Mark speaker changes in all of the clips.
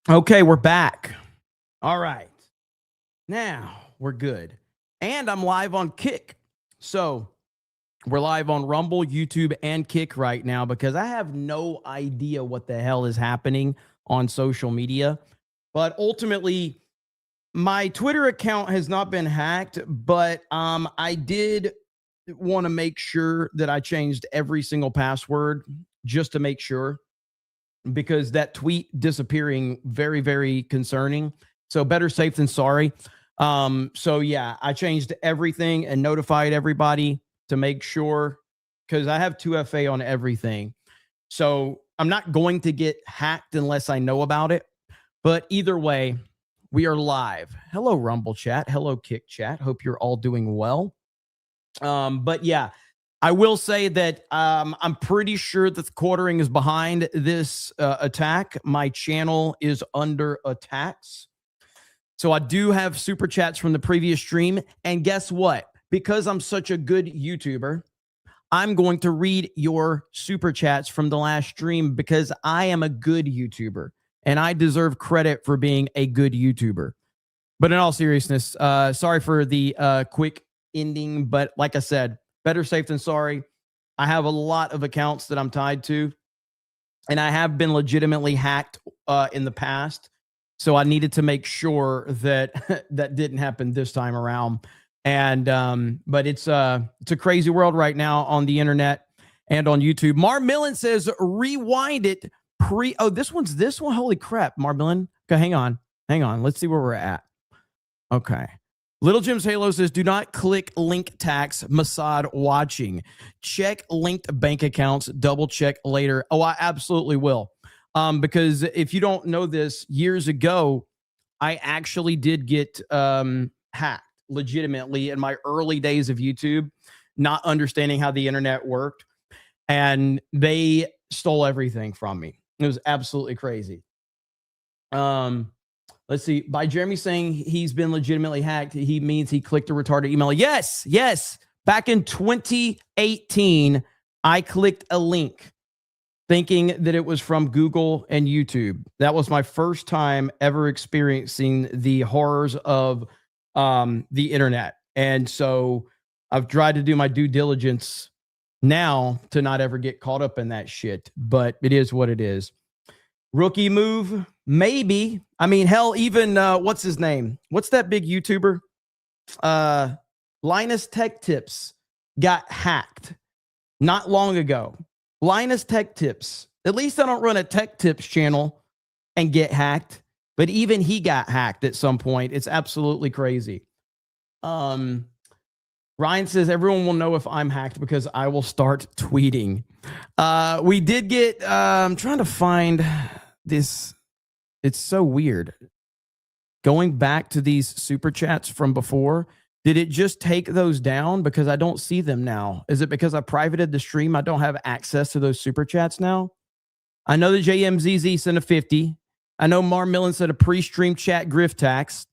Speaker 1: Okay, we're back. All right. Now we're good. And I'm live on Kick. So we're live on Rumble, YouTube, and Kick right now because I have no idea what the hell is happening on social media. But ultimately, my Twitter account has not been hacked, but I did want to make sure that I changed every single password just to make sure, because that tweet disappearing, very, very concerning. So better safe than sorry. So yeah, I changed everything and notified everybody to make sure, because I have 2FA on everything. So I'm not going to get hacked unless I know about it. But either way, we are live. Hello, Rumble chat. Hello, Kick chat. Hope you're all doing well. But yeah, I will say that I'm pretty sure that the quartering is behind this attack. My channel is under attacks. So I do have super chats from the previous stream. And guess what? Because I'm such a good YouTuber, I'm going to read your super chats from the last stream because I am a good YouTuber and I deserve credit for being a good YouTuber. But in all seriousness, sorry for the quick ending. But like I said, better safe than sorry. I have a lot of accounts that I'm tied to, and I have been legitimately hacked in the past. So I needed to make sure that that didn't happen this time around. And but it's a crazy world right now on the internet and on YouTube. Mar Millen says rewind it this one. Holy crap, Mar Millen. Okay, hang on. Let's see where we're at. Okay. Little Jim's Halo says, do not click link tax Mossad watching. Check linked bank accounts. Double check later. Oh, I absolutely will. Because if you don't know this, years ago, I actually did get hacked legitimately in my early days of YouTube, not understanding how the internet worked. And they stole everything from me. It was absolutely crazy. Let's see. By Jeremy saying he's been legitimately hacked, he means he clicked a retarded email. Yes. Back in 2018, I clicked a link thinking that it was from Google and YouTube. That was my first time ever experiencing the horrors of the internet. And so I've tried to do my due diligence now to not ever get caught up in that shit. But it is what it is. Rookie move, maybe. I mean, hell, even what's his name? What's that big YouTuber? Linus Tech Tips got hacked not long ago. Linus Tech Tips. At least I don't run a Tech Tips channel and get hacked, but even he got hacked at some point. It's absolutely crazy. Ryan says everyone will know if I'm hacked because I will start tweeting. We did get, I'm trying to find this. It's so weird. Going back to these super chats from before, did it just take those down? Because I don't see them now. Is it because I privated the stream? I don't have access to those super chats now. I know the JMZZ sent a 50. I know Mar Millen said a pre-stream chat grift tax.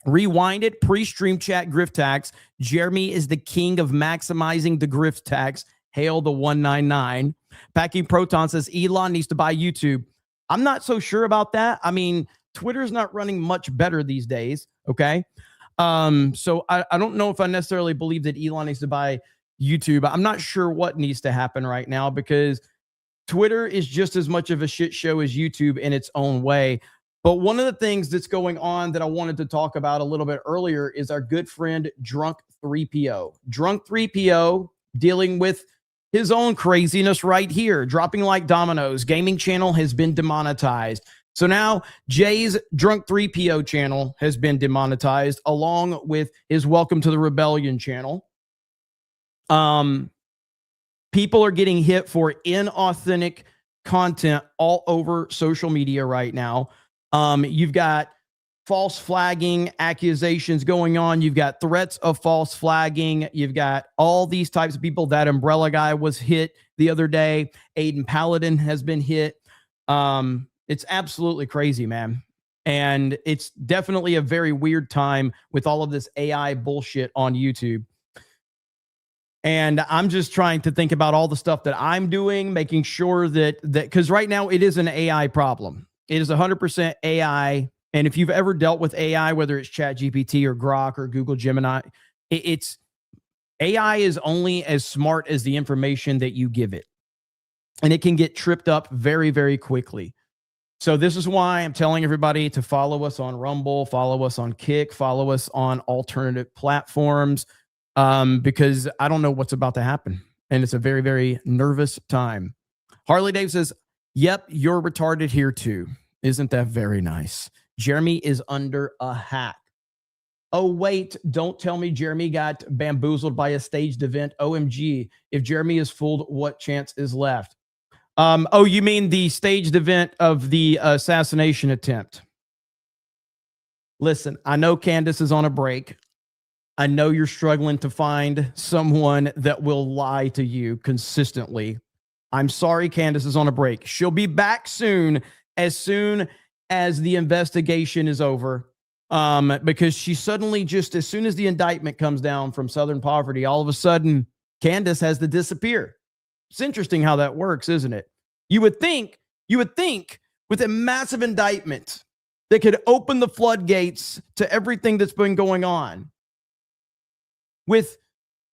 Speaker 1: Rewind it, pre-stream chat grift tax. Jeremy is the king of maximizing the grift tax. Hail the 199. Packing Proton says Elon needs to buy YouTube. I'm not so sure about that. I mean, Twitter's not running much better these days. Okay. So I don't know if I necessarily believe that Elon needs to buy YouTube. I'm not sure what needs to happen right now because Twitter is just as much of a shit show as YouTube in its own way. But one of the things that's going on that I wanted to talk about a little bit earlier is our good friend Drunk 3PO. Drunk 3PO dealing with his own craziness right here, dropping like dominoes. Gaming channel has been demonetized. So now Jay's Drunk 3PO channel has been demonetized along with his Welcome to the Rebellion channel. People are getting hit for inauthentic content all over social media right now. You've got false flagging accusations going on. You've got threats of false flagging. You've got all these types of people. That Umbrella guy was hit the other day. Aiden Paladin has been hit. It's absolutely crazy, man. And it's definitely a very weird time with all of this AI bullshit on YouTube. And I'm just trying to think about all the stuff that I'm doing, making sure that because right now it is an AI problem. It is 100% AI. And if you've ever dealt with AI, whether it's ChatGPT or Grok or Google Gemini, it's AI is only as smart as the information that you give it. And it can get tripped up very, very quickly. So this is why I'm telling everybody to follow us on Rumble, follow us on Kick, follow us on alternative platforms, because I don't know what's about to happen. And it's a very, very nervous time. Harley Dave says, yep, you're retarded here too. Isn't that very nice? Jeremy is under a hack. Oh, wait, don't tell me Jeremy got bamboozled by a staged event. OMG, if Jeremy is fooled, what chance is left? Oh, you mean the staged event of the assassination attempt? Listen, I know Candace is on a break. I know you're struggling to find someone that will lie to you consistently. I'm sorry, Candace is on a break. She'll be back soon as the investigation is over. Because she suddenly just, as soon as the indictment comes down from Southern Poverty, all of a sudden, Candace has to disappear. It's interesting how that works, isn't it? You would think with a massive indictment that could open the floodgates to everything that's been going on. With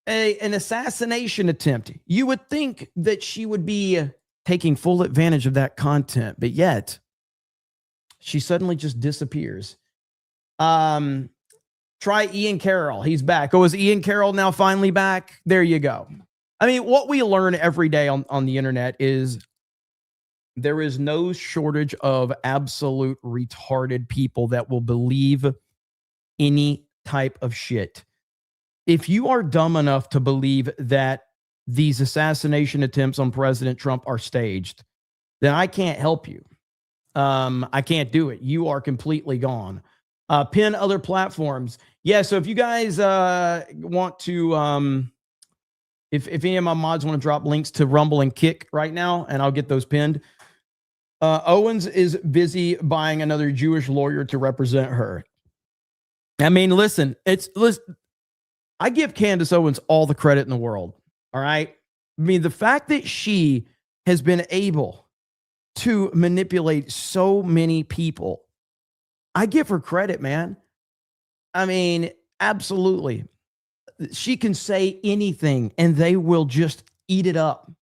Speaker 1: an assassination attempt, you would think that she would be taking full advantage of that content, but yet she suddenly just disappears. Try Ian Carroll. He's back. Oh, is Ian Carroll now finally back? There you go. I mean, what we learn every day on the internet is there is no shortage of absolute retarded people that will believe any type of shit. If you are dumb enough to believe that these assassination attempts on President Trump are staged, then I can't help you. I can't do it. You are completely gone. Pin other platforms. Yeah, so if you guys want to, if any of my mods want to drop links to Rumble and Kick right now, and I'll get those pinned. Owens is busy buying another Jewish lawyer to represent her. I mean, listen, I give Candace Owens all the credit in the world. All right. I mean, the fact that she has been able to manipulate so many people, I give her credit, man. I mean, absolutely. She can say anything and they will just eat it up.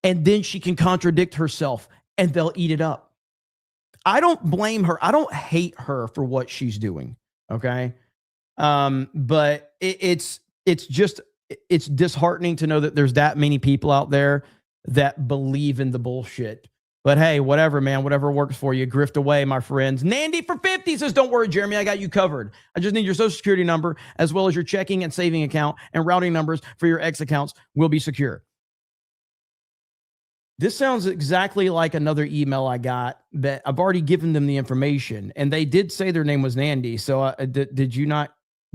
Speaker 1: And then she can contradict herself and they'll eat it up. I don't blame her. I don't hate her for what she's doing. Okay. But it's disheartening to know that there's that many people out there that believe in the bullshit. But hey, whatever, man, whatever works for you. Grift away, my friends. Nandy for 50 says, don't worry, Jeremy, I got you covered. I just need your social security number as well as your checking and saving account, and routing numbers for your X accounts will be secure. This sounds exactly like another email I got that I've already given them the information, and they did say their name was Nandy. So did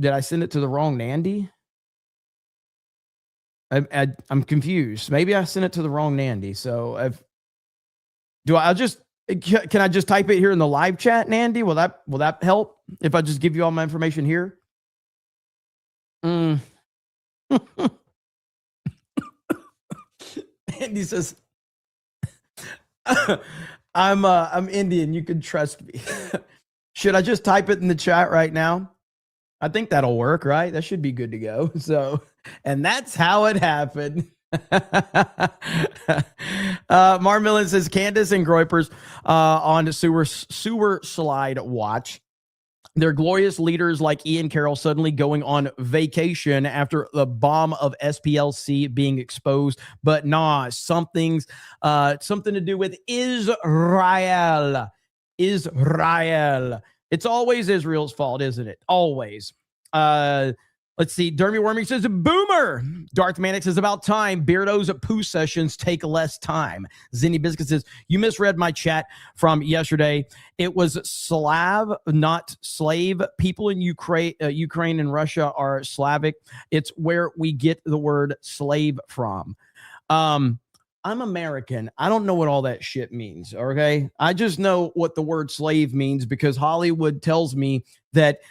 Speaker 1: I send it to the wrong Nandy? I'm confused. Maybe I sent it to the wrong Nandy. So can I just type it here in the live chat, Nandy? Will that help if I just give you all my information here? Andy says, I'm Indian. You can trust me. Should I just type it in the chat right now? I think that'll work, right? That should be good to go. So, and that's how it happened. Marmillan says Candace and Groypers on sewer slide watch. They're glorious leaders like Ian Carroll suddenly going on vacation after the bomb of SPLC being exposed. But nah, something to do with Israel. It's always Israel's fault, isn't it? Always. Let's see. Dermy Worming says, boomer. Darth Manic says, about time. Beardo's poo sessions take less time. Zinni Biscuit says, you misread my chat from yesterday. It was Slav, not slave. People in Ukraine and Russia are Slavic. It's where we get the word slave from. I'm American. I don't know what all that shit means. Okay. I just know what the word slave means because Hollywood tells me that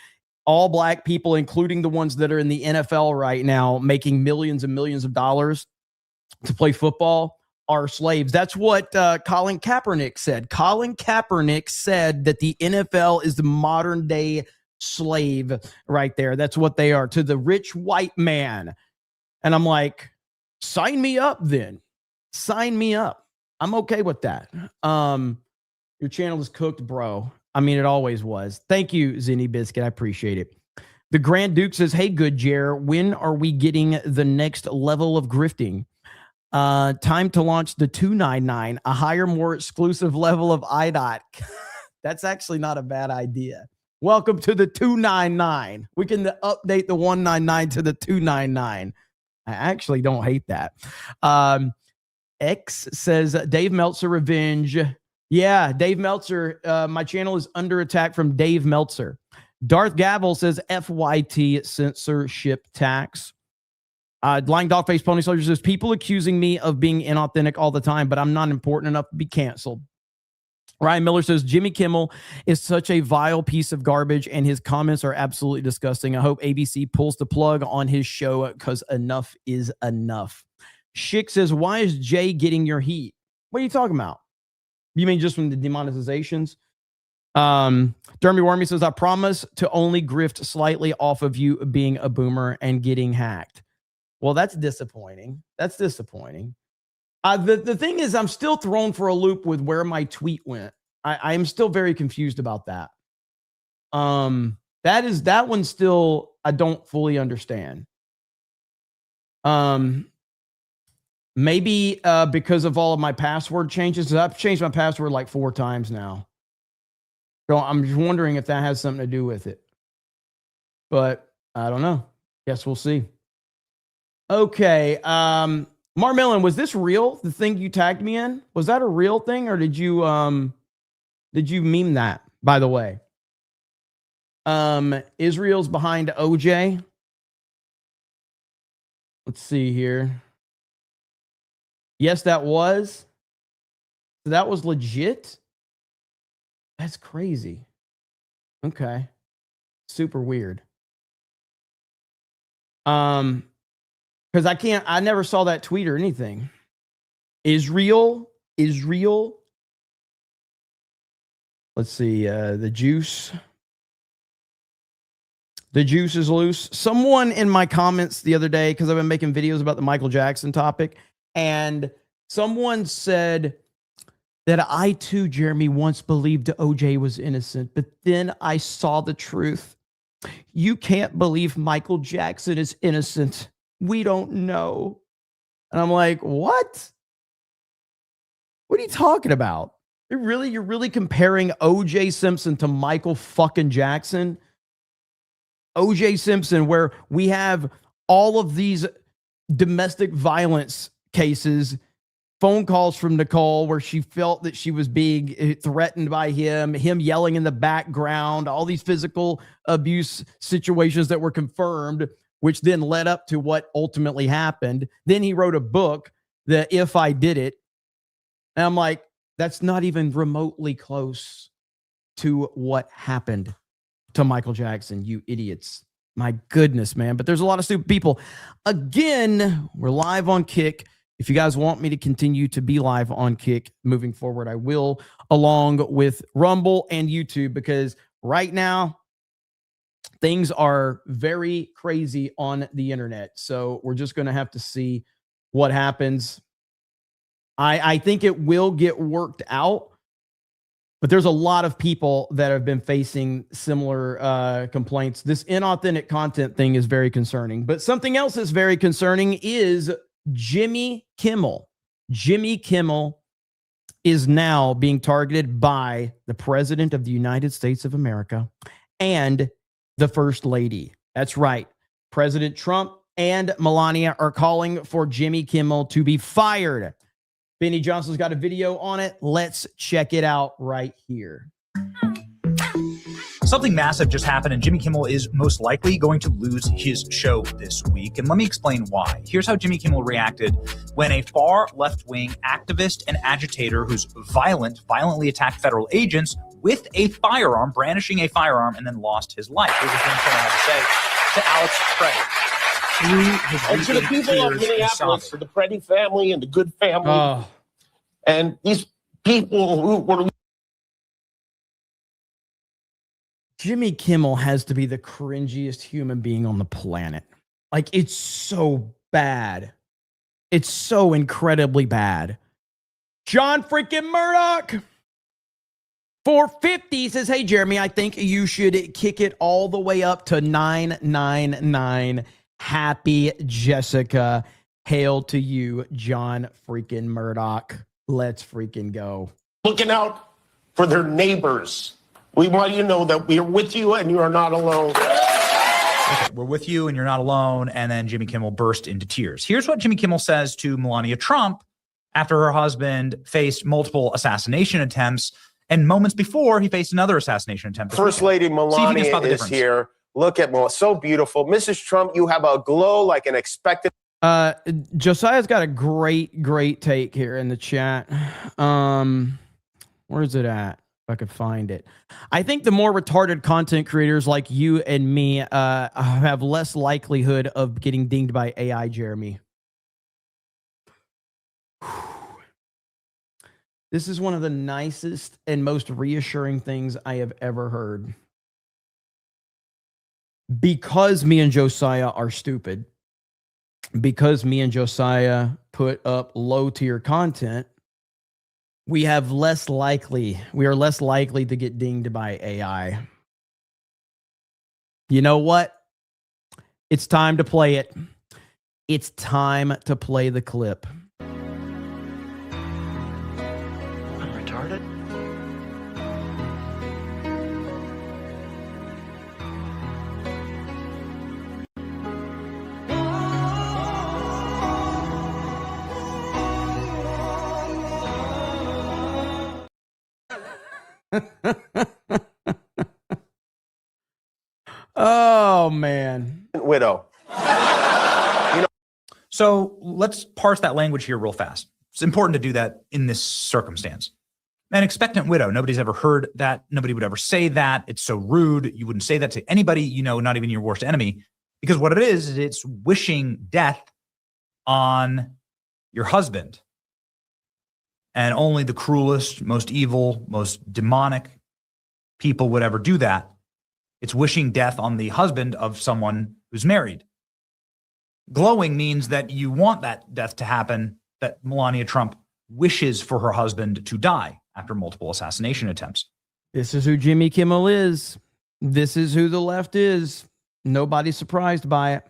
Speaker 1: all black people, including the ones that are in the NFL right now, making millions and millions of dollars to play football, are slaves. That's what Colin Kaepernick said. Colin Kaepernick said that the NFL is the modern day slave right there. That's what they are to the rich white man. And I'm like, sign me up then. Sign me up. I'm okay with that. Your channel is cooked, bro. I mean, it always was. Thank you, Zinni Biscuit. I appreciate it. The Grand Duke says, hey, good Jer, when are we getting the next level of grifting? Time to launch the 299, a higher, more exclusive level of IDOT. That's actually not a bad idea. Welcome to the 299. We can update the 199 to the 299. I actually don't hate that. X says, Dave Meltzer revenge. Yeah, Dave Meltzer. My channel is under attack from Dave Meltzer. Darth Gavel says, FYT censorship tax. Lying Dogface Pony Soldier says, people accusing me of being inauthentic all the time, but I'm not important enough to be canceled. Ryan Miller says, Jimmy Kimmel is such a vile piece of garbage, and his comments are absolutely disgusting. I hope ABC pulls the plug on his show because enough is enough. Schick says, why is Jay getting your heat? What are you talking about? You mean just from the demonetizations? Dermy Wormy says, I promise to only grift slightly off of you being a boomer and getting hacked. Well, that's disappointing. That's disappointing. The thing is, I'm still thrown for a loop with where my tweet went. I am still very confused about that. That one still, I don't fully understand. Maybe because of all of my password changes. I've changed my password like 4 times now. So I'm just wondering if that has something to do with it. But I don't know. Guess we'll see. Okay. Marmellon, was this real? The thing you tagged me in? Was that a real thing, or did you meme that, by the way? Israel's behind OJ. Let's see here. Yes, that was. So that was legit? That's crazy. Okay. Super weird. Because I never saw that tweet or anything. Israel. Let's see. The juice is loose. Someone in my comments the other day, because I've been making videos about the Michael Jackson topic, and someone said that I too, Jeremy, once believed OJ was innocent, but then I saw the truth. You can't believe Michael Jackson is innocent. We don't know. And I'm like, what? What are you talking about? You're really comparing OJ Simpson to Michael fucking Jackson? OJ Simpson, where we have all of these domestic violence cases, phone calls from Nicole where she felt that she was being threatened by him yelling in the background, all these physical abuse situations that were confirmed, which then led up to what ultimately happened. Then he wrote a book, The If I Did It. And I'm like, that's not even remotely close to what happened to Michael Jackson, you idiots. My goodness, man. But there's a lot of stupid people. Again, we're live on Kick. If you guys want me to continue to be live on Kick moving forward, I will, along with Rumble and YouTube, because right now things are very crazy on the internet. So we're just going to have to see what happens. I think it will get worked out, but there's a lot of people that have been facing similar complaints. This inauthentic content thing is very concerning, but something else that's very concerning is Jimmy Kimmel. Jimmy Kimmel is now being targeted by the President of the United States of America and the First Lady. That's right. President Trump and Melania are calling for Jimmy Kimmel to be fired. Benny Johnson's got a video on it. Let's check it out right here.
Speaker 2: Something massive just happened, and Jimmy Kimmel is most likely going to lose his show this week. And let me explain why. Here's how Jimmy Kimmel reacted when a far left-wing activist and agitator who's violently attacked federal agents with a firearm, brandishing a firearm, and then lost his life. Here's what Jimmy Kimmel had to say to Alex Craig.
Speaker 3: And to the people of Minneapolis, to the Freddie family and the Good family, and these people who were...
Speaker 1: Jimmy Kimmel has to be the cringiest human being on the planet. Like, it's so bad. It's so incredibly bad. John freaking Murdoch 450 says, hey, Jeremy, I think you should kick it all the way up to 999. Happy Jessica. Hail to you, John freaking Murdoch. Let's freaking go.
Speaker 3: Looking out for their neighbors. We want you to know that we are with you and you are not alone.
Speaker 2: Okay, we're with you and you're not alone. And then Jimmy Kimmel burst into tears. Here's what Jimmy Kimmel says to Melania Trump after her husband faced multiple assassination attempts, and moments before he faced another assassination attempt.
Speaker 4: First Lady Melania is here. Look at Melania, so beautiful. Mrs. Trump, you have a glow like an expected.
Speaker 1: Josiah's got a great take here in the chat. Where's it at? If I could find it. I think the more retarded content creators like you and me have less likelihood of getting dinged by AI, Jeremy. This is one of the nicest and most reassuring things I have ever heard. Because me and Josiah are stupid, because me and Josiah put up low tier content, we are less likely to get dinged by AI. You know what? It's time to play it. It's time to play the clip.
Speaker 3: I'm retarded.
Speaker 1: Oh, man.
Speaker 4: Widow.
Speaker 2: So let's parse that language here real fast. It's important to do that in this circumstance. An expectant widow. Nobody's ever heard that. Nobody would ever say that. It's so rude. You wouldn't say that to anybody, you know, not even your worst enemy. Because what it is it's wishing death on your husband. And only the cruelest, most evil, most demonic people would ever do that. It's wishing death on the husband of someone who's married. Glowing means that you want that death to happen, that Melania Trump wishes for her husband to die after multiple assassination attempts.
Speaker 1: This is who Jimmy Kimmel is. This is who the left is. Nobody's surprised by it.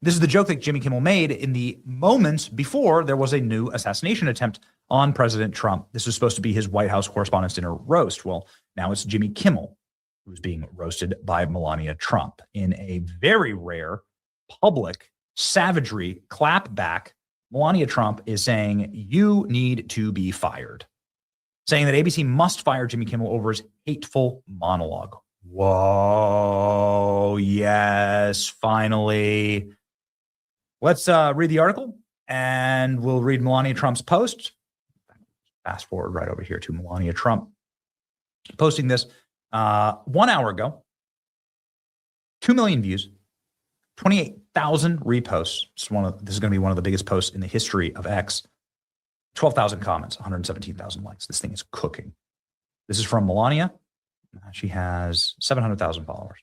Speaker 2: This is the joke that Jimmy Kimmel made in the moments before there was a new assassination attempt on President Trump. This was supposed to be his White House Correspondents' Dinner roast. Well, now it's Jimmy Kimmel who's being roasted by Melania Trump in a very rare public savagery clapback. Melania Trump is saying, you need to be fired, saying that ABC must fire Jimmy Kimmel over his hateful monologue. Whoa, yes, finally. Let's read the article, and we'll read Melania Trump's post. Fast forward right over here to Melania Trump posting this 1 hour ago. 2 million views, 28,000 reposts. This is going to be one of the biggest posts in the history of X. 12,000 comments, 117,000 likes. This thing is cooking. This is from Melania. She has 700,000 followers.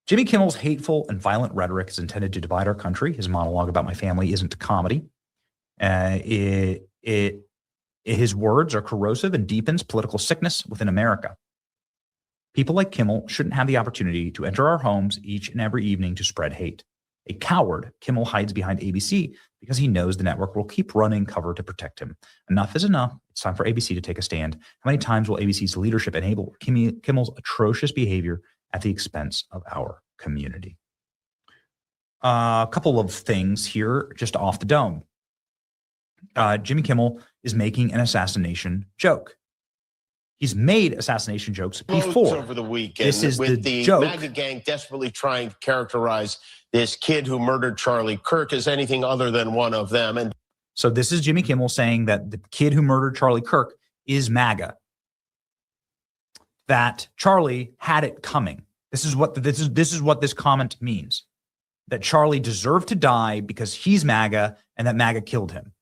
Speaker 2: Jimmy Kimmel's hateful and violent rhetoric is intended to divide our country. His monologue about my family isn't comedy. His words are corrosive and deepens political sickness within America. People like Kimmel shouldn't have the opportunity to enter our homes each and every evening to spread hate. A coward, Kimmel hides behind ABC because he knows the network will keep running cover to protect him. Enough is enough. It's time for ABC to take a stand. How many times will ABC's leadership enable Kimmel's atrocious behavior at the expense of our community? A couple of things here just off the dome. Jimmy Kimmel is making an assassination joke. He's made assassination jokes before.
Speaker 3: Over the weekend,
Speaker 2: this is
Speaker 3: with
Speaker 2: the
Speaker 3: joke. MAGA gang desperately trying to characterize this kid who murdered Charlie Kirk as anything other than one of them. And
Speaker 2: so this is Jimmy Kimmel saying that the kid who murdered Charlie Kirk is MAGA. That Charlie had it coming. This is what this comment means. that Charlie deserved to die because he's MAGA and that MAGA killed him.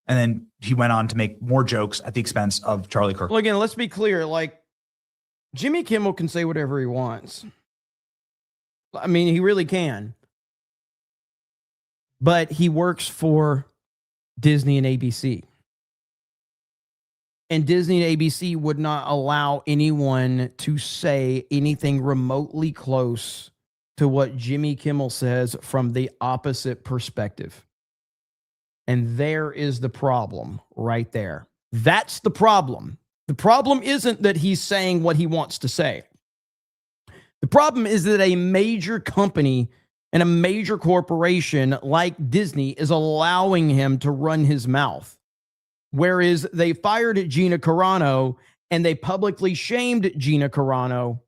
Speaker 2: And then he went on to make more jokes at the expense of Charlie Kirk.
Speaker 1: Well, again, let's be clear. Like, Jimmy Kimmel can say whatever he wants. I mean, he really can. But he works for Disney and ABC. And Disney and ABC would not allow anyone to say anything remotely close to what Jimmy Kimmel says from the opposite perspective. And there is the problem right there. That's the problem. The problem isn't that he's saying what he wants to say. The problem is that a major company and a major corporation like Disney is allowing him to run his mouth. Whereas they fired Gina Carano and they publicly shamed Gina Carano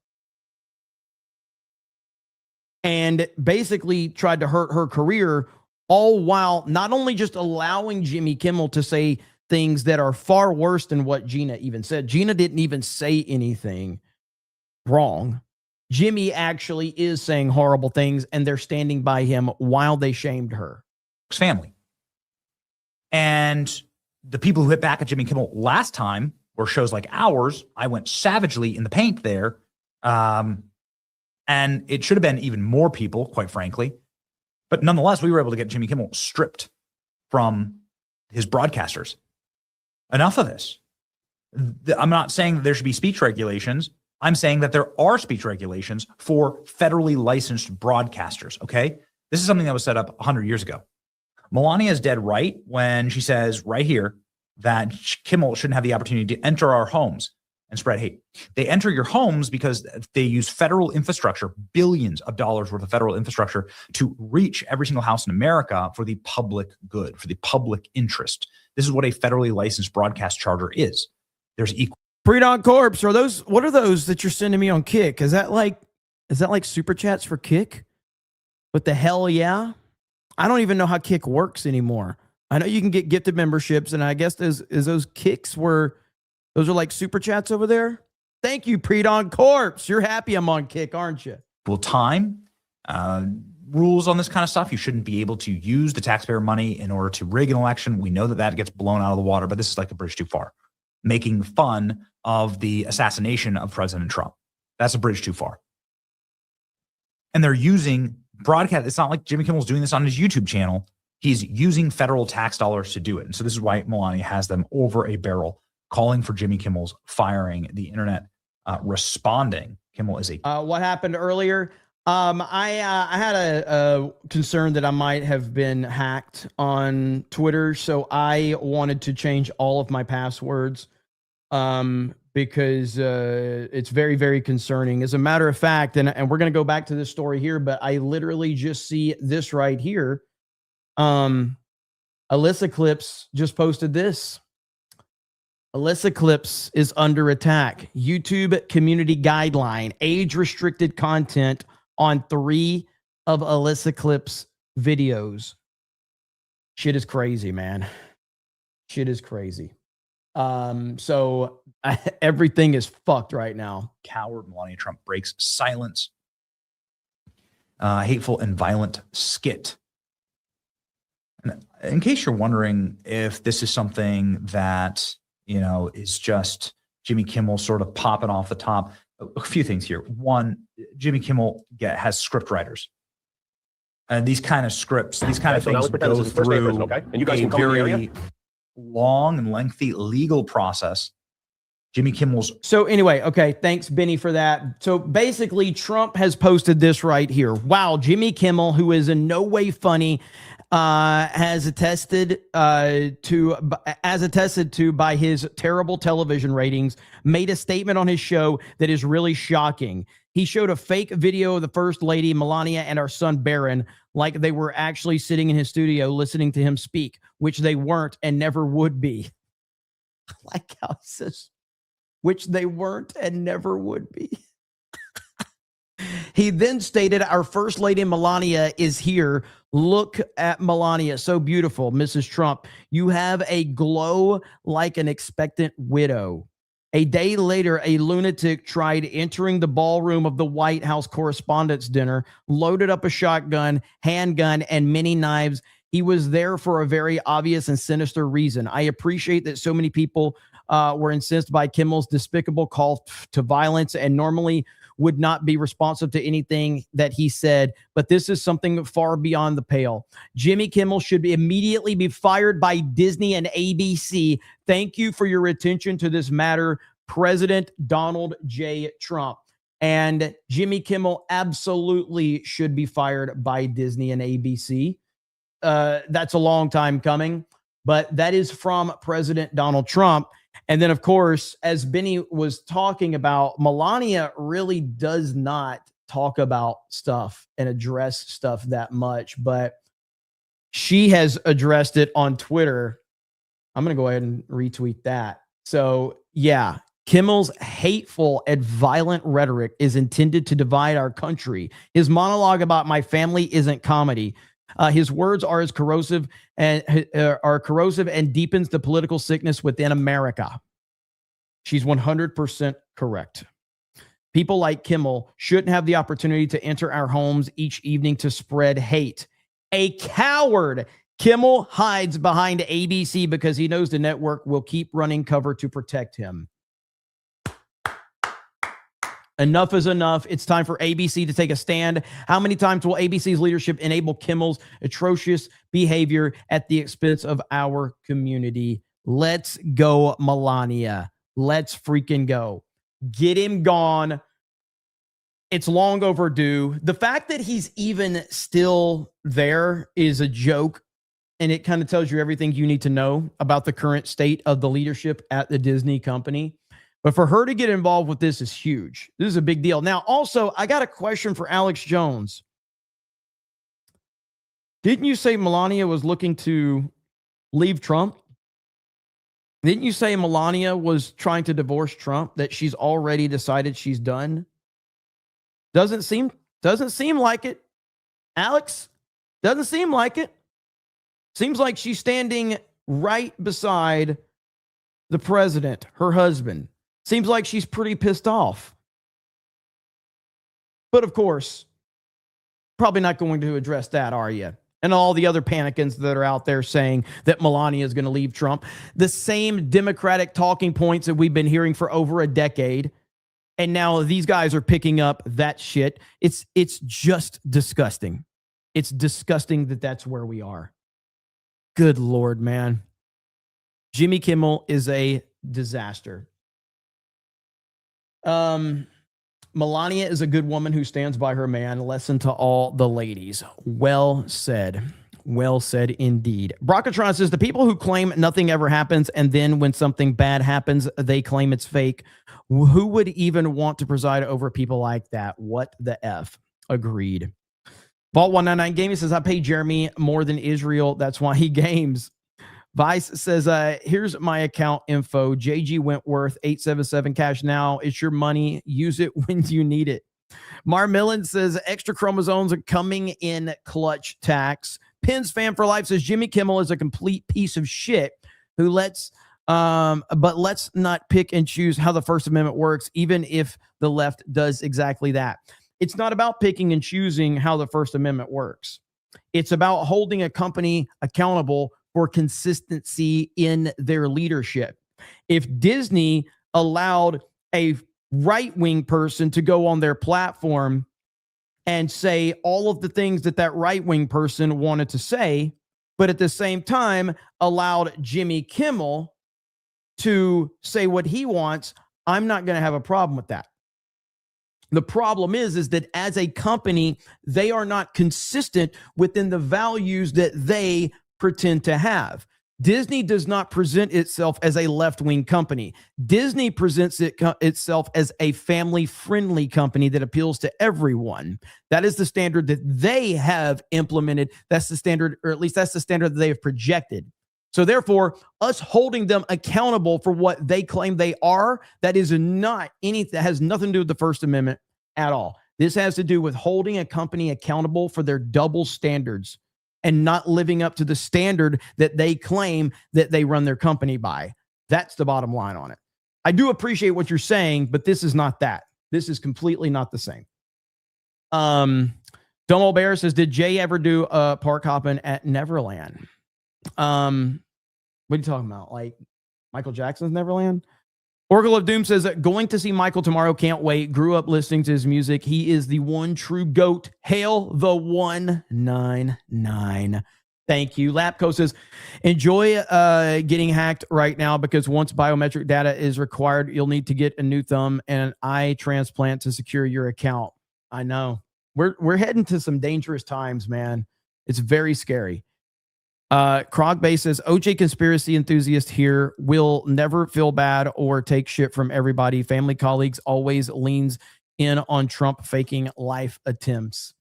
Speaker 1: and basically tried to hurt her career, all while not only just allowing Jimmy Kimmel to say things that are far worse than what Gina even said. Gina didn't even say anything wrong. Jimmy actually is saying horrible things, and they're standing by him while they shamed her.
Speaker 2: Family. And the people who hit back at Jimmy Kimmel last time were shows like ours. I went savagely in the paint there. And it should have been even more people, quite frankly. But nonetheless, we were able to get Jimmy Kimmel stripped from his broadcasters. Enough of this. I'm not saying that there should be speech regulations. I'm saying that there are speech regulations for federally licensed broadcasters, okay? This is something that was set up 100 years ago. Melania is dead right when she says right here that Kimmel shouldn't have the opportunity to enter our homes and spread hate. They enter your homes because they use federal infrastructure, billions of dollars worth of federal infrastructure to reach every single house in America for the public good, for the public interest. This is what a federally licensed broadcast charter is. There's equal.
Speaker 1: Pre-Dawn Corpse, are those, what are those that you're sending me on Kick? Is that like super chats for Kick? What the hell, yeah? I don't even know how Kick works anymore. I know you can get gifted memberships, and I guess those Kicks were, those are like super chats over there. Thank you, Pre-Dawn Corpse. You're happy I'm on Kick, aren't you?
Speaker 2: Well, time, rules on this kind of stuff. You shouldn't be able to use the taxpayer money in order to rig an election. We know that that gets blown out of the water, but this is like a bridge too far. Making fun of the assassination of President Trump. That's a bridge too far. And they're using broadcast. It's not like Jimmy Kimmel's doing this on his YouTube channel. He's using federal tax dollars to do it. And so this is why Melania has them over a barrel, calling for Jimmy Kimmel's firing. The internet responding. Kimmel is a...
Speaker 1: what happened earlier? I had a concern that I might have been hacked on Twitter, so I wanted to change all of my passwords because it's very, very concerning. As a matter of fact, and we're going to go back to this story here, but I literally just see this right here. Alyssa Clips just posted this. Alyssa Clips is under attack. YouTube community guideline, age-restricted content on 3 of Alyssa Clips' videos. Shit is crazy, man. Shit is crazy. So everything is fucked right now.
Speaker 2: Coward Melania Trump breaks silence. Hateful and violent skit. And in case you're wondering if this is something that, you know, is just Jimmy Kimmel sort of popping off the top, a few things here. One, Jimmy Kimmel has script writers. And these kind of scripts, these kind of things go through a very long and lengthy legal process. Jimmy Kimmel's...
Speaker 1: So anyway, okay, thanks, Benny, for that. So basically, Trump has posted this right here. Wow, Jimmy Kimmel, who is in no way funny, has attested to by his terrible television ratings, made a statement on his show that is really shocking. He showed a fake video of the First Lady, Melania, and our son, Barron, like they were actually sitting in his studio listening to him speak, which they weren't and never would be. Like how it says, which they weren't and never would be. He then stated, our First Lady Melania is here. Look at Melania. So beautiful, Mrs. Trump. You have a glow like an expectant widow. A day later, a lunatic tried entering the ballroom of the White House Correspondents' Dinner, loaded up a shotgun, handgun, and many knives. He was there for a very obvious and sinister reason. I appreciate that so many people were incensed by Kimmel's despicable call to violence and normally would not be responsive to anything that he said, but this is something far beyond the pale. Jimmy Kimmel should immediately be fired by Disney and ABC. Thank you for your attention to this matter, President Donald J. Trump. And Jimmy Kimmel absolutely should be fired by Disney and ABC. That's a long time coming, but that is from President Donald Trump. And then, of course, as Benny was talking about, Melania really does not talk about stuff and address stuff that much, but she has addressed it on Twitter. I'm going to go ahead and retweet that. So, yeah, Kimmel's hateful and violent rhetoric is intended to divide our country. His monologue about my family isn't comedy. His words are as corrosive and deepens the political sickness within America. She's 100% correct. People like Kimmel shouldn't have the opportunity to enter our homes each evening to spread hate. A coward. Kimmel hides behind ABC because he knows the network will keep running cover to protect him. Enough is enough. It's time for ABC to take a stand. How many times will ABC's leadership enable Kimmel's atrocious behavior at the expense of our community? Let's go, Melania. Let's freaking go. Get him gone. It's long overdue. The fact that he's even still there is a joke, and it kind of tells you everything you need to know about the current state of the leadership at the Disney company. But for her to get involved with this is huge. This is a big deal. Now, also, I got a question for Alex Jones. Didn't you say Melania was looking to leave Trump? Didn't you say Melania was trying to divorce Trump, that she's already decided she's done? Doesn't seem like it. Alex, doesn't seem like it. Seems like she's standing right beside the president, her husband. Seems like she's pretty pissed off. But of course, probably not going to address that, are you? And all the other panicans that are out there saying that Melania is going to leave Trump. The same Democratic talking points that we've been hearing for over a decade. And now these guys are picking up that shit. It's just disgusting. It's disgusting that that's where we are. Good Lord, man. Jimmy Kimmel is a disaster. Melania is a good woman who stands by her man. Lesson to all the ladies. Well said. Well said indeed. Brockatron says the people who claim nothing ever happens and then when something bad happens, they claim it's fake. Who would even want to preside over people like that? What the F? Agreed. Vault 199 Gaming says, I pay Jeremy more than Israel. That's why he games. Vice says, here's my account info. JG Wentworth, 877 cash now. It's your money. Use it when you need it. Mar Millen says, extra chromosomes are coming in clutch tax. Pins fan for life says, Jimmy Kimmel is a complete piece of shit who but let's not pick and choose how the First Amendment works, even if the left does exactly that. It's not about picking and choosing how the First Amendment works. It's about holding a company accountable for consistency in their leadership. If Disney allowed a right-wing person to go on their platform and say all of the things that right-wing person wanted to say, but at the same time allowed Jimmy Kimmel to say what he wants, I'm not going to have a problem with that. The problem is that as a company, they are not consistent within the values that they pretend to have. Disney does not present itself as a left-wing company. Disney presents itself as a family-friendly company that appeals to everyone. That is the standard that they have implemented. That's the standard, or at least that's the standard that they have projected. So therefore, us holding them accountable for what they claim they are, that is not anything, that has nothing to do with the First Amendment at all. This has to do with holding a company accountable for their double standards and not living up to the standard that they claim that they run their company by. That's the bottom line on it. I do appreciate what you're saying, but this is not that. This is completely not the same. Domo Bear says, did Jay ever do park hopping at Neverland? What are you talking about? Like Michael Jackson's Neverland? Oracle of Doom says, going to see Michael tomorrow. Can't wait. Grew up listening to his music. He is the one true GOAT. Hail the 199. Thank you. Lapco says, enjoy getting hacked right now because once biometric data is required, you'll need to get a new thumb and an eye transplant to secure your account. I know. We're heading to some dangerous times, man. It's very scary. Krogbay says, OJ conspiracy enthusiast here will never feel bad or take shit from everybody. Family colleagues always leans in on Trump faking life attempts.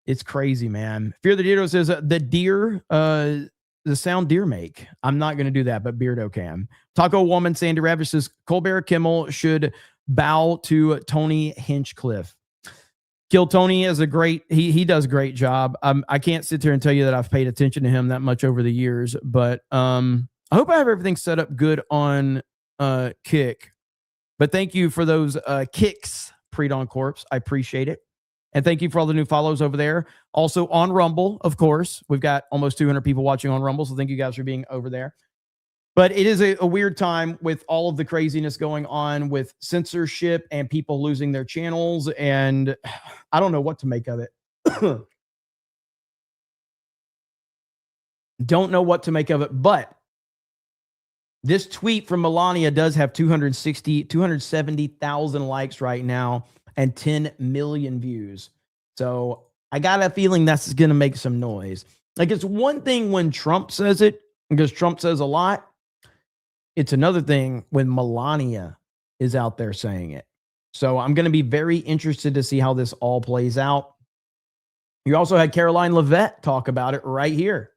Speaker 1: It's crazy, man. Fear the Deerdo says, the deer, the sound deer make. I'm not going to do that, but Beardo can. Taco Woman Sandy Ravish says, Colbert Kimmel should bow to Tony Hinchcliffe. Kill Tony is a great, he does a great job. I can't sit here and tell you that I've paid attention to him that much over the years, but I hope I have everything set up good on Kick. But thank you for those kicks, Pre-Dawn Corpse. I appreciate it. And thank you for all the new follows over there. Also on Rumble, of course. We've got almost 200 people watching on Rumble, so thank you guys for being over there. But it is a weird time with all of the craziness going on with censorship and people losing their channels. And I don't know what to make of it. Don't know what to make of it. But this tweet from Melania does have 270,000 likes right now and 10 million views. So I got a feeling that's going to make some noise. Like, it's one thing when Trump says it, because Trump says a lot. It's another thing when Melania is out there saying it. So I'm going to be very interested to see how this all plays out. You also had Caroline Leavitt talk about it right here.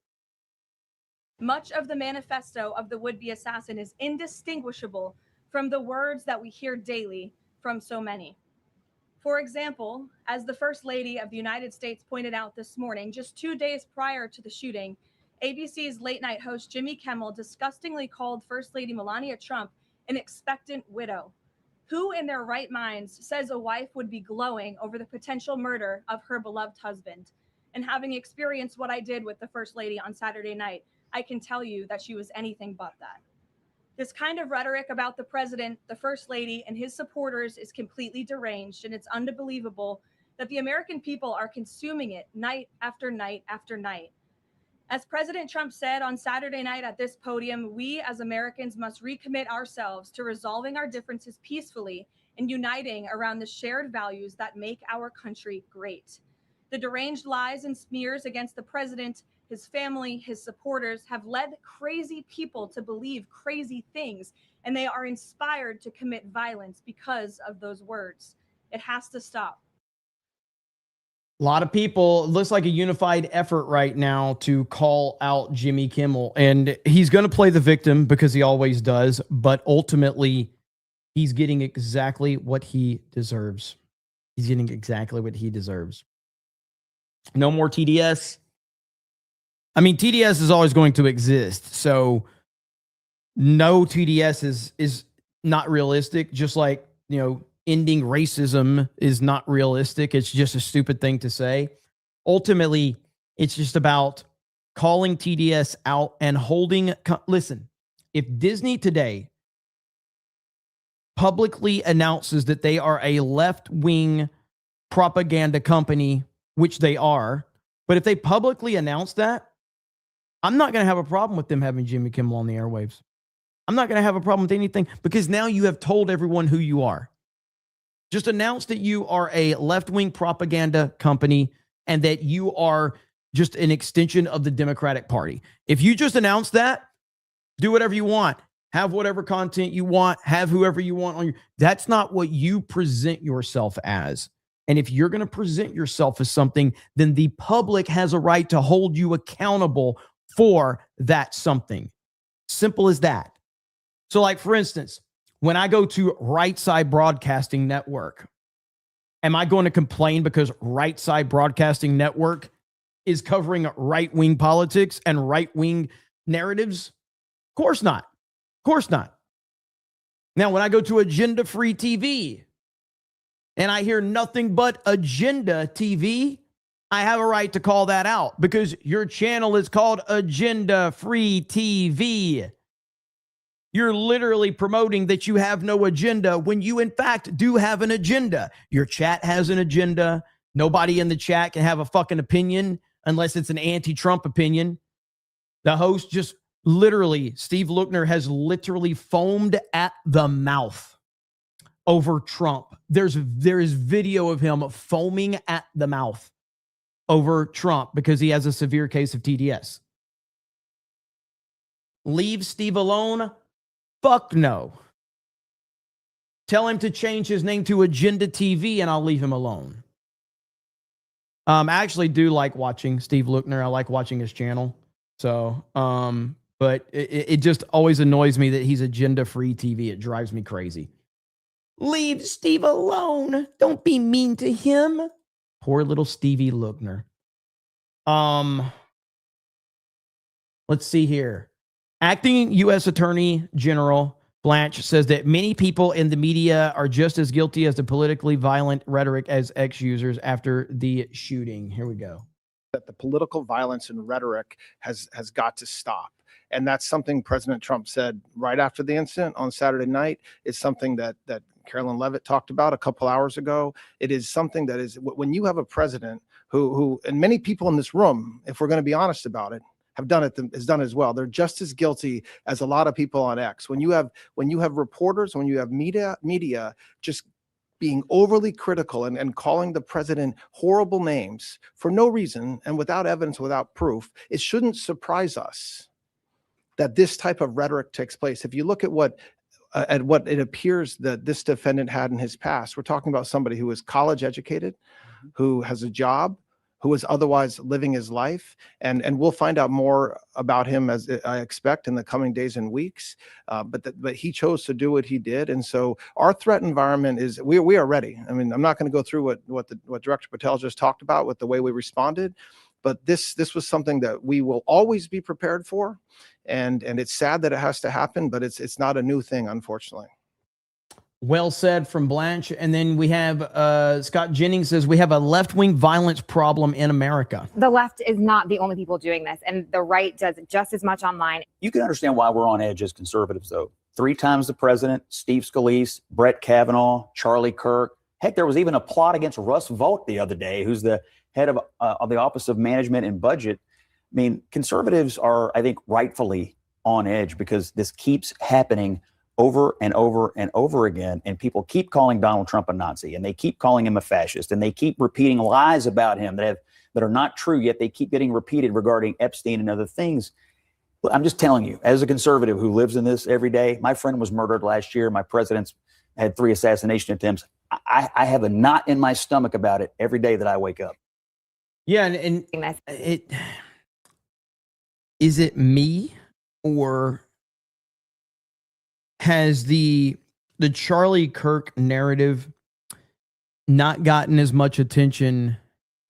Speaker 5: Much of the manifesto of the would-be assassin is indistinguishable from the words that we hear daily from so many. For example, as the First Lady of the United States pointed out this morning, just 2 days prior to the shooting, ABC's late-night host Jimmy Kimmel disgustingly called First Lady Melania Trump an expectant widow. Who in their right minds says a wife would be glowing over the potential murder of her beloved husband? And having experienced what I did with the First Lady on Saturday night, I can tell you that she was anything but that. This kind of rhetoric about the president, the First Lady, and his supporters is completely deranged, and it's unbelievable that the American people are consuming it night after night after night. As President Trump said on Saturday night at this podium, we as Americans must recommit ourselves to resolving our differences peacefully and uniting around the shared values that make our country great. The deranged lies and smears against the president, his family, his supporters have led crazy people to believe crazy things, and they are inspired to commit violence because of those words. It has to stop.
Speaker 1: A lot of people, it looks like a unified effort right now to call out Jimmy Kimmel. And he's going to play the victim because he always does. But ultimately, he's getting exactly what he deserves. He's getting exactly what he deserves. No more TDS. I mean, TDS is always going to exist. So no TDS is not realistic. Just like, ending racism is not realistic. It's just a stupid thing to say. Ultimately, it's just about calling TDS out and holding. Listen, if Disney today publicly announces that they are a left-wing propaganda company, which they are, but if they publicly announce that, I'm not going to have a problem with them having Jimmy Kimmel on the airwaves. I'm not going to have a problem with anything because now you have told everyone who you are. Just announce that you are a left-wing propaganda company and that you are just an extension of the Democratic Party. If you just announce that, do whatever you want. Have whatever content you want. Have whoever you want on your... That's not what you present yourself as. And if you're going to present yourself as something, then the public has a right to hold you accountable for that something. Simple as that. So like, for instance, when I go to Right Side Broadcasting Network, am I going to complain because Right Side Broadcasting Network is covering right-wing politics and right-wing narratives? Of course not. Of course not. Now, when I go to agenda-free TV and I hear nothing but agenda TV, I have a right to call that out because your channel is called agenda-free TV. You're literally promoting that you have no agenda when you, in fact, do have an agenda. Your chat has an agenda. Nobody in the chat can have a fucking opinion unless it's an anti-Trump opinion. The host just literally, Steve Lookner has literally foamed at the mouth over Trump. There is video of him foaming at the mouth over Trump because he has a severe case of TDS. Leave Steve alone? Fuck no. Tell him to change his name to Agenda TV and I'll leave him alone. I actually do like watching Steve Lookner. I like watching his channel. So, but it just always annoys me that he's agenda-free TV. It drives me crazy. Leave Steve alone. Don't be mean to him. Poor little Stevie Lookner. Let's see here. Acting U.S. Attorney General Blanche says that many people in the media are just as guilty as the politically violent rhetoric as ex-users after the shooting. Here we go.
Speaker 6: That the political violence and rhetoric has got to stop. And that's something President Trump said right after the incident on Saturday night. It's something that Carolyn Levitt talked about a couple hours ago. It is something that is, when you have a president who and many people in this room, if we're going to be honest about it, have done it as well. They're just as guilty as a lot of people on X. When you have reporters, when you have media just being overly critical and calling the president horrible names for no reason and without evidence, without proof, it shouldn't surprise us that this type of rhetoric takes place. If you look at what it appears that this defendant had in his past, we're talking about somebody who is college educated, who has a job, who is otherwise living his life. And we'll find out more about him, as I expect, in the coming days and weeks. But he chose to do what he did. And so our threat environment is, we are ready. I mean, I'm not going to go through what Director Patel just talked about with the way we responded, but this was something that we will always be prepared for. And it's sad that it has to happen, but it's not a new thing, unfortunately.
Speaker 1: Well said from Blanche. And then we have Scott Jennings says we have a left-wing violence problem in America.
Speaker 7: The left is not the only people doing this, and the right does just as much online.
Speaker 8: You can understand why we're on edge as conservatives, though. 3 times the president, Steve Scalise, Brett Kavanaugh, Charlie Kirk. Heck, there was even a plot against Russ Vought the other day, who's the head of the Office of Management and Budget. I mean, conservatives are, I think, rightfully on edge because this keeps happening over and over and over again, and people keep calling Donald Trump a Nazi, and they keep calling him a fascist, and they keep repeating lies about him that are not true, yet they keep getting repeated regarding Epstein and other things. I'm just telling you, as a conservative who lives in this every day, my friend was murdered last year. My president's had 3 assassination attempts. I have a knot in my stomach about it every day that I wake up.
Speaker 1: Yeah, and it is it me, or has the Charlie Kirk narrative not gotten as much attention?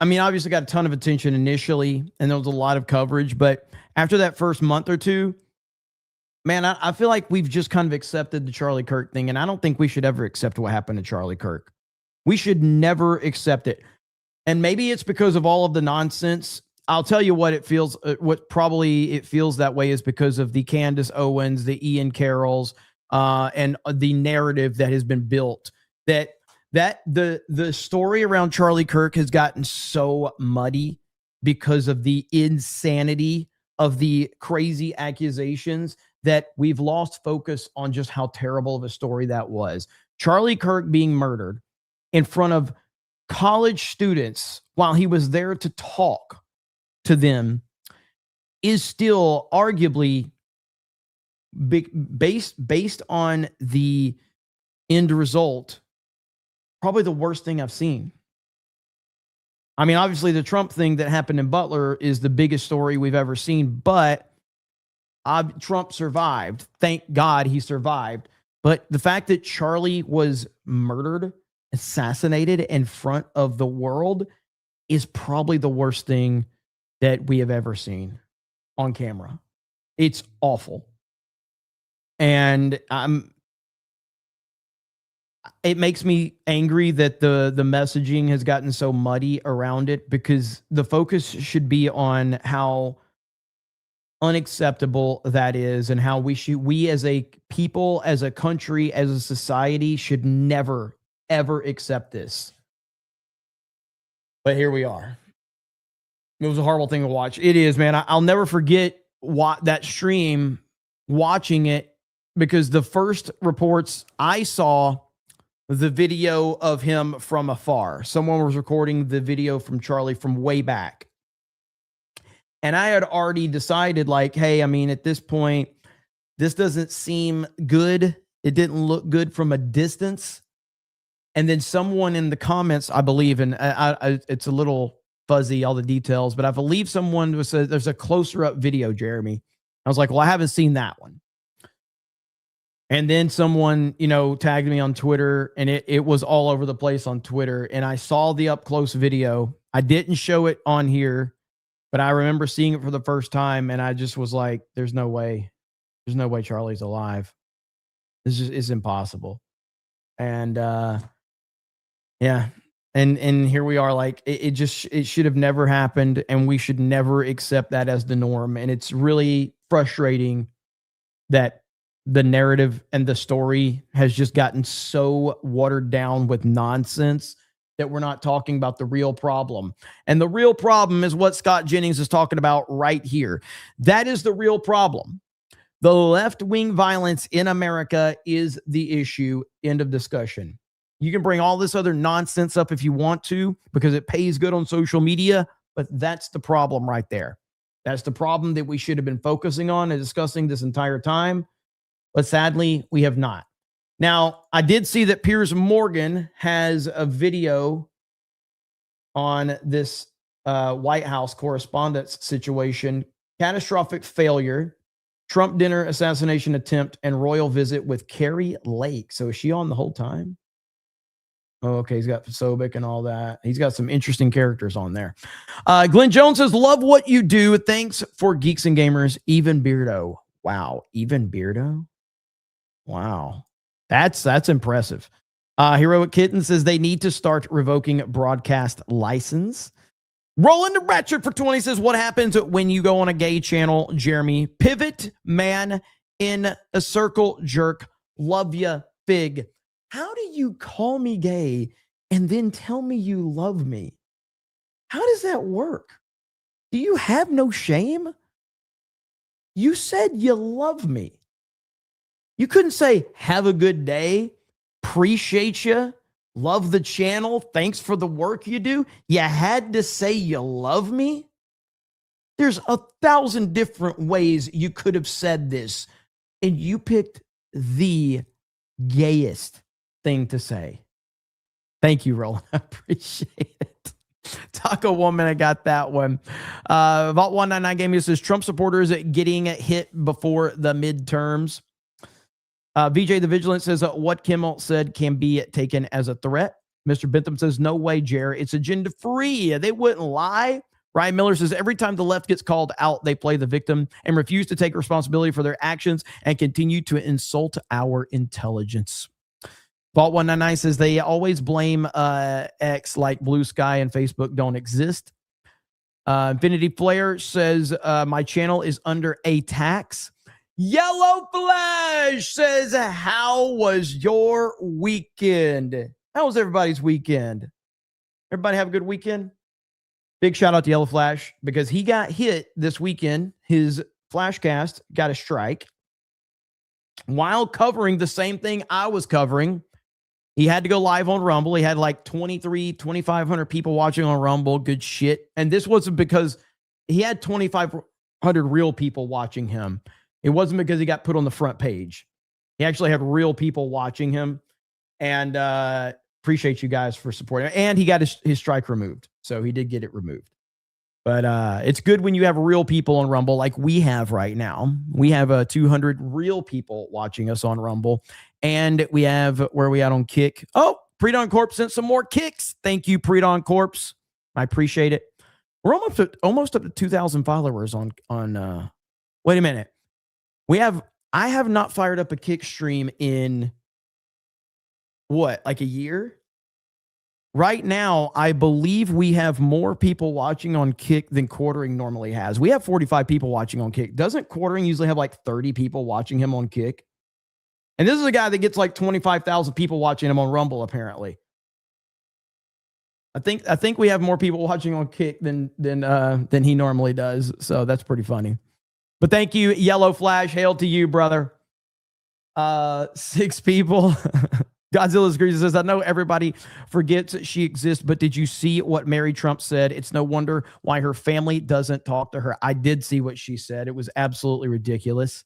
Speaker 1: I mean, obviously got a ton of attention initially, and there was a lot of coverage, but after that first month or two, man, I feel like we've just kind of accepted the Charlie Kirk thing, and I don't think we should ever accept what happened to Charlie Kirk. We should never accept it. And maybe it's because of all of the nonsense. I'll tell you what it feels, what probably it feels that way is because of the Candace Owens, the Ian Carrolls, and the narrative that has been built, that the story around Charlie Kirk has gotten so muddy because of the insanity of the crazy accusations that we've lost focus on just how terrible of a story that was. Charlie Kirk being murdered in front of college students while he was there to talk to them is still arguably based on the end result, probably the worst thing I've seen. I mean, obviously the Trump thing that happened in Butler is the biggest story we've ever seen, but Trump survived. Thank God he survived. But the fact that Charlie was murdered, assassinated in front of the world is probably the worst thing that we have ever seen on camera. It's awful. And it makes me angry that the messaging has gotten so muddy around it, because the focus should be on how unacceptable that is, and how we as a people, as a country, as a society should never, ever accept this. But here we are. It was a horrible thing to watch. It is, man. I'll never forget that stream, watching it, because the first reports I saw the video of him from afar. Someone was recording the video from Charlie from way back. And I had already decided, like, hey, I mean, at this point, this doesn't seem good. It didn't look good from a distance. And then someone in the comments, I believe, and it's a little fuzzy, all the details, but I believe someone was there's a closer up video, Jeremy. I was like, well, I haven't seen that one. And then someone, tagged me on Twitter, and it was all over the place on Twitter. And I saw the up close video. I didn't show it on here, but I remember seeing it for the first time, and I just was like, there's no way. There's no way Charlie's alive. It's impossible. And yeah. And here we are, like, it should have never happened, and we should never accept that as the norm. And it's really frustrating that the narrative and the story has just gotten so watered down with nonsense that we're not talking about the real problem. And the real problem is what Scott Jennings is talking about right here. That is the real problem. The left-wing violence in America is the issue. End of discussion. You can bring all this other nonsense up if you want to, because it pays good on social media, but that's the problem right there. That's the problem that we should have been focusing on and discussing this entire time. But sadly, we have not. Now, I did see that Piers Morgan has a video on this White House correspondence situation: catastrophic failure, Trump dinner assassination attempt, and royal visit with Kari Lake. So is she on the whole time? Oh, okay, he's got Sobek and all that. He's got some interesting characters on there. Glenn Jones says, love what you do. Thanks for Geeks and Gamers. Even Beardo. Wow, even Beardo? Wow. That's impressive. Heroic Kitten says they need to start revoking broadcast license. Roland Ratchet for 20 says, what happens when you go on a gay channel, Jeremy? Pivot, man, in a circle, jerk. Love ya, Fig. How do you call me gay and then tell me you love me? How does that work? Do you have no shame? You said you love me. You couldn't say, have a good day, appreciate you, love the channel, thanks for the work you do. You had to say you love me? There's 1,000 different ways you could have said this, and you picked the gayest thing to say. Thank you, Roland. I appreciate it. Taco Woman, I got that one. Vault 199 Gaming says Trump supporters getting hit before the midterms. VJ the Vigilant says what Kimmel said can be taken as a threat. Mr. Bentham says no way, Jared. It's agenda free. They wouldn't lie. Ryan Miller says every time the left gets called out, they play the victim and refuse to take responsibility for their actions and continue to insult our intelligence. Vault 199 says they always blame X like Blue Sky and Facebook don't exist. Infinity Flare says my channel is under a tax. Yellow Flash says, how was your weekend? How was everybody's weekend? Everybody have a good weekend? Big shout out to Yellow Flash because he got hit this weekend. His Flashcast got a strike while covering the same thing I was covering. He had to go live on Rumble. He had like 2,500 people watching on Rumble. Good shit. And this wasn't because he had 2,500 real people watching him. It wasn't because he got put on the front page. He actually had real people watching him. And appreciate you guys for supporting him. And he got his strike removed. So he did get it removed. But it's good when you have real people on Rumble like we have right now. We have 200 real people watching us on Rumble. And we have, where are we at on Kick? Oh, Predon Corp sent some more kicks. Thank you, Predon Corps. I appreciate it. We're almost up to 2,000 followers on wait a minute. I have not fired up a Kick stream in what, like a year? Right now, I believe we have more people watching on Kick than Quartering normally has. We have 45 people watching on Kick. Doesn't Quartering usually have like 30 people watching him on Kick? And this is a guy that gets like 25,000 people watching him on Rumble, apparently. I think we have more people watching on Kick than he normally does. So that's pretty funny. But thank you, Yellow Flash. Hail to you, brother. 6 people. Godzilla's Greasy says, I know everybody forgets she exists, but did you see what Mary Trump said? It's no wonder why her family doesn't talk to her. I did see what she said. It was absolutely ridiculous.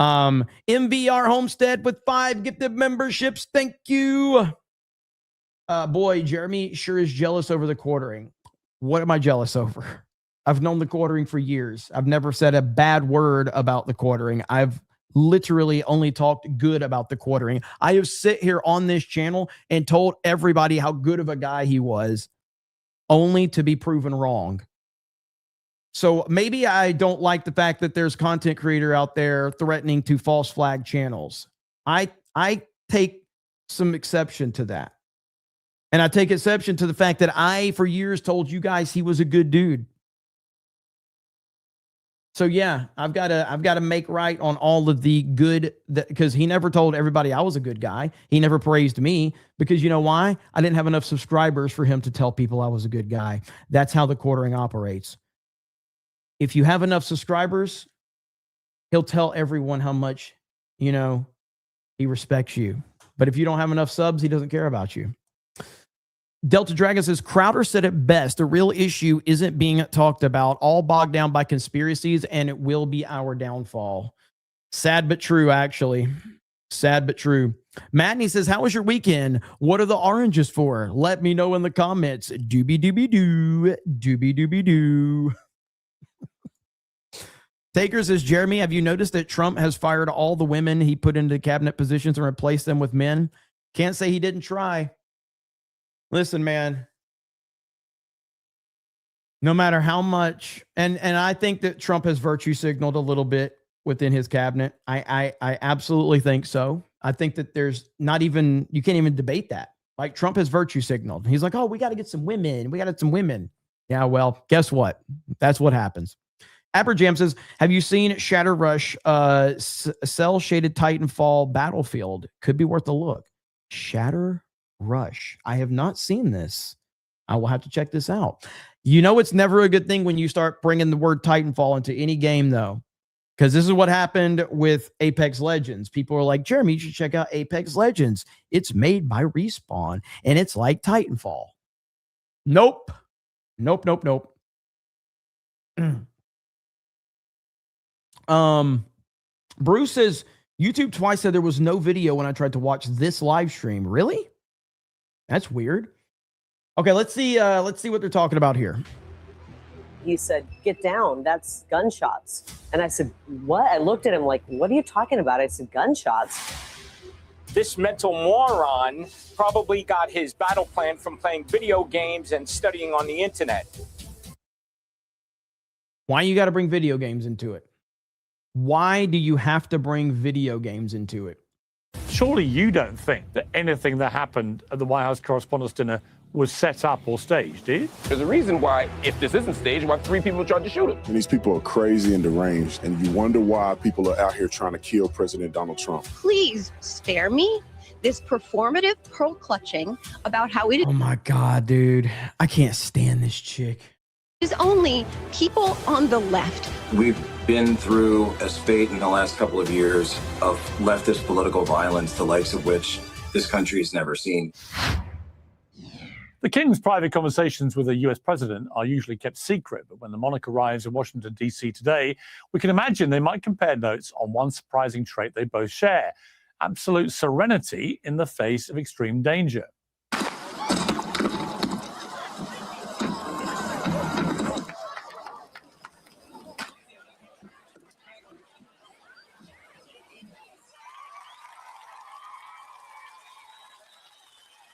Speaker 1: MVR Homestead with 5 gifted memberships. Thank you. Boy, Jeremy sure is jealous over the Quartering. What am I jealous over? I've known the Quartering for years. I've never said a bad word about the Quartering. I've literally only talked good about the Quartering. I have sit here on this channel and told everybody how good of a guy he was, only to be proven wrong. So maybe I don't like the fact that there's content creator out there threatening to false flag channels. I take some exception to that. And I take exception to the fact that I, for years, told you guys he was a good dude. So yeah, I've got to make right on all of the good, because he never told everybody I was a good guy. He never praised me, because you know why? I didn't have enough subscribers for him to tell people I was a good guy. That's how the Quartering operates. If you have enough subscribers, he'll tell everyone how much, he respects you. But if you don't have enough subs, he doesn't care about you. Delta Dragon says, Crowder said it best. The real issue isn't being talked about, all bogged down by conspiracies, and it will be our downfall. Sad but true, actually. Sad but true. Matney says, how was your weekend? What are the oranges for? Let me know in the comments. Doobie doobie doo. Doobie doobie doo. Taker says, Jeremy, have you noticed that Trump has fired all the women he put into cabinet positions and replaced them with men? Can't say he didn't try. Listen, man, no matter how much, and I think that Trump has virtue signaled a little bit within his cabinet. I absolutely think so. I think that there's not even, you can't even debate that. Like, Trump has virtue signaled. He's like, oh, we got to get some women. We got to get some women. Yeah, well, guess what? That's what happens. Aberjam says, have you seen Shatter Rush, Cell Shaded Titanfall Battlefield? Could be worth a look. Shatter Rush. I have not seen this. I will have to check this out. It's never a good thing when you start bringing the word Titanfall into any game, though, because this is what happened with Apex Legends. People are like, Jeremy, you should check out Apex Legends. It's made by Respawn, and it's like Titanfall. Nope. Bruce says, YouTube twice said there was no video when I tried to watch this live stream. Really? That's weird. Okay, let's see what they're talking about here.
Speaker 9: He said, get down, that's gunshots. And I said, what? I looked at him like, what are you talking about? I said, gunshots.
Speaker 10: This mental moron probably got his battle plan from playing video games and studying on the internet.
Speaker 1: Why you got to bring video games into it? Why do you have to bring video games into it?
Speaker 11: Surely you don't think that anything that happened at the White House Correspondents' Dinner was set up or staged, do you?
Speaker 12: There's a reason why, if this isn't staged, why 3 people tried to shoot him.
Speaker 13: And these people are crazy and deranged, and you wonder why people are out here trying to kill President Donald Trump.
Speaker 14: Please spare me this performative pearl clutching about how it is.
Speaker 1: Oh my God, dude. I can't stand this chick.
Speaker 14: Is only people on the left.
Speaker 15: We've been through a spate in the last couple of years of leftist political violence, the likes of which this country has never seen.
Speaker 11: The king's private conversations with the US president are usually kept secret, but when the monarch arrives in Washington, D.C. today, we can imagine they might compare notes on one surprising trait they both share: absolute serenity in the face of extreme danger.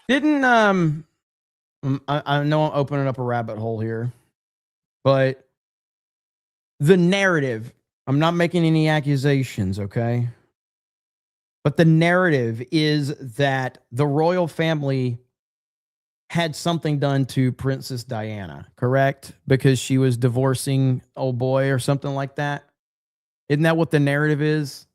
Speaker 1: Didn't I know I'm opening up a rabbit hole here, but the narrative, I'm not making any accusations, okay? But the narrative is that the royal family had something done to Princess Diana, correct? Because she was divorcing old boy or something like that. Isn't that what the narrative is?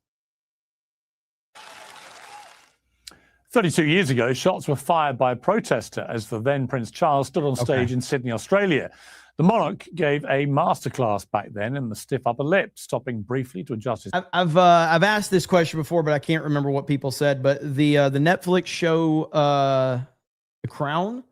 Speaker 11: 32 years ago, shots were fired by a protester as the then Prince Charles stood on stage in Sydney, Australia. The monarch gave a masterclass back then in the stiff upper lip, stopping briefly to adjust his.
Speaker 1: I've asked this question before, but I can't remember what people said. But the Netflix show The Crown,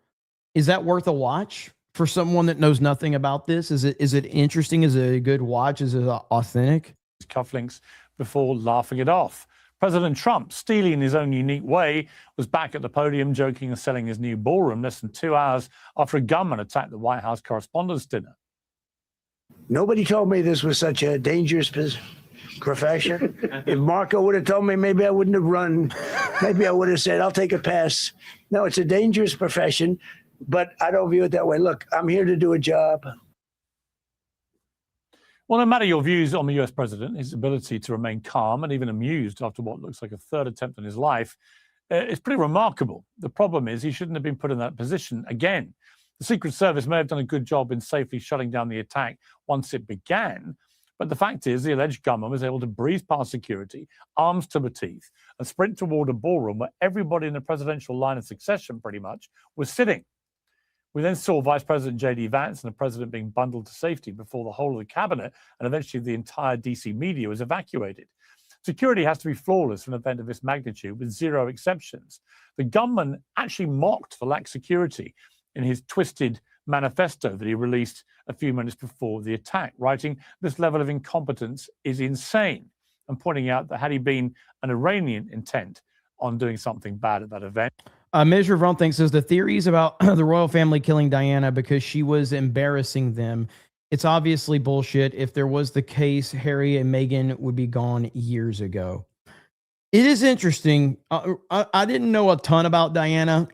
Speaker 1: is that worth a watch for someone that knows nothing about this? Is it interesting? Is it a good watch? Is it authentic?
Speaker 11: Cufflinks before laughing it off. President Trump, steely in his own unique way, was back at the podium joking and selling his new ballroom less than 2 hours after a gunman attacked the White House Correspondents' Dinner.
Speaker 16: Nobody told me this was such a dangerous profession. If Marco would have told me, maybe I wouldn't have run. Maybe I would have said, I'll take a pass. No, it's a dangerous profession, but I don't view it that way. Look, I'm here to do a job.
Speaker 11: Well, no matter your views on the US president, his ability to remain calm and even amused after what looks like a third attempt on his life is pretty remarkable. The problem is he shouldn't have been put in that position again. The Secret Service may have done a good job in safely shutting down the attack once it began, but the fact is the alleged gunman was able to breeze past security, arms to the teeth, and sprint toward a ballroom where everybody in the presidential line of succession pretty much was sitting. We then saw Vice President J.D. Vance and the president being bundled to safety before the whole of the cabinet and eventually the entire DC media was evacuated. Security has to be flawless for an event of this magnitude with zero exceptions. The gunman actually mocked the lax security in his twisted manifesto that he released a few minutes before the attack, writing, "This level of incompetence is insane," and pointing out that had he been an Iranian intent on doing something bad at that event.
Speaker 1: Measure of Wrong Thing says the theories about the royal family killing Diana because she was embarrassing them. It's obviously bullshit. If there was the case, Harry and Meghan would be gone years ago. It is interesting. I didn't know a ton about Diana,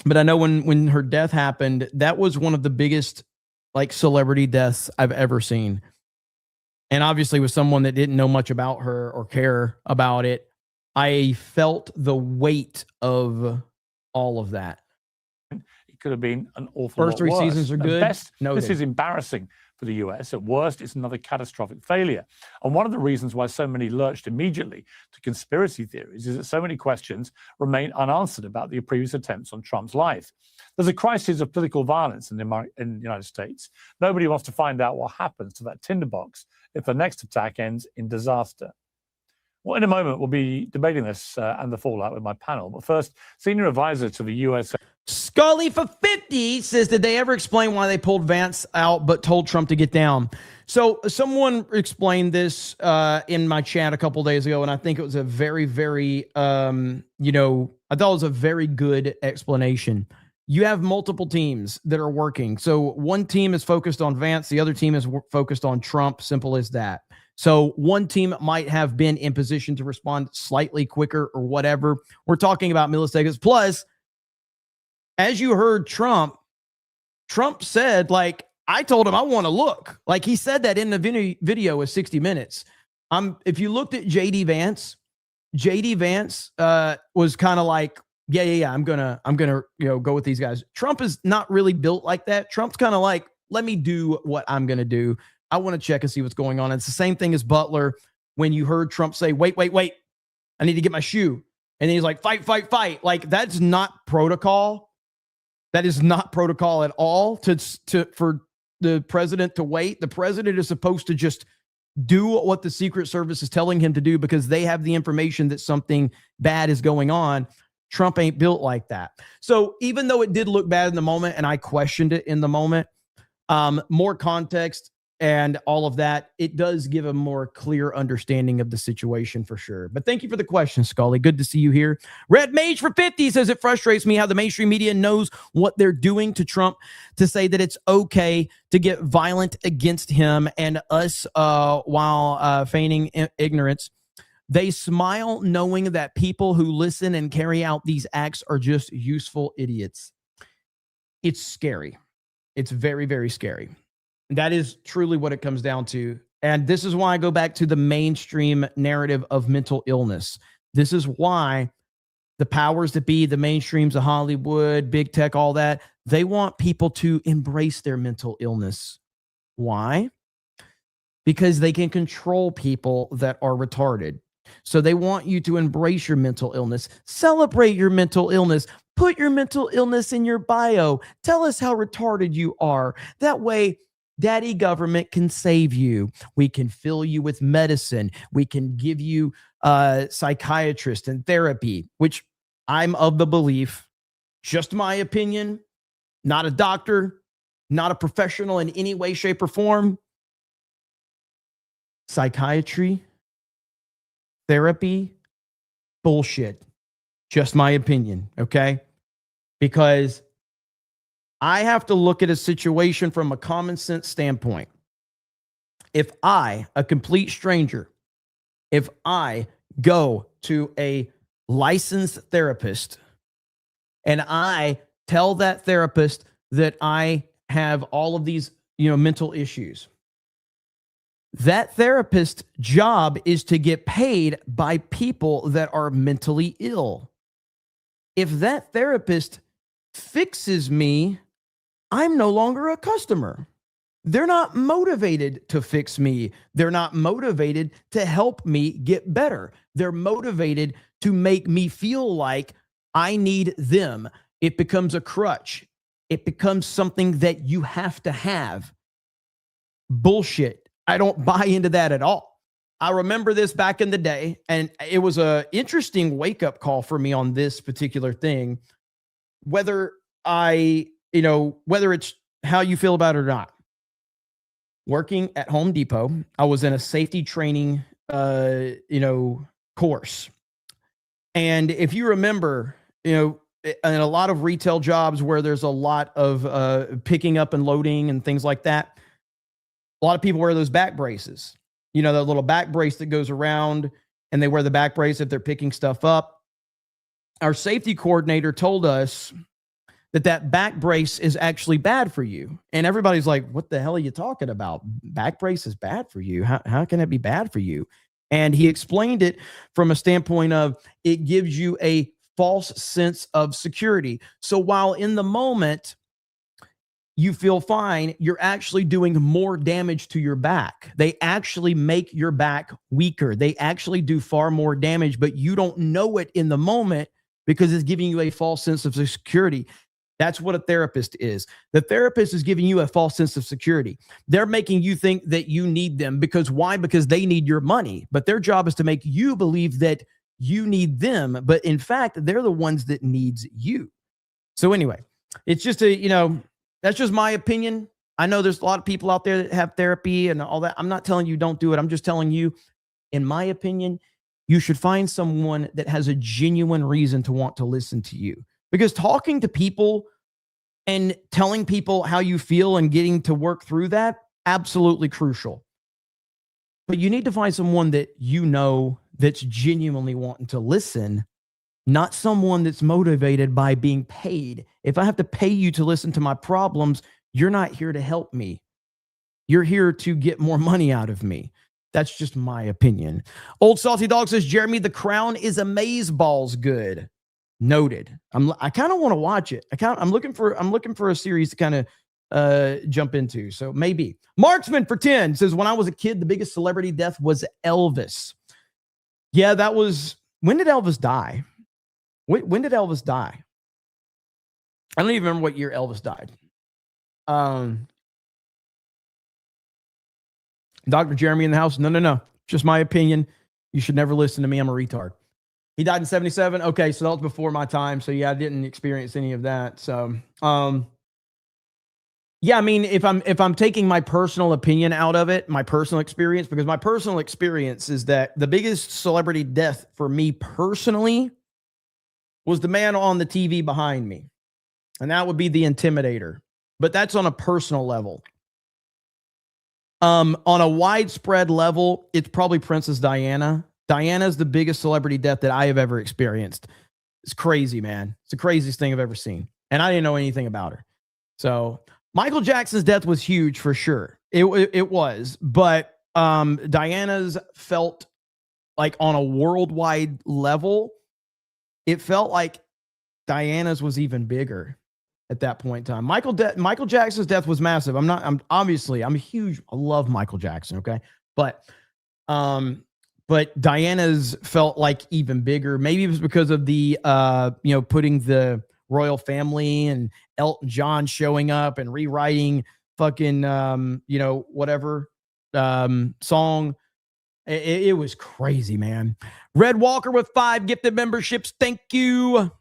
Speaker 1: but I know when her death happened, that was one of the biggest like celebrity deaths I've ever seen. And obviously with someone that didn't know much about her or care about it, I felt the weight of all of that.
Speaker 11: It could have been an awful
Speaker 1: First
Speaker 11: lot
Speaker 1: three
Speaker 11: worse.
Speaker 1: seasons are
Speaker 11: At
Speaker 1: good.
Speaker 11: best,
Speaker 1: Noted.
Speaker 11: this is embarrassing for the US. At worst, it's another catastrophic failure. And one of the reasons why so many lurched immediately to conspiracy theories is that so many questions remain unanswered about the previous attempts on Trump's life. There's a crisis of political violence in the United States. Nobody wants to find out what happens to that tinderbox if the next attack ends in disaster. Well, in a moment, we'll be debating this and the fallout with my panel. But first, senior advisor to the U.S.
Speaker 1: Scully for 50 says, did they ever explain why they pulled Vance out but told Trump to get down? So someone explained this in my chat a couple days ago, and I think it was a very, very, I thought it was a very good explanation. You have multiple teams that are working. So one team is focused on Vance. The other team is focused on Trump. Simple as that. So one team might have been in position to respond slightly quicker or whatever. We're talking about milliseconds. Plus, as you heard Trump said, like, I told him I want to look. Like he said that in the video with 60 Minutes. If you looked at JD Vance was kind of like, yeah, I'm gonna go with these guys. Trump is not really built like that. Trump's kind of like, let me do what I'm gonna do. I want to check and see what's going on. It's the same thing as Butler when you heard Trump say, wait, I need to get my shoe. And then he's like, fight. Like, that's not protocol. That is not protocol at all for the president to wait. The president is supposed to just do what the Secret Service is telling him to do because they have the information that something bad is going on. Trump ain't built like that. So even though it did look bad in the moment, and I questioned it in the moment, more context and all of that, it does give a more clear understanding of the situation for sure. But thank you for the question, Scully. Good to see you here. Red Mage for 50 says it frustrates me how the mainstream media knows what they're doing to Trump to say that it's okay to get violent against him and us while feigning ignorance. They smile knowing that people who listen and carry out these acts are just useful idiots. It's scary. It's very, very scary. That is truly what it comes down to. And this is why I go back to the mainstream narrative of mental illness. This is why the powers that be, the mainstreams of Hollywood, big tech, all that, they want people to embrace their mental illness. Why? Because they can control people that are retarded. So they want you to embrace your mental illness, celebrate your mental illness, put your mental illness in your bio, tell us how retarded you are. That way, daddy government can save you. We can fill you with medicine. We can give you psychiatrist and therapy, which I'm of the belief, just my opinion, not a doctor, not a professional in any way, shape, or form. Psychiatry, therapy, bullshit. Just my opinion, okay? Because I have to look at a situation from a common sense standpoint. If I, a complete stranger, if I go to a licensed therapist and I tell that therapist that I have all of these, mental issues, that therapist's job is to get paid by people that are mentally ill. If that therapist fixes me, I'm no longer a customer. They're not motivated to fix me. They're not motivated to help me get better. They're motivated to make me feel like I need them. It becomes a crutch. It becomes something that you have to have. Bullshit. I don't buy into that at all. I remember this back in the day, and it was an interesting wake-up call for me on this particular thing. Whether it's how you feel about it or not. Working at Home Depot, I was in a safety training, course. And if you remember, in a lot of retail jobs where there's a lot of picking up and loading and things like that, a lot of people wear those back braces. That little back brace that goes around, and they wear the back brace if they're picking stuff up. Our safety coordinator told us that back brace is actually bad for you. And everybody's like, what the hell are you talking about? Back brace is bad for you. How can it be bad for you? And he explained it from a standpoint of it gives you a false sense of security. So while in the moment you feel fine, you're actually doing more damage to your back. They actually make your back weaker. They actually do far more damage, but you don't know it in the moment because it's giving you a false sense of security. That's what a therapist is. The therapist is giving you a false sense of security. They're making you think that you need them because why? Because they need your money. But their job is to make you believe that you need them. But in fact, they're the ones that needs you. So anyway, it's just that's just my opinion. I know there's a lot of people out there that have therapy and all that. I'm not telling you don't do it. I'm just telling you, in my opinion, you should find someone that has a genuine reason to want to listen to you. Because talking to people and telling people how you feel and getting to work through that, absolutely crucial. But you need to find someone that that's genuinely wanting to listen, not someone that's motivated by being paid. If I have to pay you to listen to my problems, you're not here to help me. You're here to get more money out of me. That's just my opinion. Old Salty Dog says, Jeremy, The Crown is amazeballs good. Noted. I kind of want to watch it. I'm looking for a series to kind of jump into. So maybe. Marksman for 10 says, when I was a kid, the biggest celebrity death was Elvis. Yeah, that was, when did Elvis die? When did Elvis die? I don't even remember what year Elvis died. Dr. Jeremy in the house. No. Just my opinion. You should never listen to me. I'm a retard. He died in 1977. Okay, so that was before my time. So yeah, I didn't experience any of that. So yeah, I mean, if I'm taking my personal opinion out of it, my personal experience, because my personal experience is that the biggest celebrity death for me personally was the man on the TV behind me. And that would be the Intimidator. But that's on a personal level. On a widespread level, it's probably Princess Diana. Diana's the biggest celebrity death that I have ever experienced. It's crazy, man. It's the craziest thing I've ever seen. And I didn't know anything about her. So Michael Jackson's death was huge for sure. It was. But Diana's felt like on a worldwide level, it felt like Diana's was even bigger at that point in time. Michael Jackson's death was massive. I'm huge. I love Michael Jackson. Okay. But Diana's felt like even bigger. Maybe it was because of the, putting the royal family and Elton John showing up and rewriting fucking, whatever song. It was crazy, man. Red Walker with 5 gifted memberships. Thank you.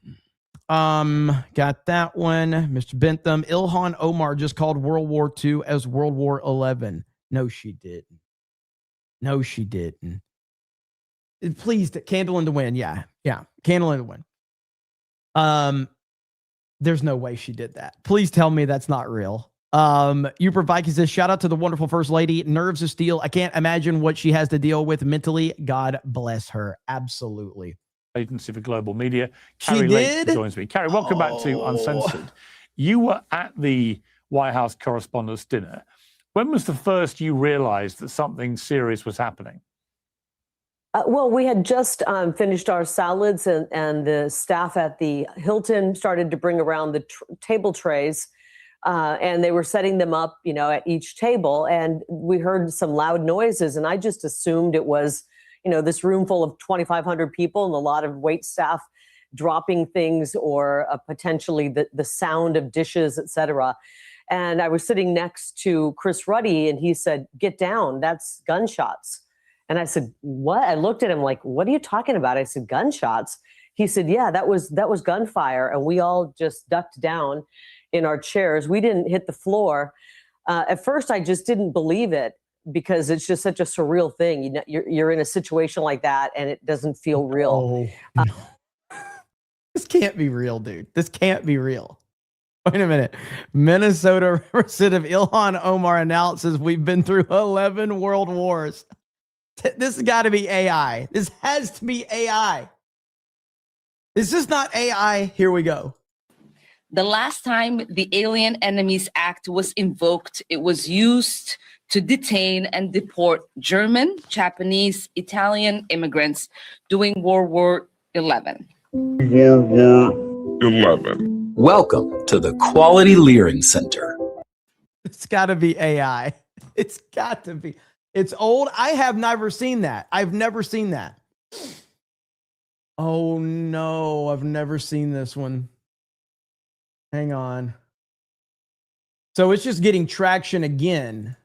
Speaker 1: Got that one. Mr. Bentham. Ilhan Omar just called World War II as World War 11. No, she didn't. No, she didn't. Please, candle in the wind. Yeah. Candle in the wind. There's no way she did that. Please tell me that's not real. Uper Viking says, shout out to the wonderful First Lady. Nerves of steel. I can't imagine what she has to deal with mentally. God bless her. Absolutely.
Speaker 11: Agency for Global Media. Kari Lake joins me. Kari, welcome back to Uncensored. You were at the White House Correspondents' Dinner. When was the first you realized that something serious was happening?
Speaker 9: Well, we had just finished our salads, and the staff at the Hilton started to bring around the table trays, and they were setting them up, at each table. And we heard some loud noises, and I just assumed it was, this room full of 2,500 people and a lot of wait staff dropping things, or potentially the sound of dishes, et cetera. And I was sitting next to Chris Ruddy, and he said, "Get down, that's gunshots." And I said, "What?" I looked at him like, "What are you talking about?" I said, "Gunshots." He said, "Yeah, that was gunfire." And we all just ducked down in our chairs. We didn't hit the floor. At first, I just didn't believe it, because it's just such a surreal thing. You're in a situation like that, and it doesn't feel real.
Speaker 1: Oh, no. This can't be real, dude. This can't be real. Wait a minute. Minnesota Representative Ilhan Omar announces we've been through 11 world wars. This has got to be AI. This has to be AI. This is not AI. Here we go.
Speaker 17: The last time the Alien Enemies Act was invoked, it was used to detain and deport German, Japanese, Italian immigrants during World War XI.
Speaker 13: World War 11.
Speaker 18: Welcome to the Quality Leering Center.
Speaker 1: It's got to be AI. It's got to be. It's old. I have never seen that. I've never seen that. Oh, no. I've never seen this one. Hang on. So it's just getting traction again.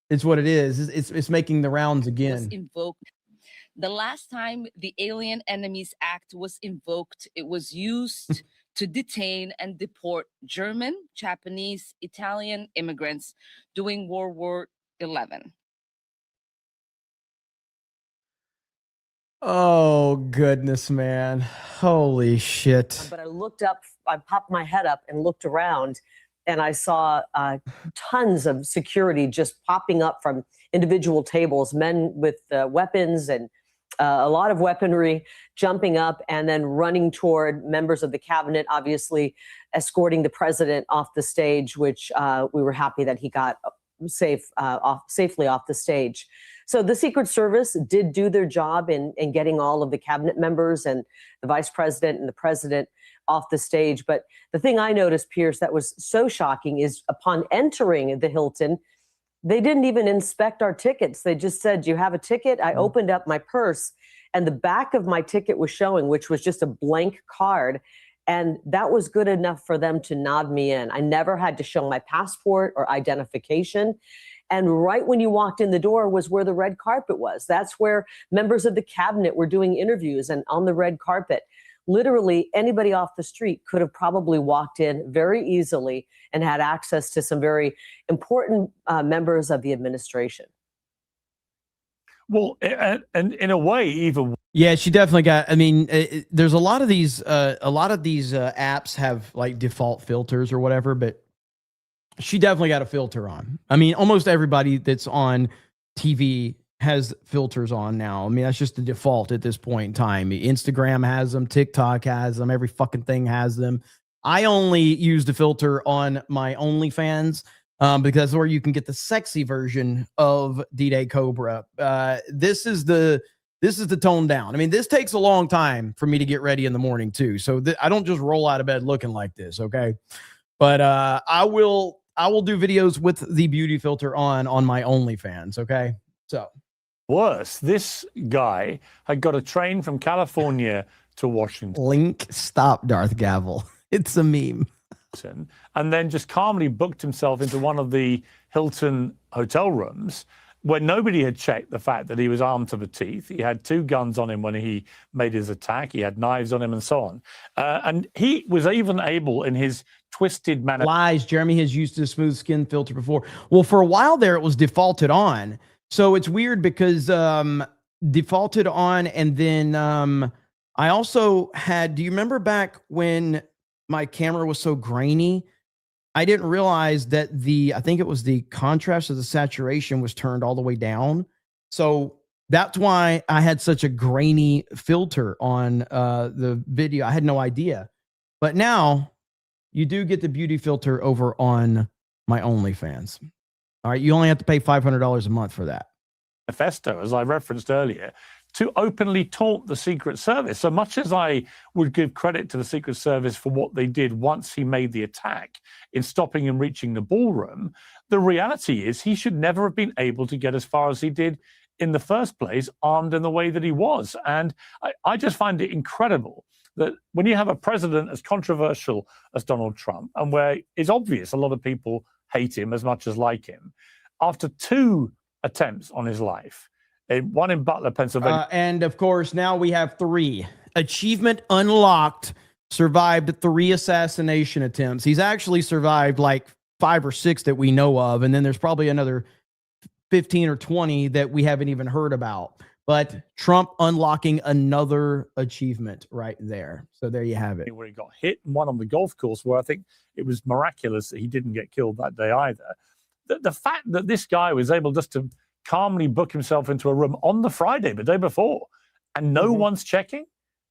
Speaker 1: It's what it is. It's making the rounds again.
Speaker 17: Was invoked. The last time the Alien Enemies Act was invoked, it was used to detain and deport German, Japanese, Italian immigrants during World War XI.
Speaker 1: Oh, goodness, man. Holy shit.
Speaker 9: But I looked up, I popped my head up and looked around, and I saw tons of security just popping up from individual tables, men with weapons and a lot of weaponry jumping up and then running toward members of the cabinet, obviously escorting the president off the stage, which we were happy that he got safely off the stage. So the Secret Service did do their job in getting all of the cabinet members and the vice president and the president off the stage. But the thing I noticed, Pierce, that was so shocking is upon entering the Hilton, they didn't even inspect our tickets. They just said, "Do you have a ticket?" I opened up my purse, and the back of my ticket was showing, which was just a blank card. And that was good enough for them to nod me in. I never had to show my passport or identification. And right when you walked in the door was where the red carpet was. That's where members of the cabinet were doing interviews, and on the red carpet. Literally anybody off the street could have probably walked in very easily and had access to some very important members of the administration.
Speaker 11: Well, and in a way, even
Speaker 1: yeah, she definitely got. I mean, there's a lot of these apps have like default filters or whatever, but she definitely got a filter on. I mean, almost everybody that's on TV has filters on now. I mean, that's just the default at this point in time. Instagram has them, TikTok has them, every fucking thing has them. I only use the filter on my OnlyFans because that's where you can get the sexy version of D-Day Cobra. This is the tone down. I mean, this takes a long time for me to get ready in the morning too. So I don't just roll out of bed looking like this. Okay. But I will do videos with the beauty filter on my OnlyFans. Okay. So
Speaker 11: worse, this guy had got a train from California to Washington.
Speaker 1: Link, stop, Darth Gavel. It's a meme.
Speaker 11: And then just calmly booked himself into one of the Hilton hotel rooms where nobody had checked the fact that he was armed to the teeth. He had 2 guns on him when he made his attack. He had knives on him and so on. And he was even able in his twisted manner.
Speaker 1: Lies. Jeremy has used a smooth skin filter before. Well, for a while there, it was defaulted on. So it's weird because defaulted on. And then I also had, do you remember back when my camera was so grainy? I didn't realize that I think it was the contrast of the saturation was turned all the way down. So that's why I had such a grainy filter on the video. I had no idea. But now you do get the beauty filter over on my OnlyFans. All right. You only have to pay $500 a month for that.
Speaker 11: Manifesto, as I referenced earlier, to openly taunt the Secret Service. So much as I would give credit to the Secret Service for what they did once he made the attack in stopping him reaching the ballroom, the reality is he should never have been able to get as far as he did in the first place, armed in the way that he was. And I just find it incredible that when you have a president as controversial as Donald Trump, and where it's obvious a lot of people hate him as much as like him, after 2 attempts on his life, one in Butler, Pennsylvania.
Speaker 1: And of course, now we have 3. Achievement unlocked, survived 3 assassination attempts. He's actually survived like 5 or 6 that we know of. And then there's probably another 15 or 20 that we haven't even heard about. But Trump unlocking another achievement right there. So there you have it.
Speaker 11: Where he got hit, and one on the golf course where I think it was miraculous that he didn't get killed that day either. The fact that this guy was able just to calmly book himself into a room on the Friday, the day before, and no one's checking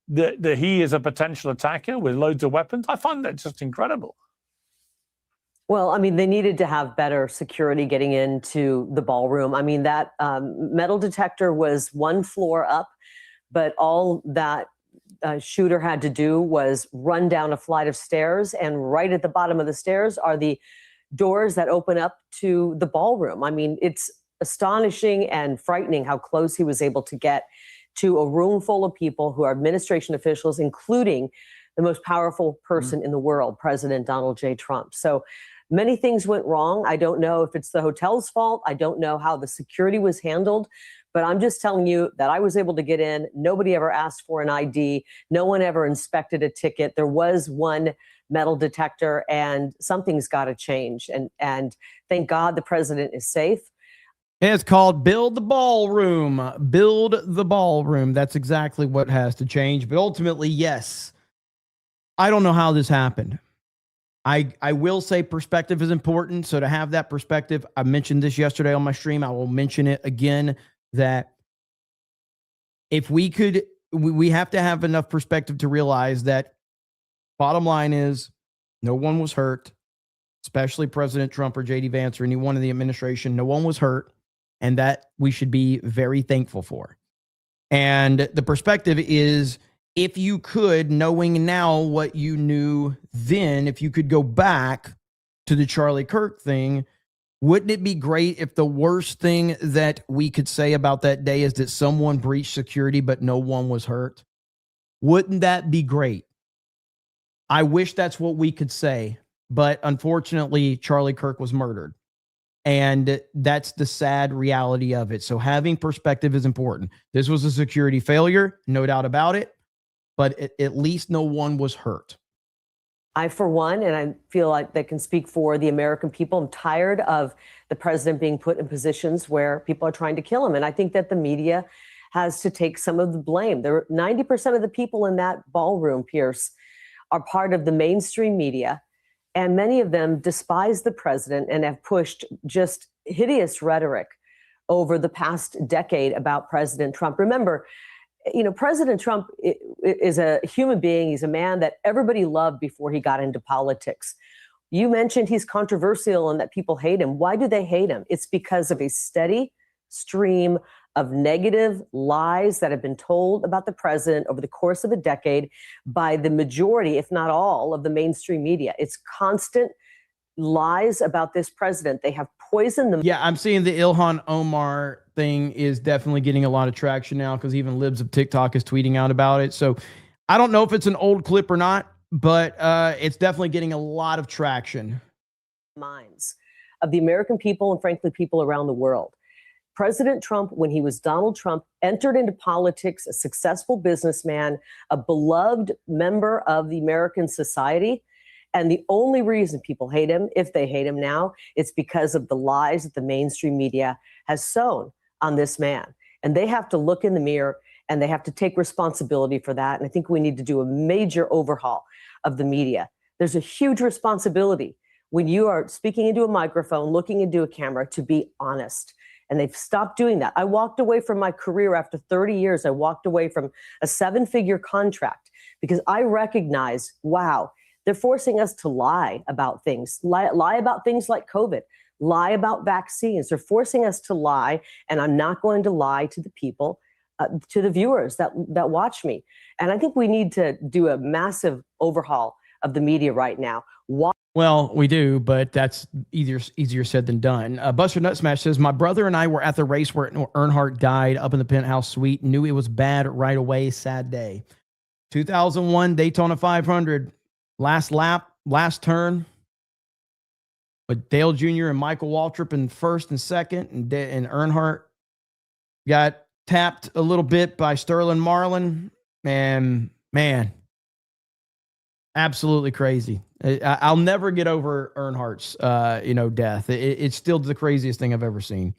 Speaker 11: that he is a potential attacker with loads of weapons, I find that just incredible.
Speaker 9: Well, I mean, they needed to have better security getting into the ballroom. I mean, that metal detector was 1 floor up, but all that shooter had to do was run down a flight of stairs, and right at the bottom of the stairs are the doors that open up to the ballroom. I mean, it's astonishing and frightening how close he was able to get to a room full of people who are administration officials, including the most powerful person in the world, President Donald J. Trump. So many things went wrong. I don't know if it's the hotel's fault. I don't know how the security was handled, but I'm just telling you that I was able to get in. Nobody ever asked for an ID. No one ever inspected a ticket. There was 1 metal detector, and something's got to change. And thank God the president is safe.
Speaker 1: It's called Build the Ballroom. Build the Ballroom. That's exactly what has to change. But ultimately, yes, I don't know how this happened. I will say perspective is important. So to have that perspective, I mentioned this yesterday on my stream. I will mention it again, that if we could, we have to have enough perspective to realize that bottom line is no one was hurt, especially President Trump or JD Vance or anyone in the administration. No one was hurt. And that we should be very thankful for. And the perspective is, if you could, knowing now what you knew then, if you could go back to the Charlie Kirk thing, wouldn't it be great if the worst thing that we could say about that day is that someone breached security, but no one was hurt? Wouldn't that be great? I wish that's what we could say, but unfortunately, Charlie Kirk was murdered. And that's the sad reality of it. So having perspective is important. This was a security failure, no doubt about it, but at least no one was hurt.
Speaker 9: I, for one, and I feel like that can speak for the American people, I'm tired of the president being put in positions where people are trying to kill him. And I think that the media has to take some of the blame. 90% of the people in that ballroom, Pierce, are part of the mainstream media. And many of them despise the president and have pushed just hideous rhetoric over the past decade about President Trump. Remember, President Trump is a human being. He's a man that everybody loved before he got into politics. You mentioned he's controversial and that people hate him. Why do they hate him? It's because of a steady stream of negative lies that have been told about the president over the course of a decade by the majority, if not all, of the mainstream media. It's constant lies about this president. They have poisoned them.
Speaker 1: Yeah, I'm seeing the Ilhan Omar thing is definitely getting a lot of traction now because even libs of TikTok is tweeting out about it. So I don't know if it's an old clip or not, but it's definitely getting a lot of traction.
Speaker 9: Minds of the American people and frankly, people around the world. President Trump, when he was Donald Trump, entered into politics, a successful businessman, a beloved member of the American society. And the only reason people hate him, if they hate him now, it's because of the lies that the mainstream media has sown on this man. And they have to look in the mirror and they have to take responsibility for that. And I think we need to do a major overhaul of the media. There's a huge responsibility when you are speaking into a microphone, looking into a camera, to be honest. And they've stopped doing that. I walked away from my career after 30 years. I walked away from a 7-figure contract because I recognize, wow, they're forcing us to lie about things, lie about things like COVID, lie about vaccines. They're forcing us to lie, and I'm not going to lie to the people, to the viewers that watch me. And I think we need to do a massive overhaul of the media right now. Why?
Speaker 1: Well, we do, but that's easier said than done. Buster Nutsmash says, my brother and I were at the race where Earnhardt died up in the penthouse suite. Knew it was bad right away. Sad day. 2001 Daytona 500. Last lap, last turn. With Dale Jr. and Michael Waltrip in first and second. And Earnhardt got tapped a little bit by Sterling Marlin. And, man, absolutely crazy. I'll never get over Earnhardt's, death. It's still the craziest thing I've ever seen.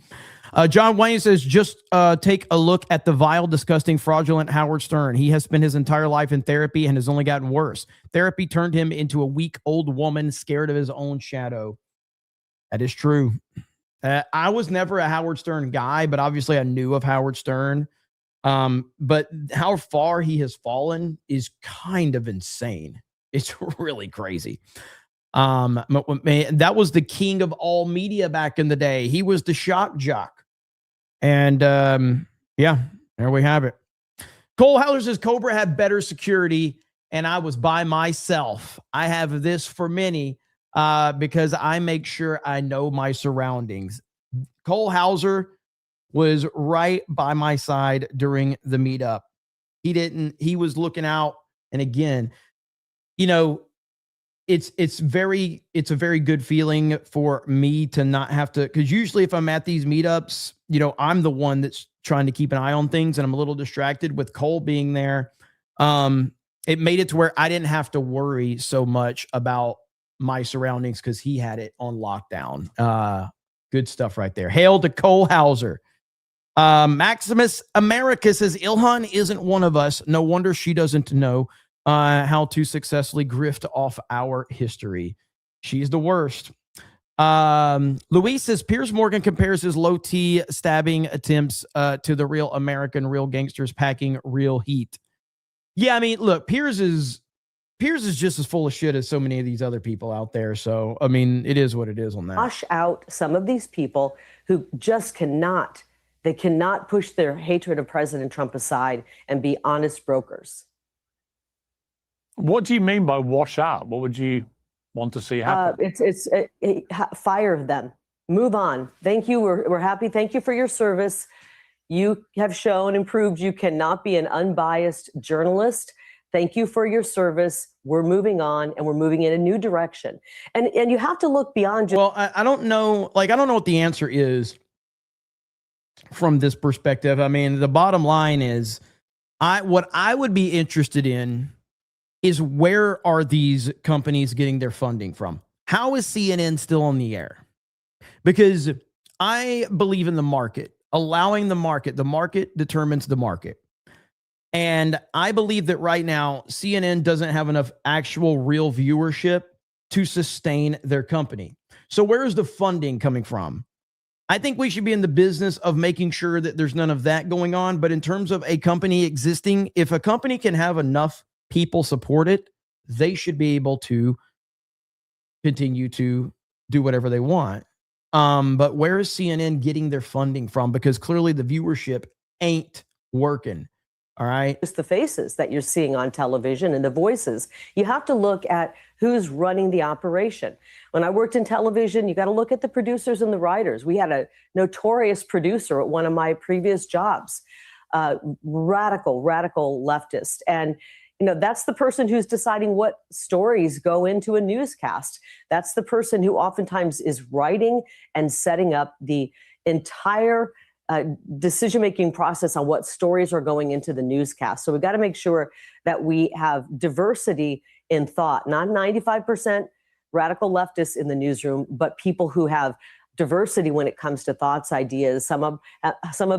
Speaker 1: John Wayne says, just take a look at the vile, disgusting, fraudulent Howard Stern. He has spent his entire life in therapy and has only gotten worse. Therapy turned him into a weak old woman scared of his own shadow. That is true. I was never a Howard Stern guy, but obviously I knew of Howard Stern. But how far he has fallen is kind of insane. It's really crazy. Man, that was the king of all media back in the day. He was the shock jock. And yeah, there we have it. Cole Heller says Cobra had better security and I was by myself. I have this for many because I make sure I know my surroundings. Cole Hauser was right by my side during the meetup. He was looking out. And again, it's a very good feeling for me to not have to, because usually if I'm at these meetups, I'm the one that's trying to keep an eye on things and I'm a little distracted. With Cole being there. It made it to where I didn't have to worry so much about my surroundings because he had it on lockdown. Good stuff right there. Hail to Cole Hauser. Maximus America says Ilhan isn't one of us. No wonder she doesn't know how to successfully grift off our history. She's the worst. Luis says Piers Morgan compares his low T stabbing attempts to the real American, real gangsters packing real heat. Yeah, I mean, look, Piers is just as full of shit as so many of these other people out there. So, I mean, it is what it is on that.
Speaker 9: Wash out some of these people who just cannot push their hatred of President Trump aside and be honest brokers.
Speaker 11: What do you mean by wash out? What would you want to see happen?
Speaker 9: Fire them. Move on. Thank you. We're happy. Thank you for your service. You have shown and proved you cannot be an unbiased journalist. Thank you for your service. We're moving on and we're moving in a new direction. And you have to look beyond just.
Speaker 1: Well, I don't know. I don't know what the answer is from this perspective. I mean, the bottom line is what I would be interested in is where are these companies getting their funding from? How is CNN still on the air? Because I believe in the market, allowing the market determines the market. And I believe that right now, CNN doesn't have enough actual real viewership to sustain their company. So where is the funding coming from? I think we should be in the business of making sure that there's none of that going on. But in terms of a company existing, if a company can have enough people support it, they should be able to continue to do whatever they want. But where is CNN getting their funding from? Because clearly the viewership ain't working. All right.
Speaker 9: It's the faces that you're seeing on television and the voices. You have to look at who's running the operation. When I worked in television, you got to look at the producers and the writers. We had a notorious producer at one of my previous jobs, radical leftist. And, that's the person who's deciding what stories go into a newscast. That's the person who oftentimes is writing and setting up the entire decision-making process on what stories are going into the newscast. So we've got to make sure that we have diversity in thought, not 95% radical leftists in the newsroom, but people who have diversity when it comes to thoughts, ideas. Some of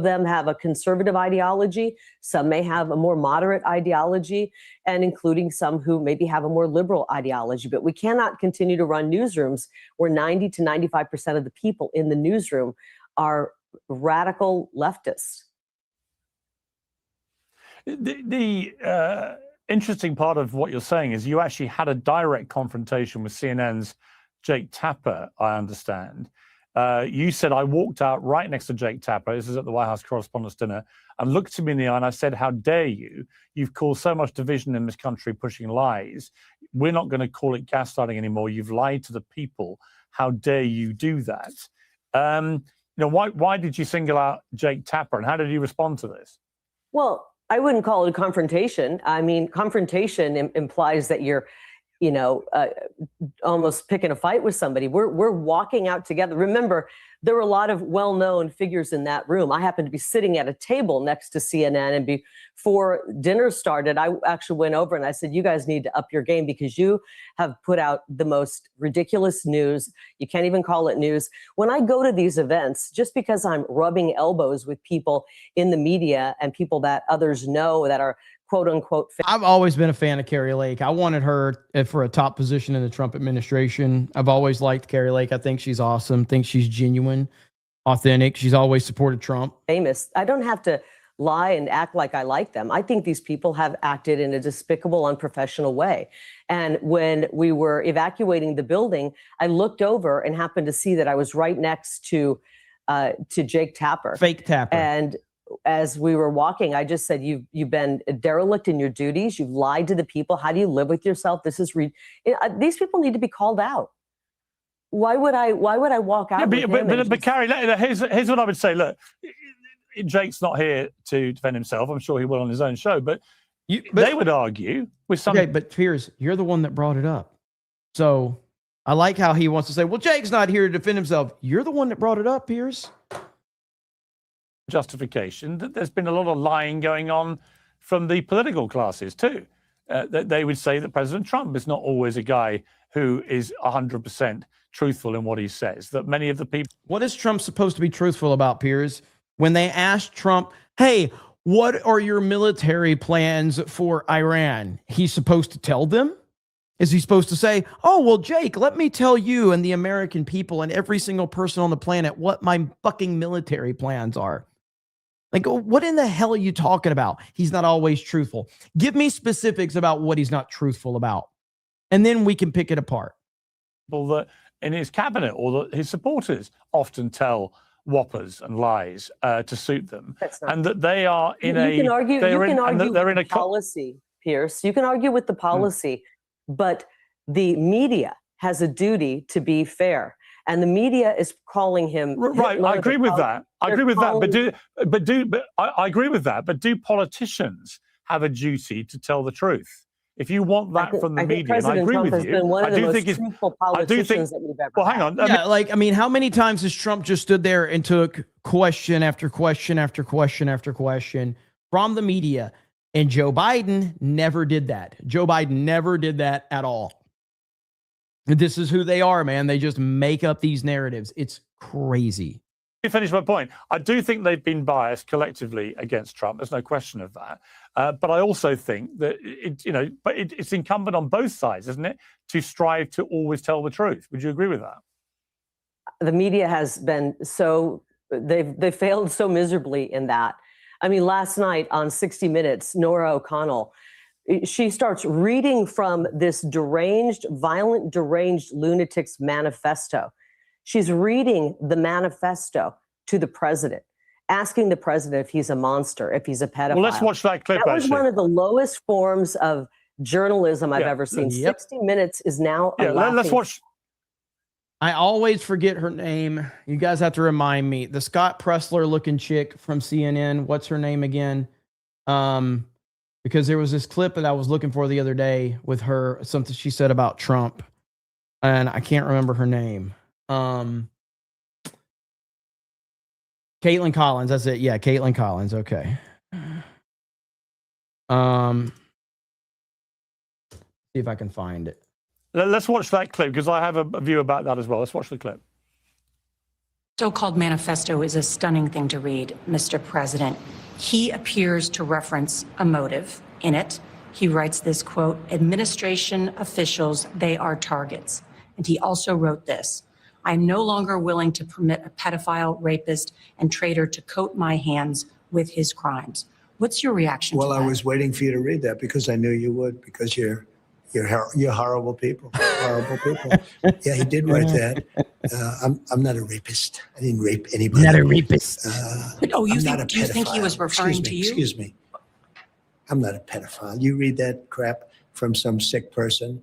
Speaker 9: them have a conservative ideology. Some may have a more moderate ideology, and including some who maybe have a more liberal ideology. But we cannot continue to run newsrooms where 90 to 95% of the people in the newsroom are radical leftists.
Speaker 11: The interesting part of what you're saying is you actually had a direct confrontation with CNN's Jake Tapper, I understand. You said, I walked out right next to Jake Tapper, this is at the White House Correspondents' Dinner, and looked him in the eye and I said, how dare you? You've caused so much division in this country pushing lies. We're not going to call it gaslighting anymore. You've lied to the people. How dare you do that? Why did you single out Jake Tapper, and how did he respond to this?
Speaker 9: Well, I wouldn't call it a confrontation. I mean, confrontation implies that you're, almost picking a fight with somebody. We're walking out together. Remember, there were a lot of well-known figures in that room. I happened to be sitting at a table next to CNN, and before dinner started, I actually went over and I said, you guys need to up your game because you have put out the most ridiculous news. You can't even call it news. When I go to these events, just because I'm rubbing elbows with people in the media and people that others know that are quote unquote.
Speaker 1: I've always been a fan of Kari Lake. I wanted her for a top position in the Trump administration. I've always liked Kari Lake. I think she's awesome. Think she's genuine, authentic. She's always supported Trump.
Speaker 9: Famous. I don't have to lie and act like I like them. I think these people have acted in a despicable, unprofessional way. And when we were evacuating the building, I looked over and happened to see that I was right next to Jake Tapper.
Speaker 1: Fake Tapper.
Speaker 9: And as we were walking, I just said, you've been derelict in your duties. You've lied to the people. How do you live with yourself? This is these people need to be called out. Why would I walk out?
Speaker 11: But Kari, here's what I would say. Look, Jake's not here to defend himself. I'm sure he will on his own show. But they would argue with some.
Speaker 1: Okay, but Piers, you're the one that brought it up. So I like how he wants to say, well, Jake's not here to defend himself. You're the one that brought it up, Piers.
Speaker 11: Justification that there's been a lot of lying going on from the political classes too. That they would say that President Trump is not always a guy who is 100% truthful in what he says. That many of the people.
Speaker 1: What is Trump supposed to be truthful about, Piers? When they asked Trump, hey, what are your military plans for Iran? He's supposed to tell them? Is he supposed to say, oh, well, Jake, let me tell you and the American people and every single person on the planet what my fucking military plans are? Like, what in the hell are you talking about? He's not always truthful. Give me specifics about what he's not truthful about, and then we can pick it apart.
Speaker 11: That in his cabinet or that his supporters often tell whoppers and lies to suit them, and that they are in
Speaker 9: you can argue with the policy, Pierce. You can argue with the policy, but the media has a duty to be fair. And the media is calling him
Speaker 11: right. I agree with that. I agree with that. But I agree with that. But do politicians have a duty to tell the truth? If you want that from the media, and I agree with you, I do think it's politicians that we've ever. Well, hang on.
Speaker 1: I mean, how many times has Trump just stood there and took question after question after question after question from the media? And Joe Biden never did that. Joe Biden never did that at all. This is who they are, man. They just make up these narratives. It's crazy.
Speaker 11: To finish my point, I do think they've been biased collectively against Trump. There's no question of that. But I also think that it's incumbent on both sides, isn't it, to strive to always tell the truth. Would you agree with that?
Speaker 9: The media has been they've failed so miserably in that. I mean, last night on 60 Minutes, Nora O'Connell she starts reading from this violent, deranged lunatic's manifesto. She's reading the manifesto to the president, asking the president if he's a monster, if he's a pedophile.
Speaker 11: Well, let's watch that clip.
Speaker 9: That was one of the lowest forms of journalism I've ever seen.
Speaker 1: Yep.
Speaker 9: 60 Minutes is now a
Speaker 11: let's watch.
Speaker 1: I always forget her name. You guys have to remind me. The Scott Pressler looking chick from CNN. What's her name again? Because there was this clip that I was looking for the other day with her, something she said about Trump, and I can't remember her name. Caitlin Collins. That's it. Yeah, Caitlin Collins. Okay. See if I can find it.
Speaker 11: Let's watch that clip because I have a view about that as well. Let's watch the clip.
Speaker 19: So-called manifesto is a stunning thing to read, Mr. President. He appears to reference a motive in it. He writes this quote, administration officials, they are targets. And he also wrote this, I'm no longer willing to permit a pedophile, rapist, and traitor to coat my hands with his crimes. What's your reaction to that?
Speaker 16: Well, I was waiting for you to read that because I knew you would, because you're horrible people. Horrible people. Yeah, he did write that. I'm not a rapist. I didn't rape anybody.
Speaker 1: Not a rapist.
Speaker 19: Do you
Speaker 16: not
Speaker 19: think he was referring to you?
Speaker 16: Excuse me. I'm not a pedophile. You read that crap from some sick person.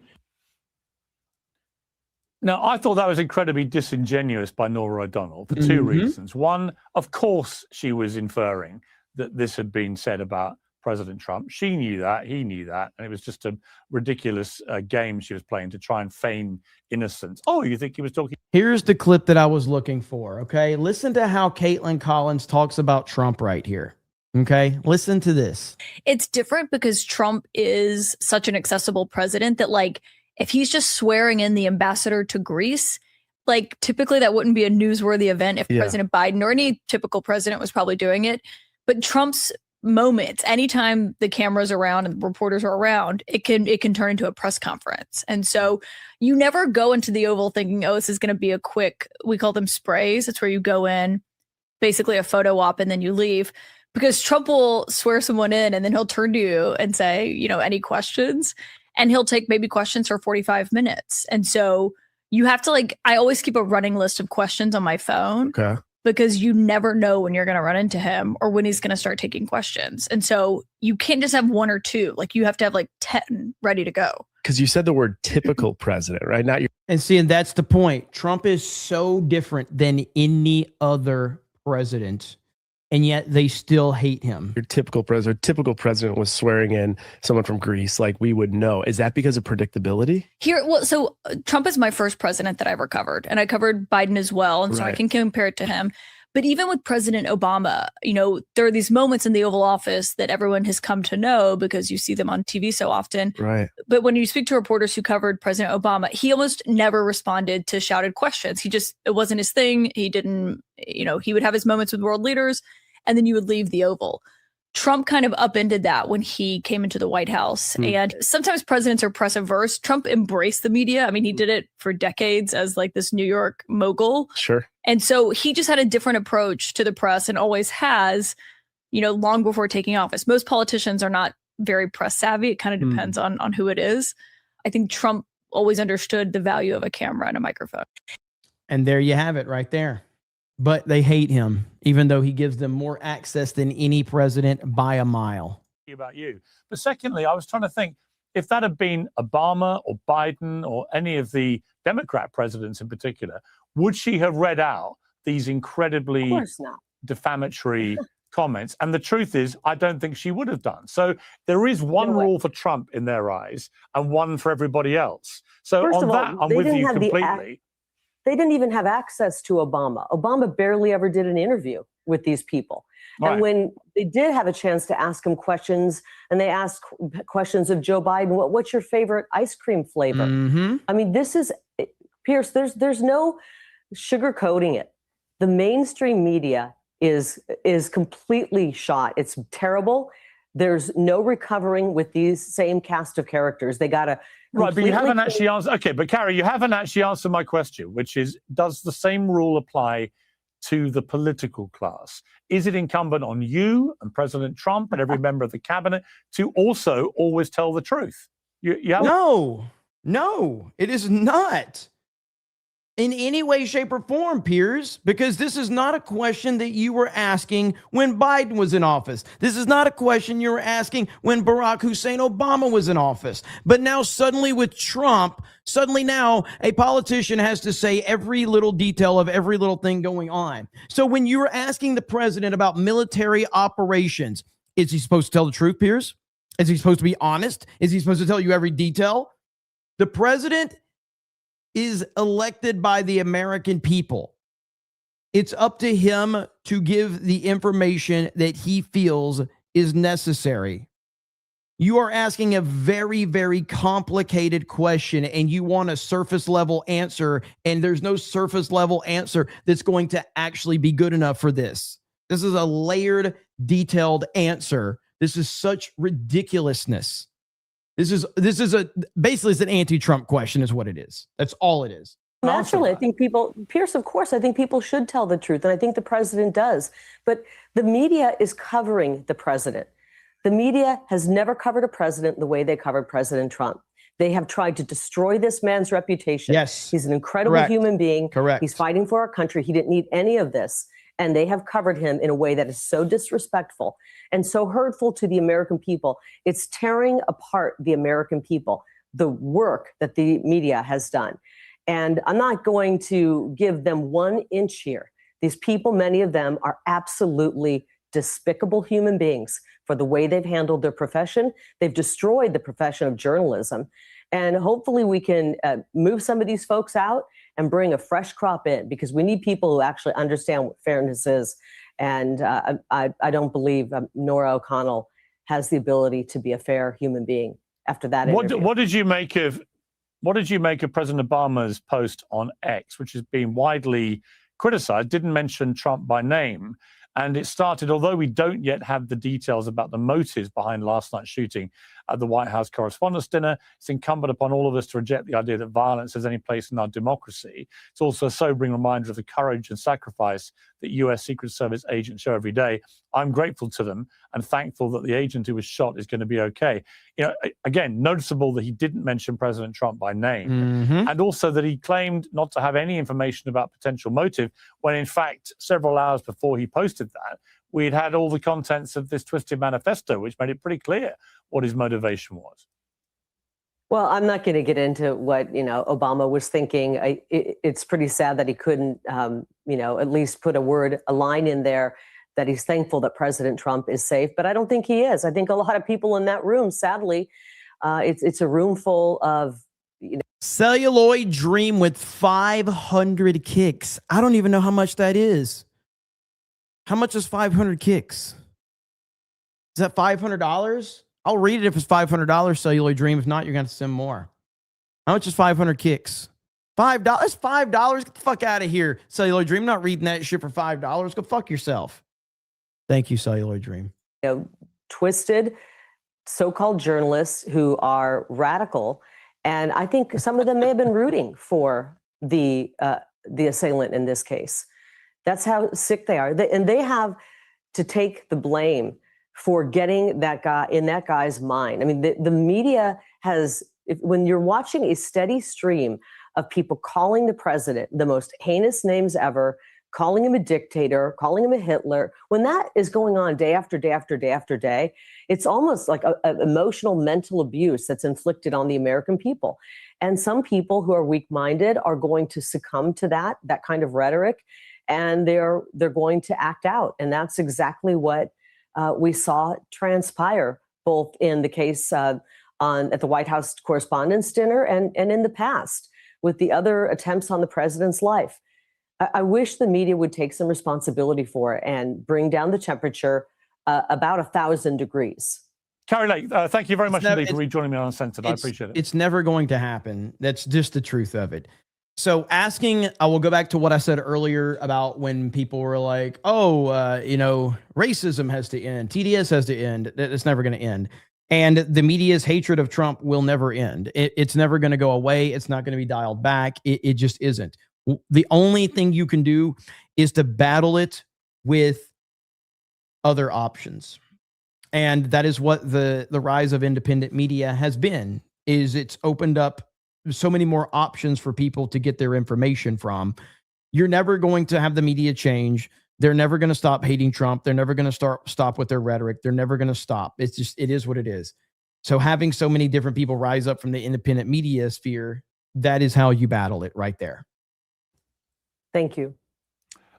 Speaker 11: Now, I thought that was incredibly disingenuous by Norah O'Donnell for two reasons. One, of course, she was inferring that this had been said about President Trump. She knew that, he knew that, and it was just a ridiculous game she was playing to try and feign innocence. Oh, you think he was talking?
Speaker 1: Here's the clip that I was looking for, okay? Listen to how Caitlin Collins talks about Trump right here, okay? Listen to this.
Speaker 20: It's different because Trump is such an accessible president that, like, if he's just swearing in the ambassador to Greece, like, typically that wouldn't be a newsworthy event if President Biden or any typical president was probably doing it. But Trump's moments, anytime the camera's around and the reporters are around, it can turn into a press conference. And so you never go into the Oval thinking, oh, this is going to be a quick, we call them sprays. It's where you go in, basically a photo op, and then you leave. Because Trump will swear someone in and then he'll turn to you and say, you know, any questions? And he'll take maybe questions for 45 minutes. And so you have to, like, I always keep a running list of questions on my phone.
Speaker 21: Okay.
Speaker 20: Because you never know when you're going to run into him or when he's going to start taking questions. And so you can't just have one or two. Like, you have to have like 10 ready to go.
Speaker 21: Because you said the word typical president, right? Not your.
Speaker 1: And see, and that's the point. Trump is so different than any other president, and yet they still hate him.
Speaker 21: Your typical president was swearing in someone from Greece, like we would know. Is that because of predictability?
Speaker 20: So Trump is my first president that I ever covered, and I covered Biden as well, and so I can compare it to him. But even with President Obama, you know, there are these moments in the Oval Office that everyone has come to know because you see them on TV so often.
Speaker 21: Right.
Speaker 20: But when you speak to reporters who covered President Obama, he almost never responded to shouted questions. It wasn't his thing. He didn't, you know, he would have his moments with world leaders, and then you would leave the Oval. Trump kind of upended that when he came into the White House. And sometimes presidents are press averse. Trump embraced the media. I mean, he did it for decades as like this New York mogul.
Speaker 21: Sure.
Speaker 20: And so he just had a different approach to the press and always has, you know, long before taking office. Most politicians are not very press savvy. It kind of depends on who it is. I think Trump always understood the value of a camera and a microphone.
Speaker 1: And there you have it right there. But they hate him, even though he gives them more access than any president by a mile.
Speaker 11: About you. But secondly, I was trying to think, if that had been Obama or Biden or any of the Democrat presidents in particular, would she have read out these incredibly defamatory comments? And the truth is, I don't think she would have done. So there is one rule for Trump in their eyes and one for everybody else. So
Speaker 9: First
Speaker 11: on
Speaker 9: of
Speaker 11: that,
Speaker 9: all,
Speaker 11: I'm
Speaker 9: they
Speaker 11: with
Speaker 9: didn't
Speaker 11: you
Speaker 9: have the
Speaker 11: completely.
Speaker 9: They didn't even have access to Obama. Obama barely ever did an interview with these people.
Speaker 11: Right.
Speaker 9: And when they did have a chance to ask him questions, and they asked questions of Joe Biden, what's your favorite ice cream flavor? I mean, this is, Pierce, there's no sugarcoating it. The mainstream media is completely shot. It's terrible. There's no recovering with these same cast of characters. They got to.
Speaker 11: Right, but you haven't actually answered. Okay, but Kari, you haven't actually answered my question, which is, does the same rule apply to the political class? Is it incumbent on you and President Trump and every member of the cabinet to also always tell the truth?
Speaker 1: No, it is not. In any way, shape, or form, Piers, because this is not a question that you were asking when Biden was in office. This is not a question you were asking when Barack Hussein Obama was in office. But now suddenly with Trump, now a politician has to say every little detail of every little thing going on. So when you were asking the president about military operations, is he supposed to tell the truth, Piers? Is he supposed to be honest? Is he supposed to tell you every detail? The president is elected by the American people. It's up to him to give the information that he feels is necessary. You are asking a very, very complicated question and you want a surface level answer, and there's no surface level answer that's going to actually be good enough for this. This is a layered, detailed answer. This is such ridiculousness. This is basically it's an anti-Trump question is what it is. That's all it is.
Speaker 9: Naturally, I think Pierce, of course, I think people should tell the truth. And I think the president does. But the media is covering the president. The media has never covered a president the way they covered President Trump. They have tried to destroy this man's reputation.
Speaker 1: Yes.
Speaker 9: He's an incredible human being.
Speaker 1: Correct.
Speaker 9: He's fighting for our country. He didn't need any of this. And they have covered him in a way that is so disrespectful and so hurtful to the American people. It's tearing apart the American people, the work that the media has done. And I'm not going to give them 1 inch here. These people, many of them, are absolutely despicable human beings for the way they've handled their profession. They've destroyed the profession of journalism. And hopefully we can move some of these folks out and bring a fresh crop in, because we need people who actually understand what fairness is. And I don't believe Nora O'Connell has the ability to be a fair human being after that interview.
Speaker 11: What did you make of President Obama's post on X, which has been widely criticized, didn't mention Trump by name? And it started, although we don't yet have the details about the motives behind last night's shooting at the White House Correspondents' Dinner, it's incumbent upon all of us to reject the idea that violence has any place in our democracy. It's also a sobering reminder of the courage and sacrifice that U.S. Secret Service agents show every day. I'm grateful to them and thankful that the agent who was shot is going to be okay. You know, again, noticeable that he didn't mention President Trump by name, and also that he claimed not to have any information about potential motive, when in fact, several hours before he posted that, we'd had all the contents of this twisted manifesto, which made it pretty clear what his motivation was.
Speaker 9: Well, I'm not going to get into what, Obama was thinking. It's pretty sad that he couldn't, at least put a line in there that he's thankful that President Trump is safe. But I don't think he is. I think a lot of people in that room, sadly, it's a room full of,
Speaker 1: Celluloid Dream with 500 kicks. I don't even know how much that is. How much is 500 kicks? Is that $500? I'll read it if it's $500, Celluloid Dream. If not, you're going to send more. How much is 500 kicks? $5? That's $5? Get the fuck out of here, Celluloid Dream. I'm not reading that shit for $5. Go fuck yourself. Thank you, Celluloid Dream.
Speaker 9: Twisted so-called journalists who are radical. And I think some of them may have been rooting for the assailant in this case. That's how sick they are. And they have to take the blame for getting that guy in that guy's mind. I mean, the media has, when you're watching a steady stream of people calling the president the most heinous names ever, calling him a dictator, calling him a Hitler, when that is going on day after day after day after day, it's almost like an emotional, mental abuse that's inflicted on the American people. And some people who are weak-minded are going to succumb to that kind of rhetoric, and they're going to act out. And that's exactly what we saw transpire, both in the case at the White House Correspondents' Dinner and in the past with the other attempts on the president's life. I wish the media would take some responsibility for it and bring down the temperature about 1,000 degrees.
Speaker 11: Kari Lake, thank you very much indeed for rejoining me on Uncensored. I appreciate it.
Speaker 1: It's never going to happen. That's just the truth of it. So I will go back to what I said earlier about when people were like, racism has to end. TDS has to end. It's never going to end. And the media's hatred of Trump will never end. It's never going to go away. It's not going to be dialed back. It just isn't. The only thing you can do is to battle it with other options. And that is what the rise of independent media has been, is it's opened up so many more options for people to get their information from. You're never going to have the media change. They're never going to stop hating Trump. They're never going to stop with their rhetoric. They're never going to stop. It's just, it is what it is. So having so many different people rise up from the independent media sphere, that is how you battle it right there.
Speaker 9: Thank you.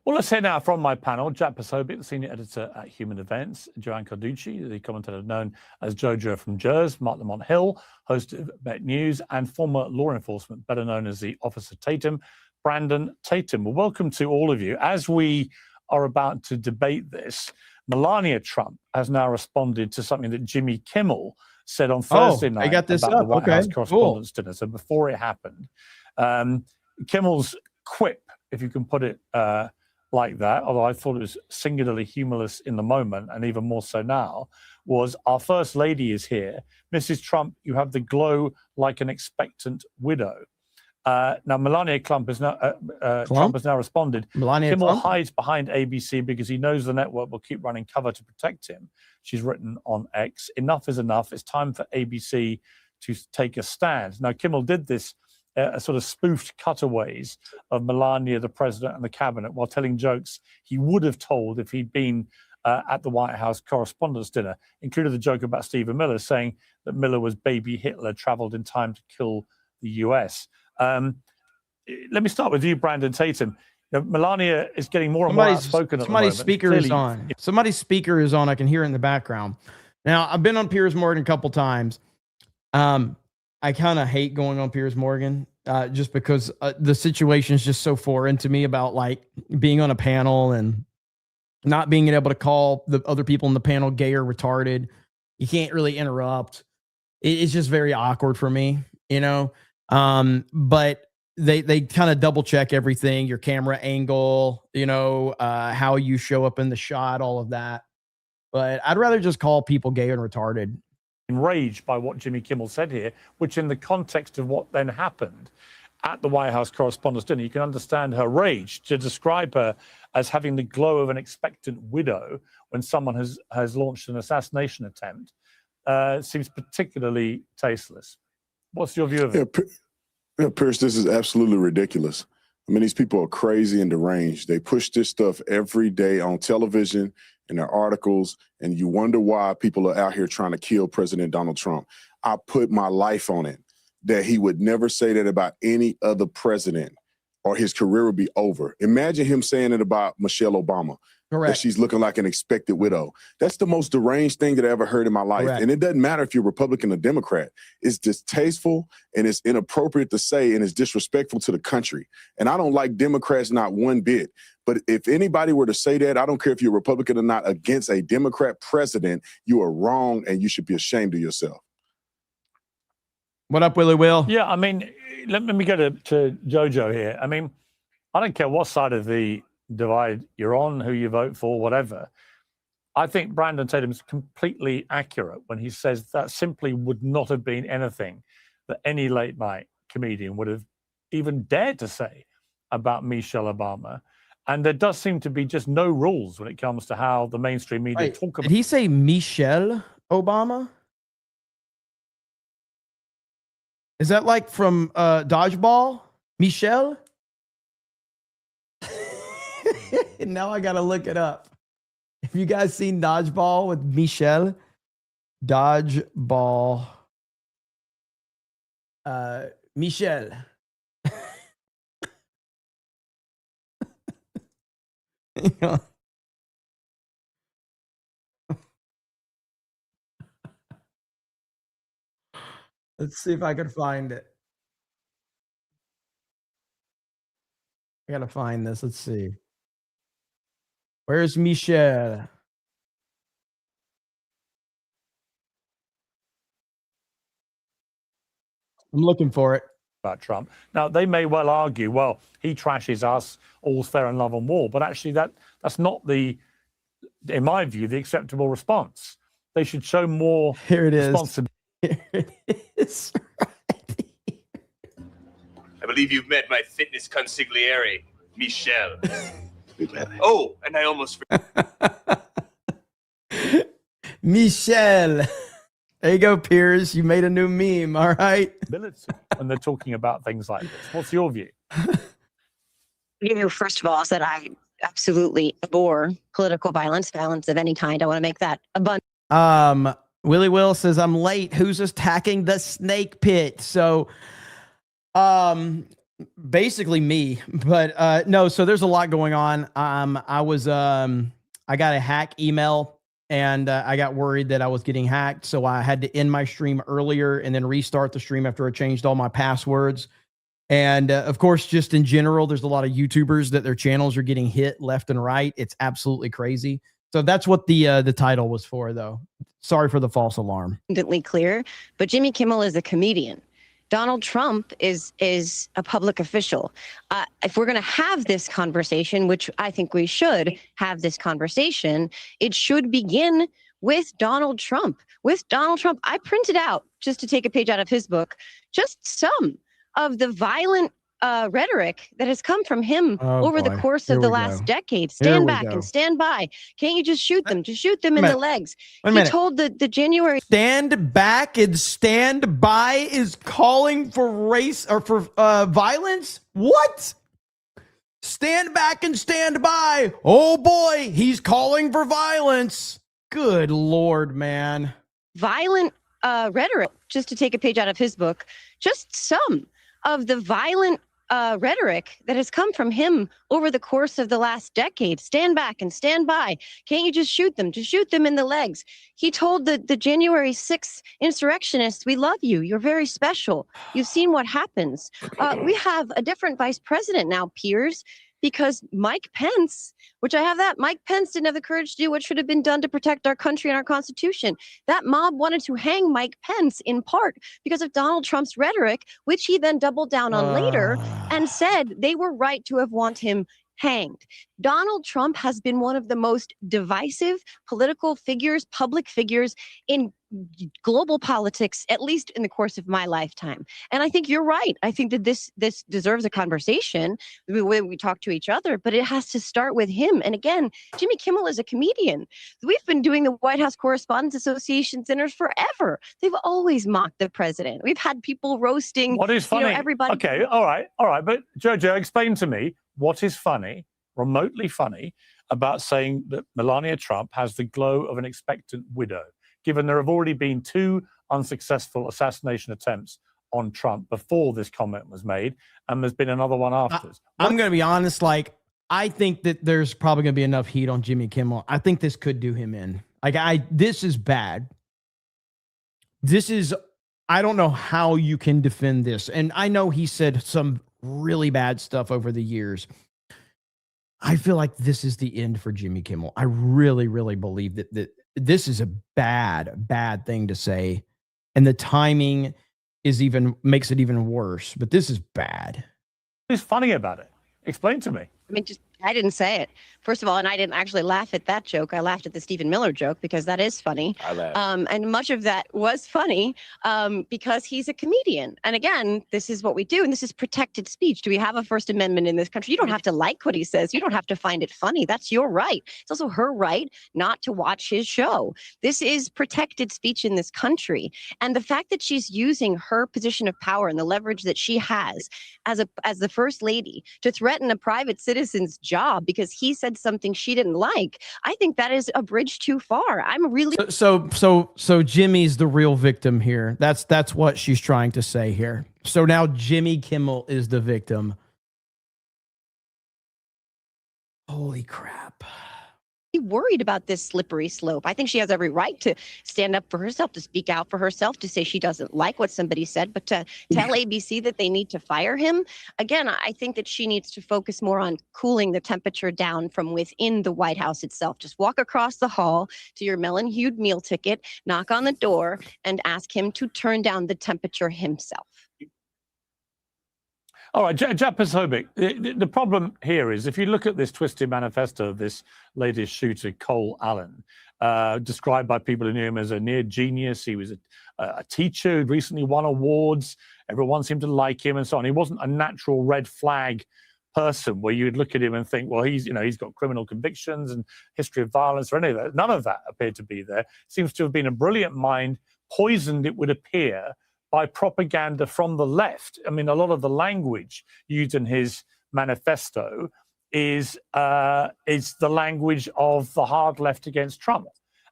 Speaker 11: Well, let's hear now from my panel. Jack Posobiec, the senior editor at Human Events, Joanne Carducci, the commentator known as Jojo from Jers, Mark Lamont Hill, host of Bet News, and former law enforcement, better known as the Officer Tatum, Brandon Tatum. Well, welcome to all of you. As we are about to debate this, Melania Trump has now responded to something that Jimmy Kimmel said on Thursday night
Speaker 1: I got this
Speaker 11: about
Speaker 1: up.
Speaker 11: the White
Speaker 1: Okay,
Speaker 11: House Correspondents' Dinner. So before it happened, Kimmel's quip, if you can put it like that, although I thought it was singularly humorless in the moment and even more so now, was, "Our First Lady is here. Mrs. Trump, you have the glow like an expectant widow." Now, Melania Trump has now responded. Kimmel hides behind ABC because he knows the network will keep running cover to protect him. She's written on X, "Enough is enough. It's time for ABC to take a stand." Now, Kimmel did this sort of spoofed cutaways of Melania, the president, and the cabinet while telling jokes he would have told if he'd been at the White House Correspondents' Dinner, included the joke about Stephen Miller, saying that Miller was baby Hitler, traveled in time to kill the US. Let me start with you, Brandon Tatum. Melania is getting more and more outspoken at the moment.
Speaker 1: Somebody's speaker is on. Somebody's speaker is on. I can hear it in the background. Now, I've been on Piers Morgan a couple times. I kind of hate going on Piers Morgan just because the situation is just so foreign to me about like being on a panel and not being able to call the other people in the panel gay or retarded. You can't really interrupt. It's just very awkward for me, you know? But they kind of double check everything, your camera angle, you know, how you show up in the shot, all of that. But I'd rather just call people gay and retarded.
Speaker 11: Enraged by what Jimmy Kimmel said here, which in the context of what then happened at the White House Correspondents' Dinner, you can understand her rage. To describe her as having the glow of an expectant widow when someone has launched an assassination attempt seems particularly tasteless. What's your view of it?
Speaker 13: Yeah, Pierce, this is absolutely ridiculous. I mean, these people are crazy and deranged. They push this stuff every day on television, in their articles, and you wonder why people are out here trying to kill President Donald Trump. I put my life on it that he would never say that about any other president or his career would be over. Imagine him saying it about Michelle Obama. Correct. That she's looking like an expected widow. That's the most deranged thing that I ever heard in my life. Correct. And it doesn't matter if you're Republican or Democrat. It's distasteful and it's inappropriate to say and it's disrespectful to the country. And I don't like Democrats not one bit. But if anybody were to say that, I don't care if you're Republican or not, against a Democrat president, you are wrong and you should be ashamed of yourself.
Speaker 1: What up, Willie Will?
Speaker 11: Yeah, I mean, let me go to Jojo here. I mean, I don't care what side of the divide you're on, who you vote for, whatever. I think Brandon Tatum is completely accurate when he says that simply would not have been anything that any late night comedian would have even dared to say about Michelle Obama. And there does seem to be just no rules when it comes to how the mainstream media talk about.
Speaker 1: Did he say Michelle Obama? Is that like from Dodgeball? Michelle? Now I gotta look it up. Have you guys seen Dodgeball with Michelle? Dodgeball. Michelle. Let's see if I can find it. I gotta find this. Let's see. Where's Michelle? I'm looking for it.
Speaker 11: About Trump. Now, they may well argue, well, he trashes us, all's fair in love and war. But actually, that's not in my view, the acceptable response. They should show more responsibility.
Speaker 1: Here it is.
Speaker 4: I believe you've met my fitness consigliere, Michelle. Oh, and I almost
Speaker 1: Michelle. There you go, Piers. You made a new meme. All right.
Speaker 11: When they're talking about things like this, what's your view?
Speaker 14: First of all, is that I absolutely abhor political violence of any kind. I want to make that abundant.
Speaker 1: Willie Will says, I'm late. Who's attacking the snake pit? So, basically me, but, no, so there's a lot going on. I got a hack email and, I got worried that I was getting hacked. So I had to end my stream earlier and then restart the stream after I changed all my passwords. And, of course, just in general, there's a lot of YouTubers that their channels are getting hit left and right. It's absolutely crazy. So that's what the title was for, though. Sorry for the false alarm.
Speaker 14: Abundantly clear, but Jimmy Kimmel is a comedian. Donald Trump is a public official. If we're going to have this conversation, which I think we should have this conversation, it should begin with Donald Trump. With Donald Trump, I printed out, just to take a page out of his book, just some of the violent rhetoric that has come from him over the course of the last decade. Stand back and stand by. Can't you just shoot them? Just shoot them in the legs. He told the January.
Speaker 1: Stand back and stand by is calling for race or for violence? What? Stand back and stand by. Oh boy, he's calling for violence. Good Lord, man.
Speaker 14: Violent rhetoric, just to take a page out of his book, just some of the violent rhetoric that has come from him over the course of the last decade. Stand back and stand by. Can't you just shoot them? Just shoot them in the legs. He told the January 6th insurrectionists, we love you. You're very special. You've seen what happens. We have a different vice president now, Piers, because Mike Pence, which I have that, Mike Pence didn't have the courage to do what should have been done to protect our country and our Constitution. That mob wanted to hang Mike Pence in part because of Donald Trump's rhetoric, which he then doubled down on later and said they were right to have want him hanged. Donald Trump has been one of the most divisive political figures, public figures in global politics, at least in the course of my lifetime. And I think you're right. I think that this deserves a conversation when we talk to each other, but it has to start with him. And again, Jimmy Kimmel is a comedian. We've been doing the White House Correspondents Association dinners forever. They've always mocked the president. We've had people roasting
Speaker 11: What is funny?
Speaker 14: Everybody.
Speaker 11: Okay, all right. But Jojo, explain to me what is funny, remotely funny, about saying that Melania Trump has the glow of an expectant widow, given there have already been 2 unsuccessful assassination attempts on Trump before this comment was made, and there's been another one after.
Speaker 1: I'm going to be honest, I think that there's probably going to be enough heat on Jimmy Kimmel. I think this could do him in. This is bad. I don't know how you can defend this. And I know he said some really bad stuff over the years. I feel like this is the end for Jimmy Kimmel. I really, really believe that this is a bad thing to say. And the timing makes it even worse. But this is bad.
Speaker 11: What's funny about it? Explain to me.
Speaker 14: I mean, I didn't say it. First of all, and I didn't actually laugh at that joke. I laughed at the Stephen Miller joke because that is funny.
Speaker 4: I laughed.
Speaker 14: And much of that was funny because he's a comedian. And again, this is what we do. And this is protected speech. Do we have a First Amendment in this country? You don't have to like what he says. You don't have to find it funny. That's your right. It's also her right not to watch his show. This is protected speech in this country. And the fact that she's using her position of power and the leverage that she has as the first lady to threaten a private citizen's job because he said something she didn't like, I think that is a bridge too far. I'm really
Speaker 1: so Jimmy's the real victim here. That's what she's trying to say here. So now Jimmy Kimmel is the victim. Holy crap.
Speaker 14: Worried about this slippery slope. I think she has every right to stand up for herself, to speak out for herself, to say she doesn't like what somebody said, but to tell ABC that they need to fire him. Again, I think that she needs to focus more on cooling the temperature down from within the White House itself. Just walk across the hall to your melon-hued meal ticket, knock on the door, and ask him to turn down the temperature himself.
Speaker 11: All right, Japasobic, the problem here is if you look at this twisted manifesto of this latest shooter, Cole Allen, described by people who knew him as a near genius. He was a teacher who'd recently won awards. Everyone seemed to like him and so on. He wasn't a natural red flag person where you'd look at him and think, well, he's got criminal convictions and history of violence or any of that. None of that appeared to be there. Seems to have been a brilliant mind, poisoned, it would appear, by propaganda from the left. I mean, a lot of the language used in his manifesto is the language of the hard left against Trump.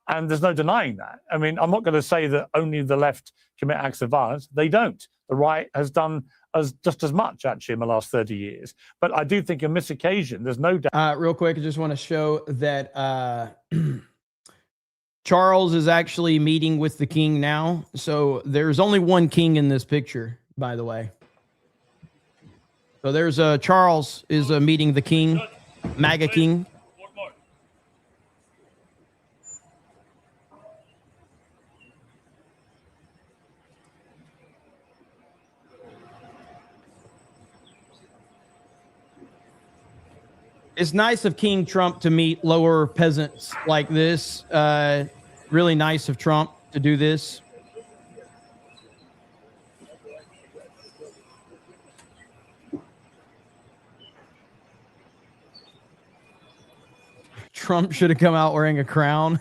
Speaker 11: And there's no denying that. I mean, I'm not going to say that only the left commit acts of violence. They don't. The right has done just as much, actually, in the last 30 years. But I do think on this occasion, there's no doubt.
Speaker 1: Real quick, I just want to show that Charles is actually meeting with the king now. So there's only one king in this picture, by the way. So there's Charles is meeting the king, MAGA king. It's nice of King Trump to meet lower peasants like this. Really nice of Trump to do this. Trump should have come out wearing a crown.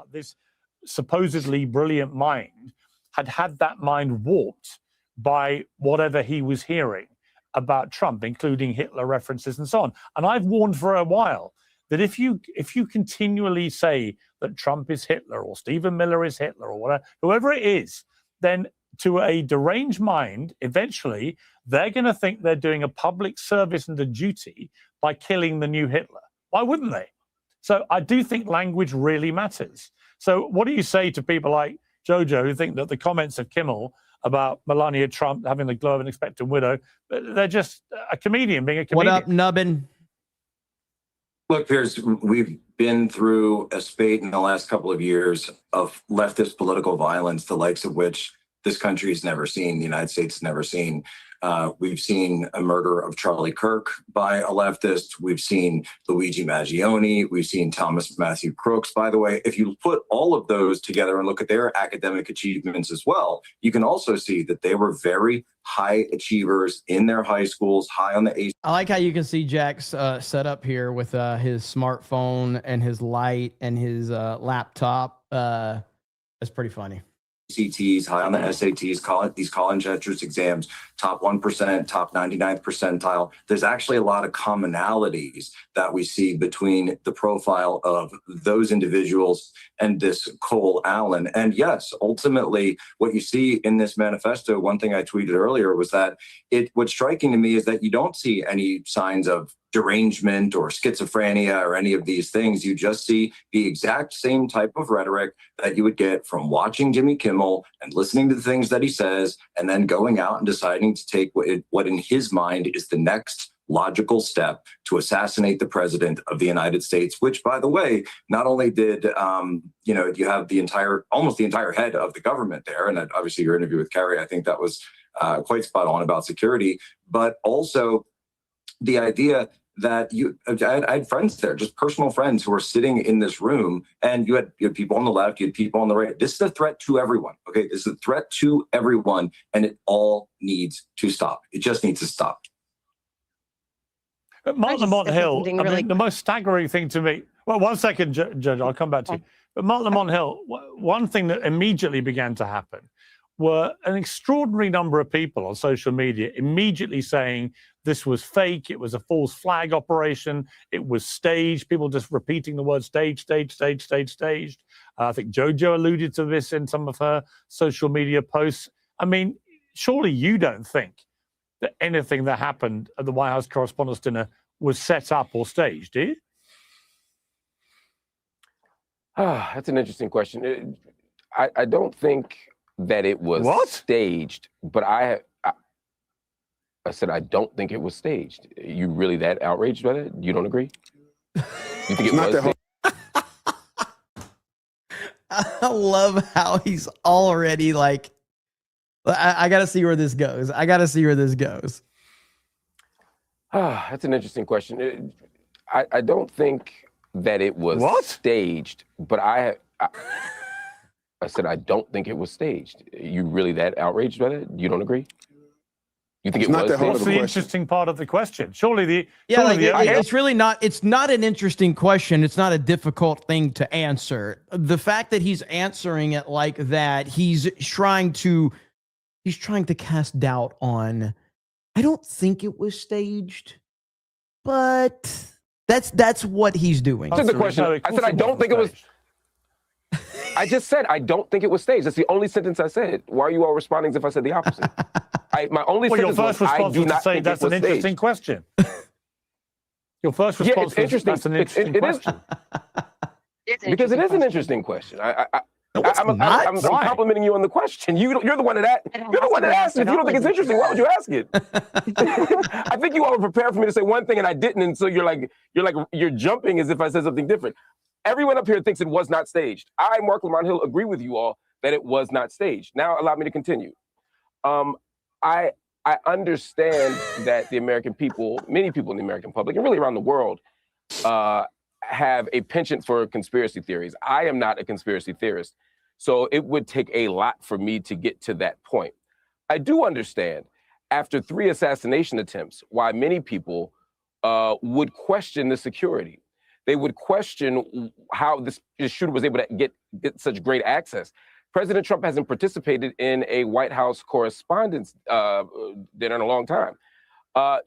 Speaker 11: This supposedly brilliant mind had that mind warped by whatever he was hearing about Trump, including Hitler references and so on. And I've warned for a while that if you continually say that Trump is Hitler or Stephen Miller is Hitler or whatever, whoever it is, then to a deranged mind, eventually they're going to think they're doing a public service and a duty by killing the new Hitler. Why wouldn't they? So I do think language really matters. So what do you say to people like Jojo who think that the comments of Kimmel about Melania Trump having the glow of an expectant widow, they're just a comedian being a comedian?
Speaker 1: What up, Nubbin?
Speaker 15: Look, Piers, we've been through a spate in the last couple of years of leftist political violence, the likes of which this country has never seen, the United States has never seen. We've seen a murder of Charlie Kirk by a leftist. We've seen Luigi Maggioni. We've seen Thomas Matthew Crooks. By the way, if you put all of those together and look at their academic achievements as well, you can also see that they were very high achievers in their high schools, high on the ACT.
Speaker 1: I like how you can see Jack's set up here with his smartphone and his light and his laptop. That's pretty funny.
Speaker 15: ACTs, high on the SATs, these college entrance exams, top 1%, top 99th percentile. There's actually a lot of commonalities that we see between the profile of those individuals and this Cole Allen. And yes, ultimately, what you see in this manifesto, one thing I tweeted earlier was that what's striking to me is that you don't see any signs of derangement or schizophrenia or any of these things. You just see the exact same type of rhetoric that you would get from watching Jimmy Kimmel and listening to the things that he says, and then going out and deciding to take what in his mind is the next logical step to assassinate the president of the United States, which, by the way, not only did, you have almost the entire head of the government there. And obviously your interview with Kari, I think that was quite spot on about security, but also the idea that I had friends there, just personal friends who were sitting in this room, and you had people on the left, you had people on the right. This is a threat to everyone. Okay, this is a threat to everyone, and it all needs to stop. It just needs to stop.
Speaker 11: But Martin Lamont Hill, the most staggering thing to me. Well, one second, Judge, I'll come back to you. But Martin Lamont Hill, one thing that immediately began to happen were an extraordinary number of people on social media immediately saying this was fake, it was a false flag operation, it was staged, people just repeating the word staged. I think JoJo alluded to this in some of her social media posts. I mean, surely you don't think that anything that happened at the White House Correspondents' Dinner was set up or staged, do you?
Speaker 12: That's an interesting question. I don't think that it was staged, but I said I don't think it was staged. You really that outraged by that? You don't agree? You think it was staged?
Speaker 1: I love how he's already like, I got to see where this goes.
Speaker 12: That's an interesting question. I don't think that it was staged, but I said I don't think it was staged. You really that outraged by that? You don't agree? You think
Speaker 13: It's
Speaker 12: it
Speaker 13: not
Speaker 12: was
Speaker 13: that hard
Speaker 11: What's
Speaker 13: of a
Speaker 11: the
Speaker 13: question.
Speaker 11: interesting part of the question? Surely the
Speaker 1: Yeah,
Speaker 11: surely
Speaker 1: like
Speaker 11: the evidence-
Speaker 1: it's really not. It's not an interesting question. It's not a difficult thing to answer. The fact that he's answering it like that, he's trying to cast doubt on. I don't think it was staged, but that's what he's doing.
Speaker 12: Answer the question. I said I don't think it was. I just said I don't think it was staged. That's the only sentence I said. Why are you all responding as if I said the opposite? My only
Speaker 11: Well, your
Speaker 12: sentence
Speaker 11: first
Speaker 12: was I
Speaker 11: response
Speaker 12: do
Speaker 11: was to
Speaker 12: not
Speaker 11: say
Speaker 12: think
Speaker 11: that's
Speaker 12: it
Speaker 11: an
Speaker 12: was
Speaker 11: interesting
Speaker 12: staged.
Speaker 11: question. Your first
Speaker 12: Yeah,
Speaker 11: response
Speaker 12: it's
Speaker 11: was
Speaker 12: interesting.
Speaker 11: that's an interesting question.
Speaker 12: Because it is an interesting question. I'm complimenting you on the question. You're the one that asked it. If you don't think it's interesting, why would you ask it? I think you all were prepared for me to say one thing and I didn't, and so you're jumping as if I said something different. Everyone up here thinks it was not staged. I, Mark Lamont Hill, agree with you all that it was not staged. Now allow me to continue. I understand that the American people, many people in the American public, and really around the world, have a penchant for conspiracy theories. I am not a conspiracy theorist, so it would take a lot for me to get to that point. I do understand, after 3 assassination attempts, why many people would question the security. They would question how this shooter was able to get such great access. President Trump hasn't participated in a White House correspondence dinner in a long time.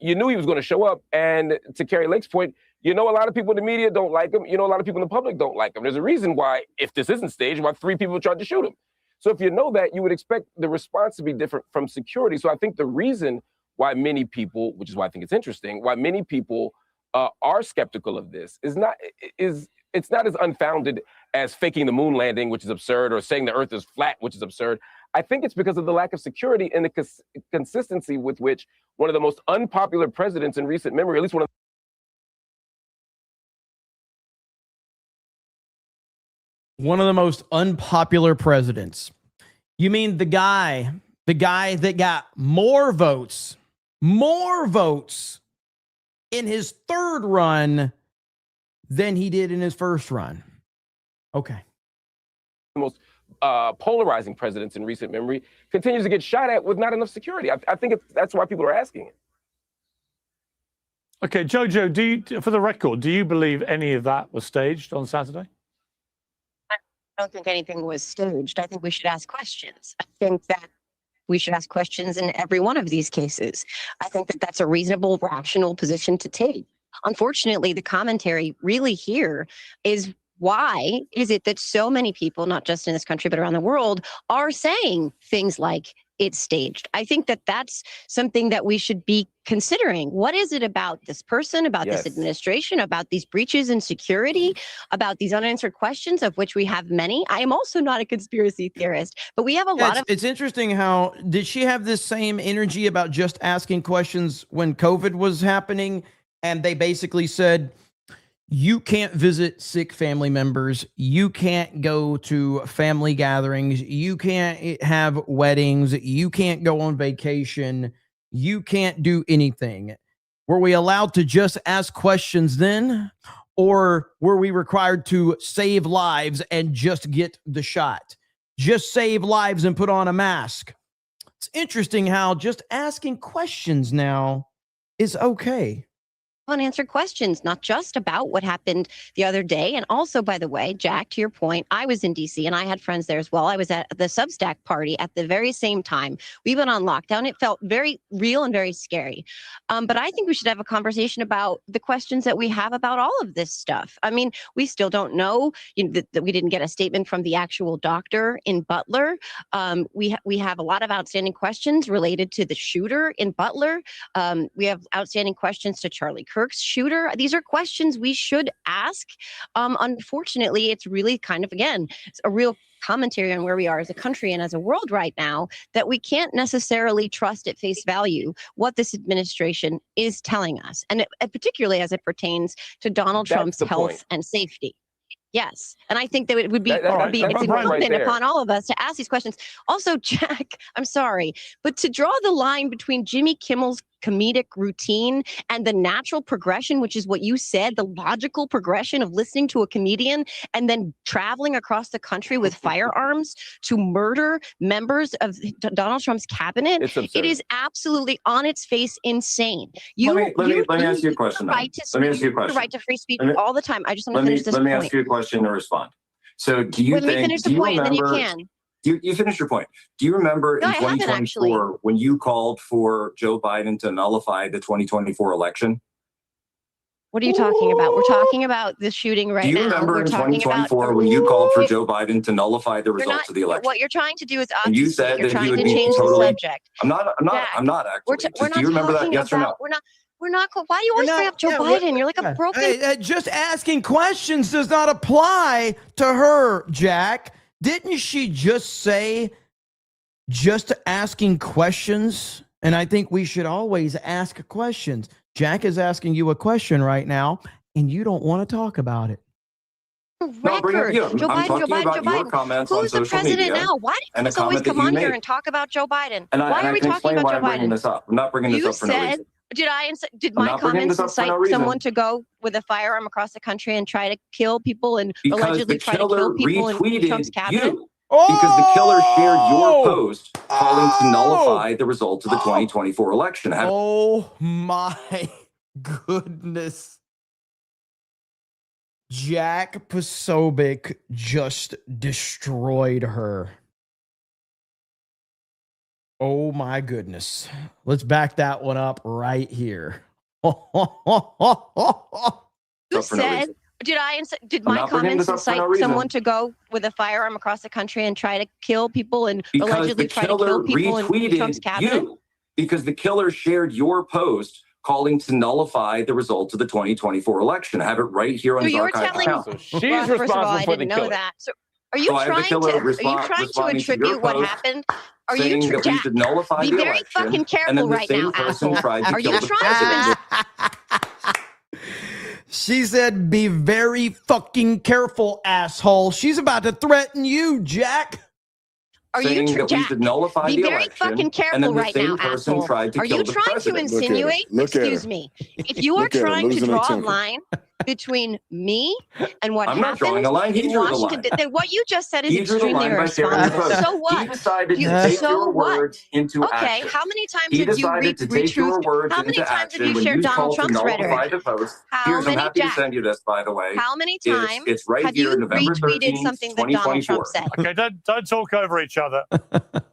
Speaker 12: You knew he was going to show up, and to Kari Lake's point, a lot of people in the media don't like him. A lot of people in the public don't like him. There's a reason why, if this isn't staged, why 3 people tried to shoot him. So if you know that, you would expect the response to be different from security. So I think the reason why many people, which is why I think it's interesting, why many people are skeptical of this it's not as unfounded as faking the moon landing, which is absurd, or saying the earth is flat, which is absurd. I think it's because of the lack of security and the consistency with which one of the most unpopular presidents in recent memory, at least one
Speaker 1: of the most unpopular presidents. You mean the guy that got more votes in his 3rd run than he did in his 1st run. Okay.
Speaker 12: The most polarizing presidents in recent memory continues to get shot at with not enough security. I think that's why people are asking it.
Speaker 11: Okay, Jojo, for the record, do you believe any of that was staged on Saturday?
Speaker 14: I don't think anything was staged. I think we should ask questions. I think that we should ask questions in every one of these cases. I think that that's a reasonable, rational position to take. Unfortunately, the commentary really here is, why is it that so many people, not just in this country, but around the world, are saying things like it's staged? I think that that's something that we should be considering. What is it about this person, about this administration, about these breaches in security, about these unanswered questions, of which we have many? I am also not a conspiracy theorist, but we have a lot of...
Speaker 1: It's interesting how, did she have this same energy about just asking questions when COVID was happening? And they basically said, you can't visit sick family members. You can't go to family gatherings. You can't have weddings. You can't go on vacation. You can't do anything. Were we allowed to just ask questions then? Or were we required to save lives and just get the shot? Just save lives and put on a mask. It's interesting how just asking questions now is okay.
Speaker 14: Unanswered questions, not just about what happened the other day. And also, by the way, Jack, to your point, I was in DC and I had friends there as well. I was at the Substack party at the very same time. We went on lockdown. It felt very real and very scary. But I think we should have a conversation about the questions that we have about all of this stuff. I mean, we still don't know, that we didn't get a statement from the actual doctor in Butler. We have a lot of outstanding questions related to the shooter in Butler. We have outstanding questions to Charlie Kirk's shooter. These are questions we should ask. Unfortunately, it's really kind of, again, it's a real commentary on where we are as a country and as a world right now, that we can't necessarily trust at face value what this administration is telling us, and particularly as it pertains to Donald Trump's health and safety. Yes. And I think that it would be, it's incumbent upon all of us to ask these questions. Also, Jack, I'm sorry, but to draw the line between Jimmy Kimmel's comedic routine and the natural progression, which is what you said, the logical progression of listening to a comedian and then traveling across the country with firearms to murder members of Donald Trump's cabinet. It is absolutely on its face insane.
Speaker 15: Let me ask you a question.
Speaker 14: Let me ask you a question. The right to free speech all the time. I just want to finish this
Speaker 15: Let me
Speaker 14: point.
Speaker 15: ask you a question to respond. So do you
Speaker 14: Let me
Speaker 15: think,
Speaker 14: finish
Speaker 15: do
Speaker 14: the
Speaker 15: you
Speaker 14: point, and then you
Speaker 15: remember,
Speaker 14: can.
Speaker 15: you finish your point. Do you remember
Speaker 14: No,
Speaker 15: in
Speaker 14: I haven't,
Speaker 15: 2024 when you called for Joe Biden to nullify the 2024 election?
Speaker 14: What are you talking about? We're talking about the shooting right now.
Speaker 15: Do you remember
Speaker 14: We're
Speaker 15: in
Speaker 14: talking
Speaker 15: 2024 when you called for Joe Biden to nullify the
Speaker 14: You're
Speaker 15: results
Speaker 14: not,
Speaker 15: of the election?
Speaker 14: what you're trying to do is
Speaker 15: And you
Speaker 14: obfuscate.
Speaker 15: said
Speaker 14: You're
Speaker 15: that he
Speaker 14: trying
Speaker 15: would
Speaker 14: to
Speaker 15: be
Speaker 14: change
Speaker 15: totally.
Speaker 14: the subject.
Speaker 15: I'm not
Speaker 14: We're
Speaker 15: actually.
Speaker 14: not
Speaker 15: Do you remember that?
Speaker 14: talking
Speaker 15: Yes or no?
Speaker 14: about. We're not. Why do you always bring up Joe Biden? You're like a broken.
Speaker 1: Hey, just asking questions does not apply to her, Jack. Didn't she just say just asking questions? And I think we should always ask questions. Jack is asking you a question right now, and you don't want to talk about it.
Speaker 15: No, I'm bringing up you. I'm talking about your comments on
Speaker 14: Who's the
Speaker 15: social
Speaker 14: president
Speaker 15: media
Speaker 14: now? Why do
Speaker 15: and
Speaker 14: you
Speaker 15: the
Speaker 14: guys always
Speaker 15: comment that
Speaker 14: come on
Speaker 15: you
Speaker 14: here
Speaker 15: made.
Speaker 14: and talk about Joe Biden?
Speaker 15: And
Speaker 14: Why are we
Speaker 15: can
Speaker 14: talking
Speaker 15: explain
Speaker 14: about
Speaker 15: why
Speaker 14: Joe
Speaker 15: I'm bringing
Speaker 14: Biden?
Speaker 15: this up. I'm not bringing this
Speaker 14: You
Speaker 15: up for no
Speaker 14: said,
Speaker 15: reason.
Speaker 14: did
Speaker 15: I'm
Speaker 14: my
Speaker 15: not bringing
Speaker 14: comments
Speaker 15: this up for
Speaker 14: incite
Speaker 15: no reason.
Speaker 14: someone to go with a firearm across the country and try to kill people and
Speaker 15: Because
Speaker 14: allegedly
Speaker 15: the
Speaker 14: try to kill
Speaker 15: killer
Speaker 14: people in Trump's
Speaker 15: retweeted
Speaker 14: cabinet?
Speaker 15: you. Because the killer shared your post calling to nullify the results of the 2024 election.
Speaker 1: Oh my goodness. Jack Posobiec just destroyed her. Oh my goodness. Let's back that one up right here.
Speaker 14: You said, did my comments incite someone to go with a firearm across the country and try to kill people and
Speaker 15: Because
Speaker 14: allegedly
Speaker 15: the
Speaker 14: try to kill
Speaker 15: killer
Speaker 14: people in Trump's
Speaker 15: retweeted
Speaker 14: cabinet?
Speaker 15: you. Because the killer shared your post calling to nullify the results of the 2024 election. I have it right here on
Speaker 14: So
Speaker 15: his
Speaker 14: you're
Speaker 15: archive
Speaker 14: telling
Speaker 15: account.
Speaker 14: Well, first of all, I didn't know that. So are you
Speaker 15: So I have the
Speaker 14: trying
Speaker 15: killer
Speaker 14: to
Speaker 15: responding to your
Speaker 14: attribute what
Speaker 15: post
Speaker 14: happened? Are
Speaker 15: saying
Speaker 14: you
Speaker 15: that we should nullify
Speaker 14: be
Speaker 15: the
Speaker 14: very
Speaker 15: election,
Speaker 14: fucking
Speaker 15: and
Speaker 14: careful
Speaker 15: then the
Speaker 14: right
Speaker 15: same
Speaker 14: now,
Speaker 15: person
Speaker 14: asshole.
Speaker 15: tried to
Speaker 14: Are
Speaker 15: kill
Speaker 14: you
Speaker 15: the
Speaker 14: trying
Speaker 15: president.
Speaker 1: She said, be very fucking careful, asshole. She's about to threaten you, Jack.
Speaker 14: Are you
Speaker 15: saying that we
Speaker 14: Jack,
Speaker 15: should nullify
Speaker 14: be
Speaker 15: the
Speaker 14: very
Speaker 15: election,
Speaker 14: fucking
Speaker 15: and
Speaker 14: careful
Speaker 15: then the
Speaker 14: right
Speaker 15: same
Speaker 14: now,
Speaker 15: person
Speaker 14: asshole.
Speaker 15: tried to
Speaker 14: Are
Speaker 15: kill
Speaker 14: you
Speaker 15: the
Speaker 14: trying to
Speaker 15: president.
Speaker 14: insinuate?
Speaker 13: Look at her.
Speaker 14: Excuse me. If you are
Speaker 13: Look at her,
Speaker 14: trying to
Speaker 13: losing her
Speaker 14: draw a
Speaker 13: temper.
Speaker 14: line between me and what
Speaker 15: I'm not
Speaker 14: happened
Speaker 15: drawing a line. He
Speaker 14: in
Speaker 15: drew the
Speaker 14: Washington,
Speaker 15: line.
Speaker 14: then what you just said is
Speaker 15: He drew the
Speaker 14: extremely
Speaker 15: line by sharing the
Speaker 14: irresponsible.
Speaker 15: post.
Speaker 14: So
Speaker 15: He
Speaker 14: what?
Speaker 15: decided to take
Speaker 14: So
Speaker 15: your
Speaker 14: what?
Speaker 15: words into
Speaker 14: Okay,
Speaker 15: action.
Speaker 14: how many times
Speaker 15: He
Speaker 14: have you
Speaker 15: decided to take your words
Speaker 14: how many
Speaker 15: into
Speaker 14: times have
Speaker 15: action
Speaker 14: you
Speaker 15: when
Speaker 14: shared
Speaker 15: you
Speaker 14: Donald
Speaker 15: called to
Speaker 14: Trump's
Speaker 15: nullify
Speaker 14: rhetoric?
Speaker 15: the post.
Speaker 14: How
Speaker 15: Here's, I'm
Speaker 14: many,
Speaker 15: happy to
Speaker 14: Jack?
Speaker 15: send you this, by the way.
Speaker 14: How many times
Speaker 15: It's right
Speaker 14: have
Speaker 15: here,
Speaker 14: you
Speaker 15: November
Speaker 14: retweeted
Speaker 15: 13th,
Speaker 14: something that Donald Trump
Speaker 15: 2024.
Speaker 14: said?
Speaker 11: Okay, don't talk over each other.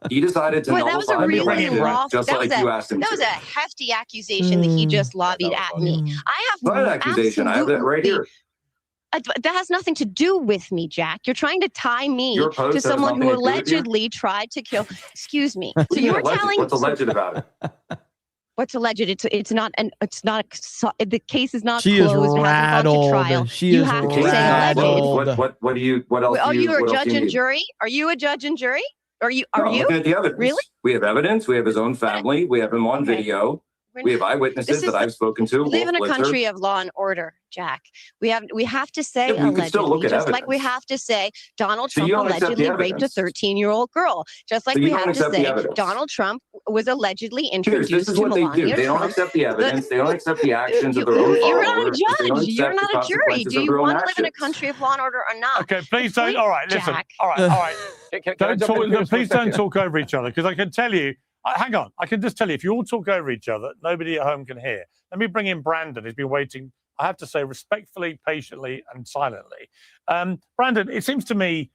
Speaker 15: He decided to
Speaker 14: Boy, that was a
Speaker 15: nullify the
Speaker 14: really
Speaker 15: election,
Speaker 14: lofty.
Speaker 15: just
Speaker 14: That was
Speaker 15: like you asked him
Speaker 14: that was
Speaker 15: to.
Speaker 14: a hefty accusation that he just lobbied at me. I have
Speaker 15: Not an accusation. I have that right here.
Speaker 14: That has nothing to do with me, Jack. You're trying to tie me
Speaker 15: Your post
Speaker 14: to
Speaker 15: has
Speaker 14: someone
Speaker 15: nothing
Speaker 14: who
Speaker 15: to do with you?
Speaker 14: allegedly tried to kill. Excuse me.
Speaker 15: What
Speaker 14: So
Speaker 15: do you
Speaker 14: you're
Speaker 15: mean alleged?
Speaker 14: telling
Speaker 15: What's alleged about it?
Speaker 14: what's alleged? The case is not
Speaker 1: She is
Speaker 14: closed. It hasn't gone to trial.
Speaker 1: rattled. She
Speaker 14: you
Speaker 1: is
Speaker 14: have to say alleged.
Speaker 1: rattled.
Speaker 15: What do you? What else?
Speaker 14: Oh,
Speaker 15: do you?
Speaker 14: you're a
Speaker 15: What else do
Speaker 14: judge
Speaker 15: you
Speaker 14: and
Speaker 15: need?
Speaker 14: jury? Are you a judge and jury? Are you?
Speaker 15: No,
Speaker 14: Are
Speaker 15: I'm
Speaker 14: you?
Speaker 15: looking at the evidence.
Speaker 14: Really?
Speaker 15: We have evidence. We have his own family. We have him on video. We have eyewitnesses that I've spoken to.
Speaker 14: We live in a
Speaker 15: Wolf Blitzer.
Speaker 14: country of law and order, Jack. We have to say
Speaker 15: Yeah, but you can still
Speaker 14: allegedly,
Speaker 15: look at
Speaker 14: just like we
Speaker 15: evidence.
Speaker 14: have to say Donald
Speaker 15: So
Speaker 14: Trump
Speaker 15: you don't accept the
Speaker 14: allegedly raped a
Speaker 15: evidence.
Speaker 14: 13-year-old girl. Just like
Speaker 15: So you
Speaker 14: we
Speaker 15: don't
Speaker 14: have to
Speaker 15: accept the
Speaker 14: say
Speaker 15: evidence.
Speaker 14: Donald Trump was allegedly
Speaker 15: Here's,
Speaker 14: introduced
Speaker 15: this is
Speaker 14: to
Speaker 15: what they do.
Speaker 14: Melania
Speaker 15: They don't
Speaker 14: Trump.
Speaker 15: accept the evidence. They don't accept the actions of their own
Speaker 14: You're not a
Speaker 15: followers. They don't
Speaker 14: judge. You're
Speaker 15: accept the
Speaker 14: not a jury.
Speaker 15: consequences
Speaker 14: Do
Speaker 15: of
Speaker 14: you
Speaker 15: their own
Speaker 14: want to live in a
Speaker 15: actions.
Speaker 14: country of law and order or not?
Speaker 11: Okay, please don't. All right, listen.
Speaker 14: Jack.
Speaker 11: All right.
Speaker 12: Can I
Speaker 11: Don't
Speaker 12: jump in here
Speaker 11: talk,
Speaker 12: for a
Speaker 11: please don't
Speaker 12: second?
Speaker 11: talk over each other because I can tell you. Hang on, I can just tell you if you all talk over each other, nobody at home can hear. Let me bring in Brandon. He's been waiting. I have to say, respectfully, patiently, and silently. Brandon, it seems to me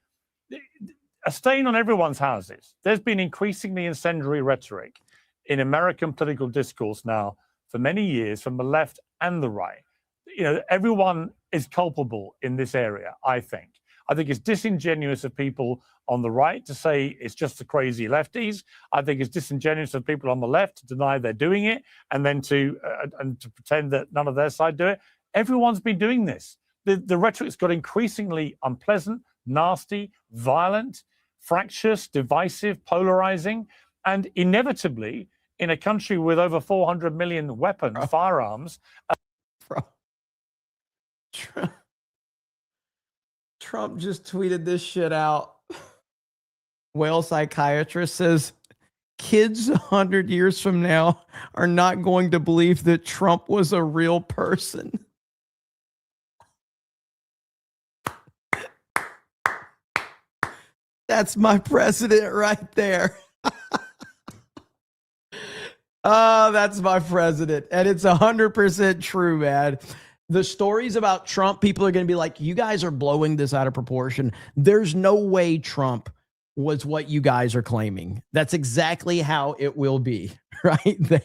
Speaker 11: a stain on everyone's houses. There's been increasingly incendiary rhetoric in American political discourse now for many years from the left and the right. You know, everyone is culpable in this area, I think. I think it's disingenuous of people on the right to say it's just the crazy lefties. I think it's disingenuous of people on the left to deny they're doing it and then to pretend that none of their side do it. Everyone's been doing this. The rhetoric's got increasingly unpleasant, nasty, violent, fractious, divisive, polarizing, and inevitably, in a country with over 400 million weapons, firearms.
Speaker 1: Trump just tweeted this shit out. Whale psychiatrist says kids 100 years from now are not going to believe that Trump was a real person. That's my president right there. Oh, that's my president. And it's 100% true, man. The stories about Trump, people are going to be like, you guys are blowing this out of proportion. There's no way Trump was what you guys are claiming. That's exactly how it will be right there.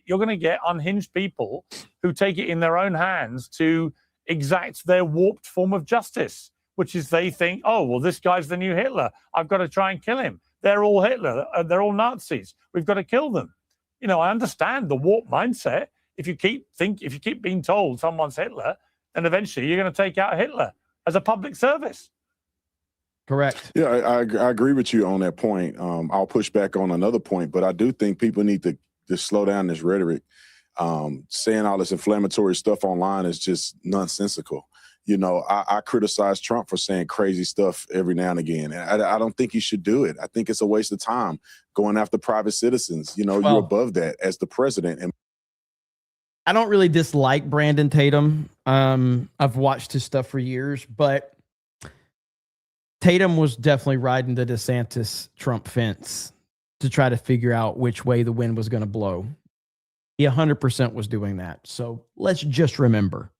Speaker 11: You're going to get unhinged people who take it in their own hands to exact their warped form of justice, which is they think, oh, well, this guy's the new Hitler. I've got to try and kill him. They're all Hitler. They're all Nazis. We've got to kill them. You know, I understand the warped mindset. If you keep being told someone's Hitler, then eventually you're going to take out Hitler as a public service.
Speaker 1: Correct.
Speaker 13: Yeah, I agree with you on that point. I'll push back on another point, but I do think people need to slow down this rhetoric. Saying all this inflammatory stuff online is just nonsensical. You know, I criticize Trump for saying crazy stuff every now and again. And I don't think he should do it. I think it's a waste of time going after private citizens. You know, you're above that as the president. And
Speaker 1: I don't really dislike Brandon Tatum. I've watched his stuff for years, but Tatum was definitely riding the DeSantis Trump fence to try to figure out which way the wind was going to blow. He 100% was doing that. So let's just remember.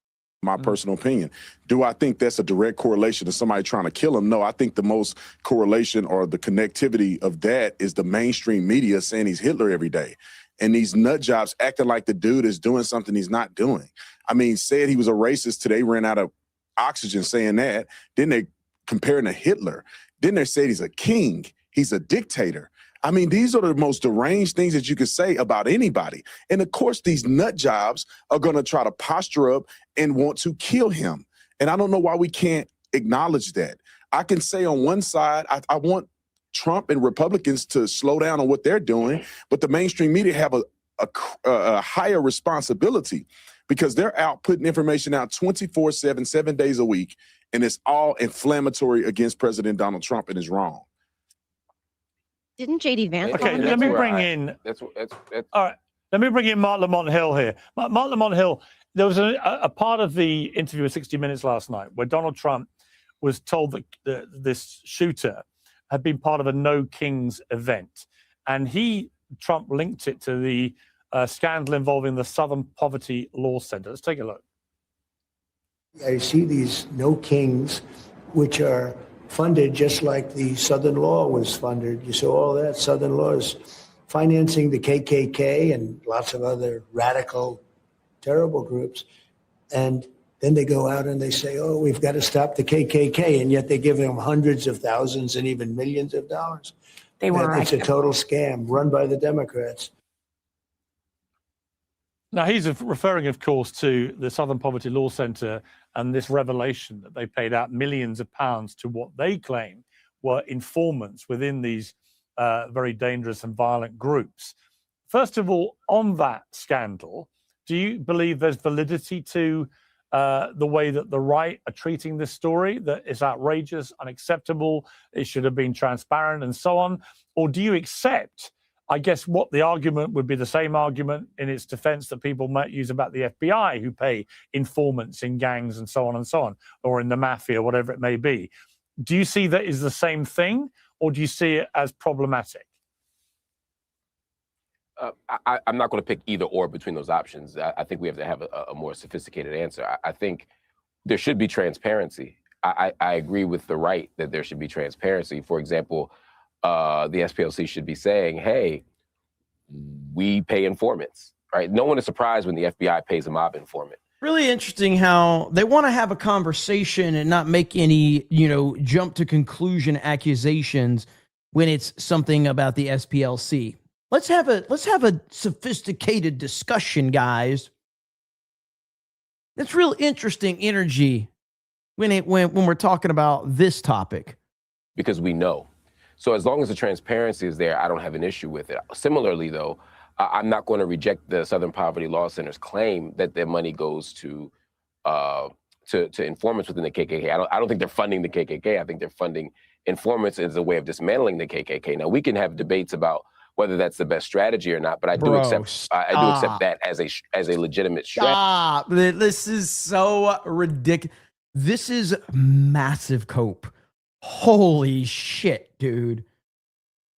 Speaker 13: My personal opinion. Do I think that's a direct correlation to somebody trying to kill him? No, I think the most correlation or the connectivity of that is the mainstream media saying he's Hitler every day. And these nut jobs acting like the dude is doing something he's not doing. I mean, said he was a racist today, ran out of oxygen saying that. Then they comparing to Hitler. Then they said he's a king. He's a dictator. I mean, these are the most deranged things that you could say about anybody. And of course, these nut jobs are going to try to posture up and want to kill him. And I don't know why we can't acknowledge that. I can say on one side, I want Trump and Republicans to slow down on what they're doing, but the mainstream media have a higher responsibility because they're out putting information out 24/7, 7 days a week, and it's all inflammatory against President Donald Trump and is wrong.
Speaker 14: Didn't J.D. Vance?
Speaker 11: Okay, let me bring in. All right, let me bring in Mark Lamont Hill here. Mark Lamont Hill. There was a part of the interview with 60 Minutes last night where Donald Trump was told that this shooter had been part of a No Kings event, and Trump linked it to the scandal involving the Southern Poverty Law Center. Let's take a look.
Speaker 16: I see these No Kings, which are funded just like the Southern Law was funded. You saw all that. Southern Law is financing the KKK and lots of other radical, terrible groups. And then they go out and they say, oh, we've got to stop the KKK. And yet they give them hundreds of thousands and even millions of dollars. It's a total scam run by the Democrats.
Speaker 11: Now, he's referring, of course, to the Southern Poverty Law Center and this revelation that they paid out millions of pounds to what they claim were informants within these very dangerous and violent groups. First of all, on that scandal, do you believe there's validity to the way that the right are treating this story, that it's outrageous, unacceptable, it should have been transparent and so on? Or do you accept, I guess, what the argument would be the same argument in its defense that people might use about the FBI who pay informants in gangs and so on, or in the mafia, whatever it may be. Do you see that as the same thing, or do you see it as problematic?
Speaker 12: I'm not going to pick either or between those options. I think we have to have a more sophisticated answer. I think there should be transparency. I agree with the right that there should be transparency. For example, the SPLC should be saying, hey, we pay informants, right? No one is surprised when the FBI pays a mob informant.
Speaker 1: Really interesting how they want to have a conversation and not make any, jump to conclusion accusations when it's something about the SPLC. Let's have a sophisticated discussion, guys. It's real interesting energy when we're talking about this topic.
Speaker 12: Because we know. So as long as the transparency is there, I don't have an issue with it. Similarly, though, I'm not going to reject the Southern Poverty Law Center's claim that their money goes to informants within the KKK. I don't think they're funding the KKK. I think they're funding informants as a way of dismantling the KKK. Now, we can have debates about whether that's the best strategy or not, but I do accept that as a legitimate strategy.
Speaker 1: Stop. This is so ridiculous. This is massive cope. Holy shit, dude.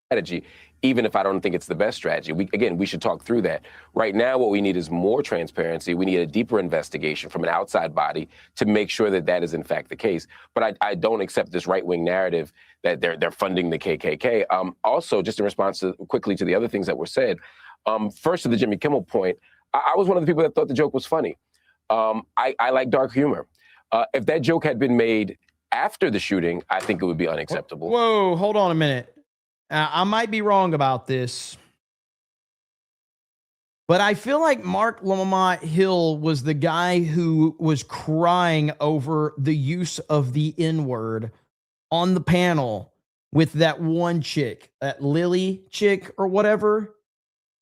Speaker 12: Strategy, even if I don't think it's the best strategy. We should talk through that. Right now, what we need is more transparency. We need a deeper investigation from an outside body to make sure that that is in fact the case. But I don't accept this right-wing narrative that they're funding the KKK. Also, just in response quickly to the other things that were said, first to the Jimmy Kimmel point, I was one of the people that thought the joke was funny. I like dark humor. If that joke had been made after the shooting, I think it would be unacceptable.
Speaker 1: Whoa, hold on a minute. I might be wrong about this, but I feel like Mark Lamont Hill was the guy who was crying over the use of the N-word on the panel with that one chick, that Lily chick or whatever.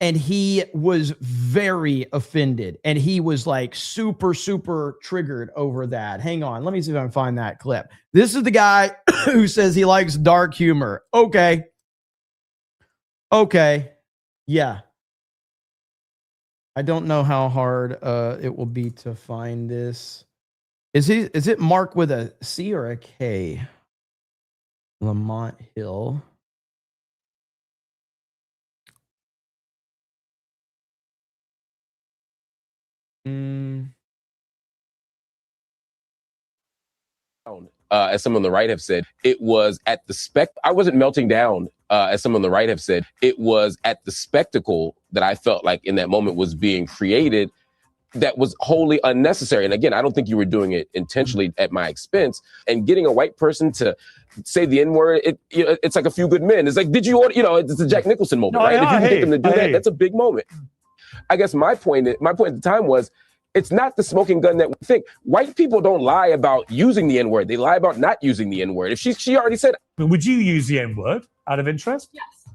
Speaker 1: And he was very offended. And he was like super, super triggered over that. Hang on. Let me see if I can find that clip. This is the guy who says he likes dark humor. Okay. Okay. Yeah. I don't know how hard it will be to find this. Is it Mark with a C or a K? Lamont Hill.
Speaker 12: As some on the right have said, it was at the I wasn't melting down, as some on the right have said. It was at the spectacle that I felt like in that moment was being created that was wholly unnecessary. And again, I don't think you were doing it intentionally at my expense. And getting a white person to say the N-word, it's like A Few Good Men. It's like, did you order, it's a Jack Nicholson moment, right? If you can get them to do that, that's a big moment. I guess my point at the time was, it's not the smoking gun that we think. White people don't lie about using the N-word. They lie about not using the N-word. If she already said,
Speaker 11: would you use the N-word out of interest?
Speaker 3: Yes.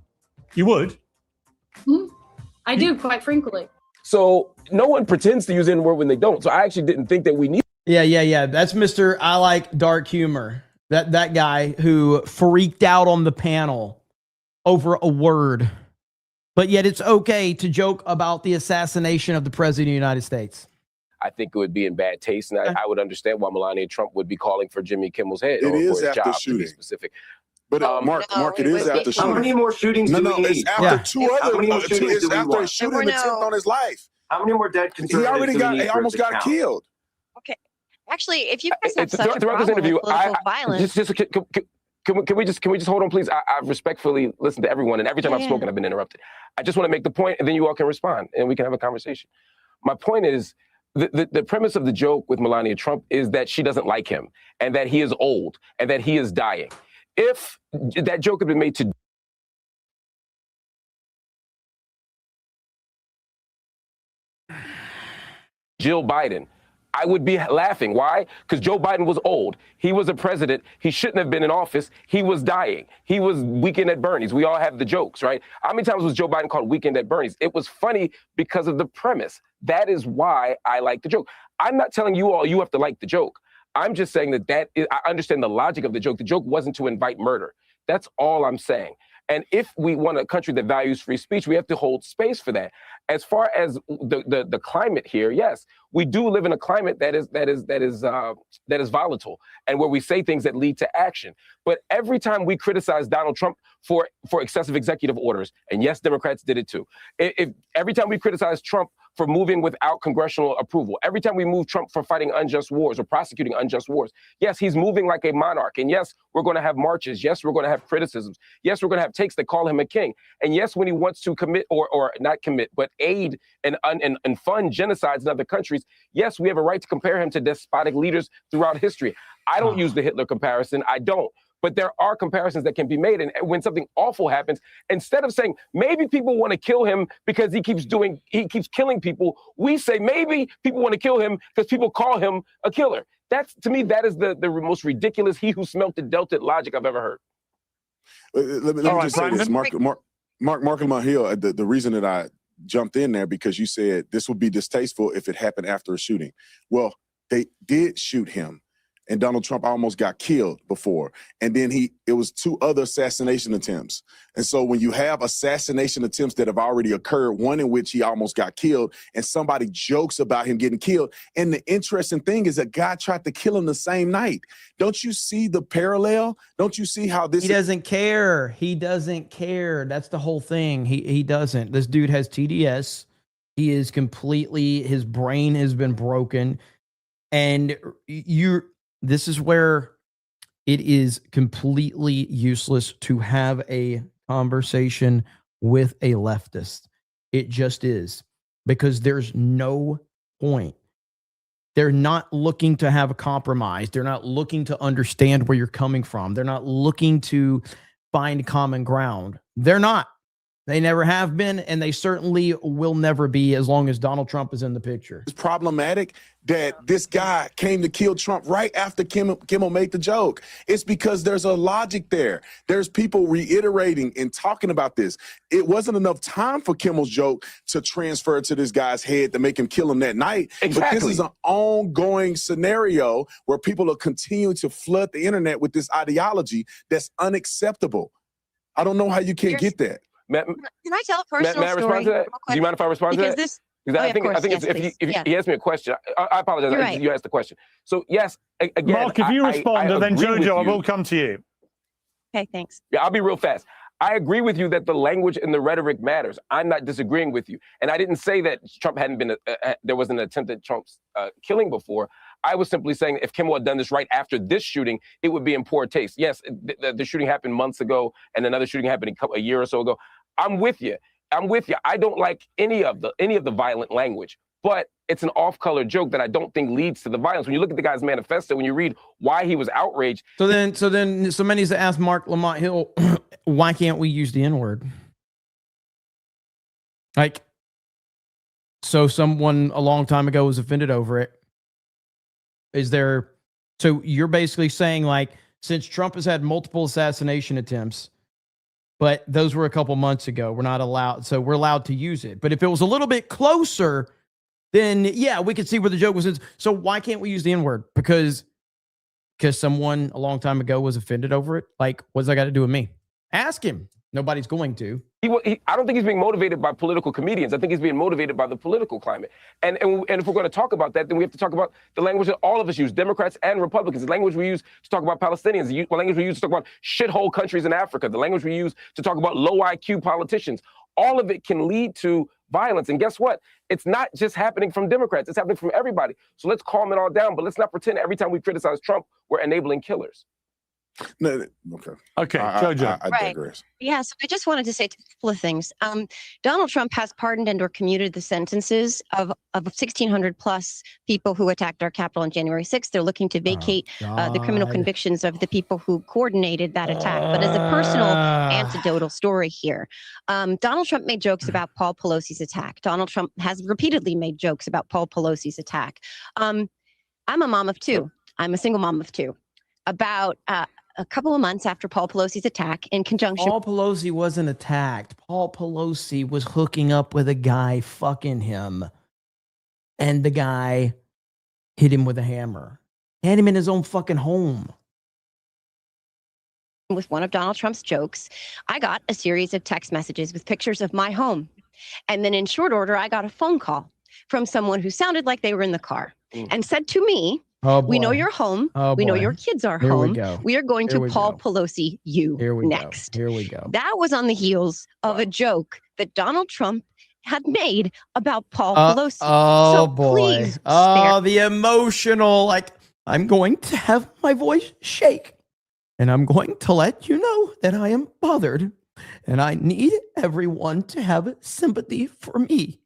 Speaker 11: You would?
Speaker 3: I do, quite frankly.
Speaker 12: So no one pretends to use N-word when they don't. So I actually didn't think that we need.
Speaker 1: Yeah. That's Mr. I like dark humor. That guy who freaked out on the panel over a word. But yet it's okay to joke about the assassination of the president of the United States.
Speaker 12: I think it would be in bad taste, and I would understand why Melania Trump would be calling for Jimmy Kimmel's head.
Speaker 13: It
Speaker 12: or
Speaker 13: is
Speaker 12: for his
Speaker 13: after
Speaker 12: job,
Speaker 13: shooting.
Speaker 12: to be specific.
Speaker 13: But Mark, it is after shooting.
Speaker 15: How many more shootings do we need?
Speaker 13: It's after two
Speaker 15: How
Speaker 13: other.
Speaker 15: many more shootings
Speaker 13: It's
Speaker 15: do we
Speaker 13: after a
Speaker 15: want?
Speaker 13: shooting attempt on his life.
Speaker 15: How many more dead
Speaker 13: He
Speaker 15: conservatives
Speaker 13: already
Speaker 15: do we need
Speaker 13: he
Speaker 15: for it
Speaker 13: almost
Speaker 15: to
Speaker 13: got
Speaker 15: count?
Speaker 13: killed.
Speaker 14: Okay. Actually, if you guys have such a
Speaker 12: Throughout this
Speaker 14: problem
Speaker 12: interview,
Speaker 14: with political violence,
Speaker 12: can we just hold on, please? I've respectfully listened to everyone, and every time I've spoken, I've been interrupted. I just want to make the point, and then you all can respond, and we can have a conversation. My point is, the premise of the joke with Melania Trump is that she doesn't like him, and that he is old, and that he is dying. If that joke had been made to Jill Biden, I would be laughing. Why? Because Joe Biden was old. He was a president. He shouldn't have been in office. He was dying. He was Weekend at Bernie's. We all have the jokes, right? How many times was Joe Biden called Weekend at Bernie's? It was funny because of the premise. That is why I like the joke. I'm not telling you all you have to like the joke. I'm just saying that I understand the logic of the joke. The joke wasn't to invite murder. That's all I'm saying. And if we want a country that values free speech, we have to hold space for that. As far as the climate here, yes, we do live in a climate that is volatile, and where we say things that lead to action. But every time we criticize Donald Trump for excessive executive orders, and yes, Democrats did it too. Every time we criticize Trump for moving without congressional approval, every time we move Trump for fighting unjust wars or prosecuting unjust wars, yes, he's moving like a monarch. And yes, we're going to have marches. Yes, we're going to have criticisms. Yes, we're going to have takes that call him a king. And yes, when he wants to commit or not commit, but aid and fund genocides in other countries, yes, we have a right to compare him to despotic leaders throughout history. I don't use the Hitler comparison. I don't. But there are comparisons that can be made. And when something awful happens, instead of saying maybe people want to kill him because he keeps killing people, we say maybe people want to kill him because people call him a killer. That's, to me, that is the most ridiculous he who smelt the Delta logic I've ever heard.
Speaker 13: Let me just say this, Mark Lamont Hill, the reason that I jumped in there, because you said this would be distasteful if it happened after a shooting. Well, they did shoot him and Donald Trump almost got killed before. And then it was 2 other assassination attempts. And so when you have assassination attempts that have already occurred, one in which he almost got killed, and somebody jokes about him getting killed. And the interesting thing is a guy tried to kill him the same night. Don't you see the parallel? Don't you see how this?
Speaker 1: He doesn't care. He doesn't care. That's the whole thing. He doesn't. This dude has TDS. He is completely, his brain has been broken. And this is where it is completely useless to have a conversation with a leftist. It just is, because there's no point. They're not looking to have a compromise. They're not looking to understand where you're coming from. They're not looking to find common ground. They're not. They never have been, and they certainly will never be as long as Donald Trump is in the picture.
Speaker 13: It's problematic that this guy came to kill Trump right after Kimmel made the joke. It's because there's a logic there. There's people reiterating and talking about this. It wasn't enough time for Kimmel's joke to transfer to this guy's head to make him kill him that night.
Speaker 12: Exactly.
Speaker 13: But this is an ongoing scenario where people are continuing to flood the internet with this ideology that's unacceptable. I don't know how you can't get that.
Speaker 14: Can I tell a personal
Speaker 12: may I
Speaker 14: story?
Speaker 12: respond to that? Do you mind if I respond to that?
Speaker 14: Because
Speaker 12: I think it's, if he asked me a question, I apologize.
Speaker 14: Right.
Speaker 12: You asked the question. So yes, again,
Speaker 11: Mark, if you respond, and then
Speaker 12: agree with
Speaker 11: Jojo, I
Speaker 12: you.
Speaker 11: will come to you.
Speaker 14: Okay, thanks.
Speaker 12: Yeah, I'll be real fast. I agree with you that the language and the rhetoric matters. I'm not disagreeing with you. And I didn't say that Trump hadn't been, there was an attempt at Trump's killing before. I was simply saying if Kimmel had done this right after this shooting, it would be in poor taste. Yes, the shooting happened months ago, and another shooting happened a year or so ago. I'm with you. I don't like any of the violent language, but it's an off-color joke that I don't think leads to the violence. When you look at the guy's manifesto, when you read why he was outraged.
Speaker 1: So many has asked Mark Lamont Hill, why can't we use the N-word? Like, so someone a long time ago was offended over it. So you're basically saying, like, since Trump has had multiple assassination attempts, but those were a couple months ago, we're not allowed, so we're allowed to use it. But if it was a little bit closer, then yeah, we could see where the joke was. So why can't we use the N-word? Because someone a long time ago was offended over it? Like, what's that got to do with me? Ask him. Nobody's going to.
Speaker 12: I don't think he's being motivated by political comedians. I think he's being motivated by the political climate. And if we're going to talk about that, then we have to talk about the language that all of us use, Democrats and Republicans. The language we use to talk about Palestinians, the language we use to talk about shithole countries in Africa, the language we use to talk about low IQ politicians. All of it can lead to violence. And guess what? It's not just happening from Democrats. It's happening from everybody. So let's calm it all down. But let's not pretend every time we criticize Trump, we're enabling killers.
Speaker 13: No, okay.
Speaker 11: Jojo.
Speaker 13: I digress.
Speaker 14: Yeah, so I just wanted to say a couple of things. Donald Trump has pardoned and or commuted the sentences of 1,600 plus people who attacked our Capitol on January 6th. They're looking to vacate the criminal convictions of the people who coordinated that attack. But as a personal anecdotal story here, Donald Trump made jokes about Paul Pelosi's attack. Donald Trump has repeatedly made jokes about Paul Pelosi's attack. I'm a mom of two. I'm a single mom of two. About a couple of months after Paul Pelosi's attack, in conjunction.
Speaker 1: Paul Pelosi wasn't attacked. Paul Pelosi was hooking up with a guy fucking him. And the guy hit him with a hammer. Had him in his own fucking home.
Speaker 14: With one of Donald Trump's jokes, I got a series of text messages with pictures of my home. And then in short order, I got a phone call from someone who sounded like they were in the car and said to me, we know you're home. We know your kids are home. We are going to Paul Pelosi you next.
Speaker 1: Here we go.
Speaker 14: That was on the heels of a joke that Donald Trump had made about Paul Pelosi.
Speaker 1: Oh,
Speaker 14: so
Speaker 1: boy.
Speaker 14: Please
Speaker 1: the emotional, like, I'm going to have my voice shake. And I'm going to let you know that I am bothered. And I need everyone to have sympathy for me.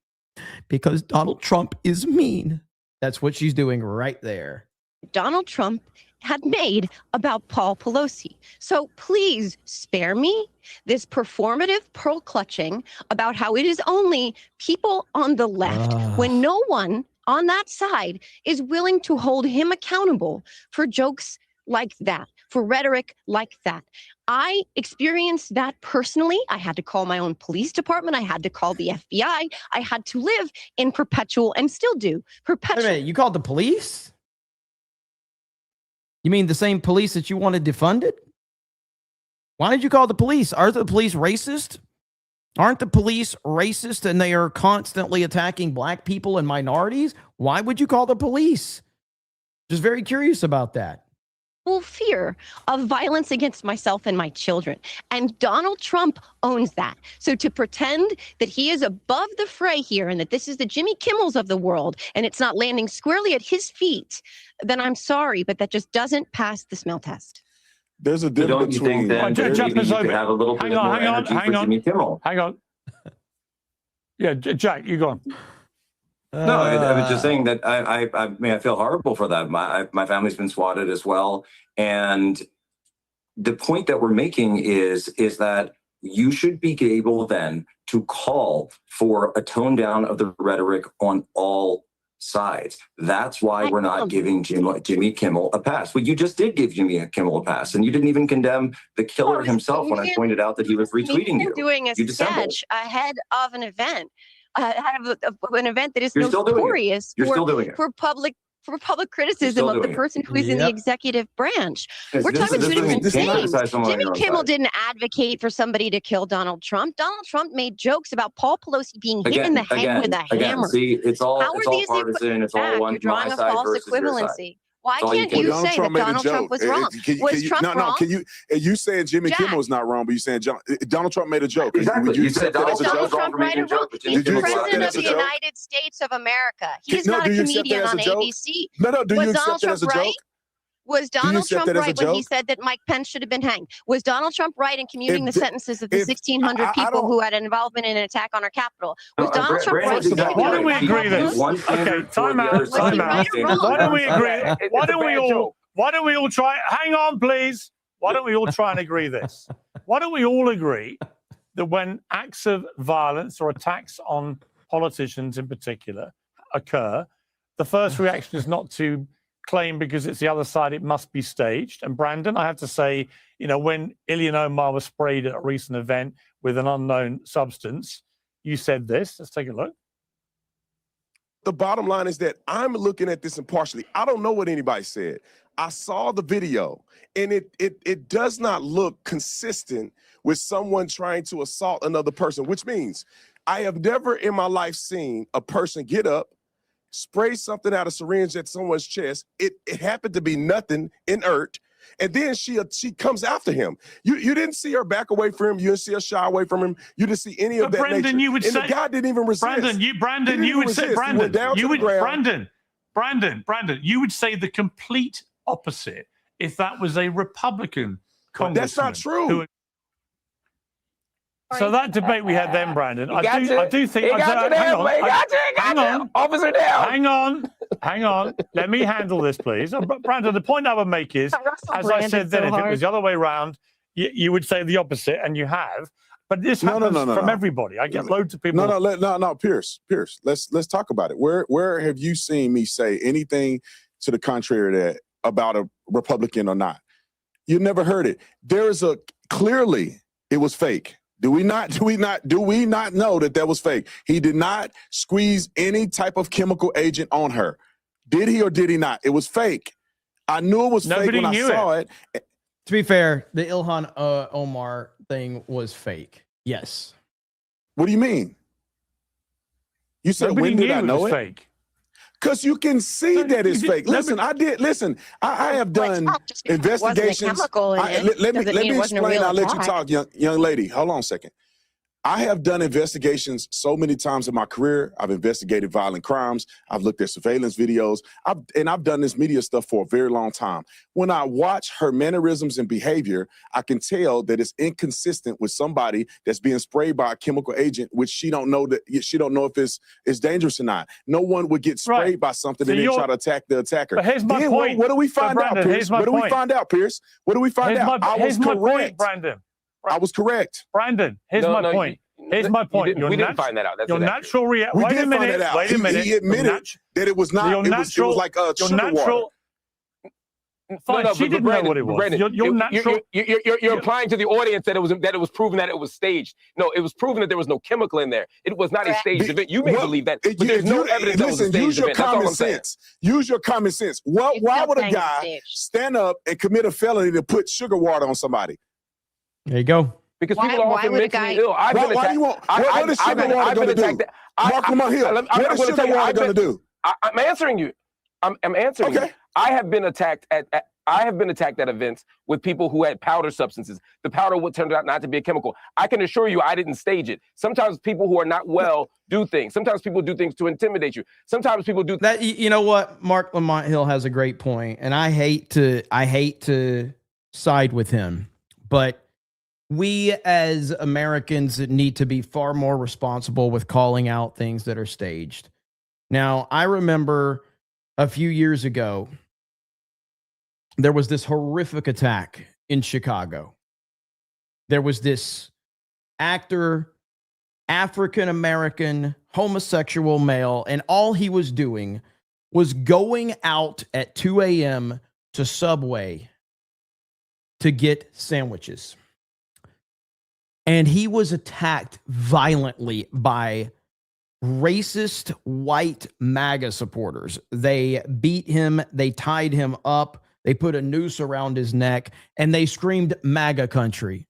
Speaker 1: Because Donald Trump is mean. That's what she's doing right there.
Speaker 14: Donald Trump had made about Paul Pelosi. So please spare me this performative pearl clutching about how it is only people on the left when no one on that side is willing to hold him accountable for jokes like that, for rhetoric like that. I experienced that personally. I had to call my own police department. I had to call the FBI. I had to live in perpetual, and still do, perpetual.
Speaker 1: Wait a minute, you called the police? You mean the same police that you wanted defunded? Why did you call the police? Aren't the police racist? Aren't the police racist and they are constantly attacking black people and minorities? Why would you call the police? Just very curious about that.
Speaker 14: Fear of violence against myself and my children. And Donald Trump owns that. So to pretend that he is above the fray here and that this is the Jimmy Kimmels of the world and it's not landing squarely at his feet, then I'm sorry, but that just doesn't pass the smell test.
Speaker 13: There's a difference between.
Speaker 15: Hang
Speaker 11: on. Yeah, Jack, you go on.
Speaker 15: No, I was just saying that I mean, I feel horrible for that. My family's been swatted as well. And the point that we're making is that you should be able then to call for a tone down of the rhetoric on all sides. That's why we're not giving Jimmy Kimmel a pass. Well, you just did give Jimmy Kimmel a pass, and you didn't even condemn the killer himself when I pointed out that he was retweeting you.
Speaker 14: Doing a
Speaker 15: You dissembled.
Speaker 14: sketch ahead of an event. An event that is
Speaker 15: You're still doing it.
Speaker 14: notorious
Speaker 15: You're still doing it.
Speaker 14: for public criticism of the
Speaker 15: doing it.
Speaker 14: person who is in the executive branch.
Speaker 15: Yes,
Speaker 14: We're
Speaker 15: this
Speaker 14: talking
Speaker 15: is-
Speaker 14: two different
Speaker 15: this is not
Speaker 14: things.
Speaker 15: criticize someone on
Speaker 14: Jimmy
Speaker 15: your own
Speaker 14: Kimmel
Speaker 15: side.
Speaker 14: didn't advocate for somebody to kill Donald Trump. Donald Trump made jokes about Paul Pelosi being hit in the head with a hammer.
Speaker 15: See, it's all
Speaker 14: How are
Speaker 15: it's all
Speaker 14: these
Speaker 15: partisan. It's all
Speaker 14: fact?
Speaker 15: one
Speaker 14: You're drawing
Speaker 15: my
Speaker 14: a
Speaker 15: side
Speaker 14: false
Speaker 15: versus your side.
Speaker 14: equivalency. Why
Speaker 15: That's all you
Speaker 14: can't
Speaker 15: can
Speaker 14: you
Speaker 15: do.
Speaker 14: say that Donald Trump was wrong? Was Trump wrong?
Speaker 13: Can you saying Jimmy Kimmel is not wrong, but you saying Donald Trump made a joke?
Speaker 15: Exactly.
Speaker 13: Would you
Speaker 15: You said
Speaker 13: accept that as a
Speaker 14: Donald
Speaker 13: joke?
Speaker 14: Trump right or wrong? He's
Speaker 13: Did
Speaker 14: the
Speaker 13: you accept that
Speaker 14: president of
Speaker 13: as a
Speaker 14: the
Speaker 13: joke?
Speaker 14: United States of America. He's
Speaker 13: No,
Speaker 14: not
Speaker 13: do
Speaker 14: a
Speaker 13: you accept
Speaker 14: comedian
Speaker 13: that as
Speaker 14: on
Speaker 13: a joke?
Speaker 14: ABC.
Speaker 13: No, do you
Speaker 14: Was
Speaker 13: accept
Speaker 14: Donald
Speaker 13: that as
Speaker 14: Trump
Speaker 13: a
Speaker 14: right?
Speaker 13: joke?
Speaker 14: Was
Speaker 13: you
Speaker 14: Donald
Speaker 13: accept
Speaker 14: Trump
Speaker 13: that as a
Speaker 14: right when he
Speaker 13: joke?
Speaker 14: said that Mike Pence should have been hanged? Was Donald Trump right in commuting the sentences of the
Speaker 13: if-
Speaker 14: 1,600
Speaker 13: I
Speaker 14: people
Speaker 13: don't-
Speaker 14: who had an involvement in an attack on our Capitol?
Speaker 15: No,
Speaker 14: Was Donald Trump right to say
Speaker 11: Why don't we agree this?
Speaker 15: One
Speaker 11: Okay,
Speaker 15: standard for
Speaker 11: time
Speaker 15: the
Speaker 11: out.
Speaker 15: other side.
Speaker 11: Time out. Why don't we agree? Why don't we
Speaker 10: bad
Speaker 11: all? Why don't we all try? Hang on, please. Why don't we all try and agree this? Why don't we all agree that when acts of violence or attacks on politicians in particular occur, the first reaction is not to claim because it's the other side, it must be staged. And Brandon, I have to say, when Ilhan Omar was sprayed at a recent event with an unknown substance, you said this. Let's take a look.
Speaker 13: The bottom line is that I'm looking at this impartially. I don't know what anybody said. I saw the video, and it does not look consistent with someone trying to assault another person, which means I have never in my life seen a person get up, spray something out of syringe at someone's chest. It happened to be nothing inert. And then she comes after him. You didn't see her back away from him. You didn't see her shy away from him. You didn't see any of that
Speaker 11: Brandon,
Speaker 13: nature.
Speaker 11: you would
Speaker 13: and
Speaker 11: say
Speaker 13: the guy didn't even resist.
Speaker 11: Brandon, you would say Brandon, you would say the complete opposite if that was a Republican congressman.
Speaker 13: That's not true.
Speaker 11: So that debate we had then, Brandon, I do think.
Speaker 10: Hang
Speaker 11: on,
Speaker 10: officer down.
Speaker 11: Hang on. Let me handle this, please. Brandon, the point I would make is, as I said then, if it was the other way around, you would say the opposite, and you have. But this happens from everybody. I get loads of people.
Speaker 13: No, Pierce. Let's talk about it. Where have you seen me say anything to the contrary about a Republican or not? You never heard it. Clearly it was fake. Do we not know that was fake? He did not squeeze any type of chemical agent on her. Did he or did he not? It was fake. I knew it was fake when I saw it.
Speaker 1: To be fair, the Ilhan Omar thing was fake. Yes.
Speaker 13: What do you mean? You said
Speaker 11: Nobody
Speaker 13: when did I
Speaker 11: knew
Speaker 13: know
Speaker 11: was
Speaker 13: it?
Speaker 11: Fake.
Speaker 13: Because you can see that it's fake. Listen, I have done investigations. Let me explain. I'll let you talk, young lady. Hold on a second. I have done investigations so many times in my career. I've investigated violent crimes. I've looked at surveillance videos. I've done this media stuff for a very long time. When I watch her mannerisms and behavior, I can tell that it's inconsistent with somebody that's being sprayed by a chemical agent, which she don't know if it's dangerous or not. No one would get sprayed by something and then try to attack the attacker.
Speaker 11: But here's my point.
Speaker 13: What do we find out, Pierce? What do we find out, Pierce? What do we find out? I was correct,
Speaker 11: Brandon.
Speaker 13: I was correct.
Speaker 11: Brandon, here's my point. Here's my point.
Speaker 12: We didn't find that out. That's
Speaker 11: your
Speaker 12: inaccurate.
Speaker 11: natural reaction.
Speaker 13: We did find that out. Wait a minute. He admitted that it was not. It was like sugar water.
Speaker 11: Fine, she didn't know what it was.
Speaker 12: Brandon,
Speaker 11: Your natural.
Speaker 12: You're implying to the audience that it was proven that it was staged. No, it was proven that there was no chemical in there. It was not a staged event. You may believe that, but there's no evidence that was a
Speaker 13: Listen,
Speaker 12: staged
Speaker 13: use your
Speaker 12: event. That's all
Speaker 13: common
Speaker 12: I'm saying.
Speaker 13: sense. Use your common sense. Why would a guy stand up and commit a felony to put sugar water on somebody?
Speaker 1: There you go.
Speaker 12: Because people are often mentally ill. I've been attacked.
Speaker 13: Why do you want? What is sugar water going to do? Mark Lamont Hill. What is sugar water going to do?
Speaker 12: I'm answering you. I'm answering you. I have been attacked at events with people who had powder substances. The powder would turn out not to be a chemical. I can assure you I didn't stage it. Sometimes people who are not well do things. Sometimes people do things to intimidate you. Sometimes people do
Speaker 1: that. You know what? Mark Lamont Hill has a great point, and I hate to side with him, but we as Americans need to be far more responsible with calling out things that are staged. Now, I remember a few years ago, there was this horrific attack in Chicago. There was this actor, African-American, homosexual male, and all he was doing was going out at 2 a.m. to Subway to get sandwiches. And he was attacked violently by racist white MAGA supporters. They beat him, they tied him up, they put a noose around his neck, and they screamed MAGA country.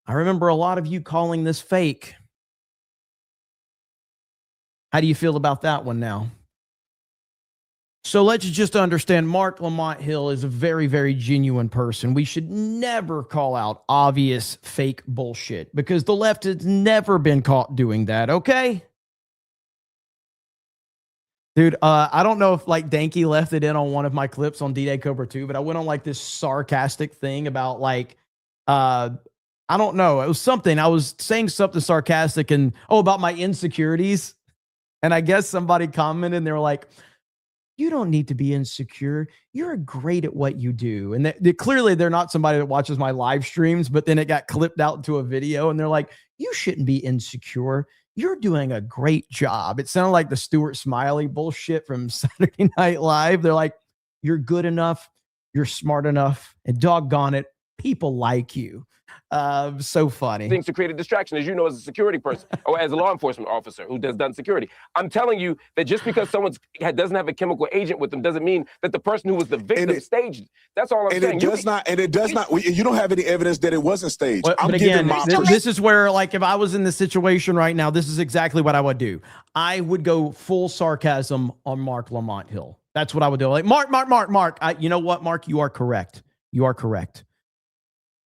Speaker 1: I remember a lot of you calling this fake. How do you feel about that one now? So let's just understand Mark Lamont Hill is a very, very genuine person. We should never call out obvious fake bullshit because the left has never been caught doing that, okay? Dude, I don't know if like Danky left it in on one of my clips on D-Day Cobra 2, but I went on like this sarcastic thing about like, I don't know. It was something. I was saying something sarcastic and, about my insecurities. And I guess somebody commented and they were like, you don't need to be insecure. You're great at what you do. And clearly they're not somebody that watches my live streams, but then it got clipped out into a video and they're like, you shouldn't be insecure. You're doing a great job. It sounded like the Stuart Smiley bullshit from Saturday Night Live. They're like, you're good enough. You're smart enough. And doggone it, people like you. So funny.
Speaker 12: Things to create a distraction, as you know, as a security person or as a law enforcement officer who has done security. I'm telling you that just because someone doesn't have a chemical agent with them doesn't mean that the person who was the victim staged it. That's all I'm saying.
Speaker 13: It does not. You don't have any evidence that it wasn't staged.
Speaker 1: But again, this is where, like, if I was in this situation right now, this is exactly what I would do. I would go full sarcasm on Mark Lamont Hill. That's what I would do. Like, Mark. You know what, Mark? You are correct. You are correct.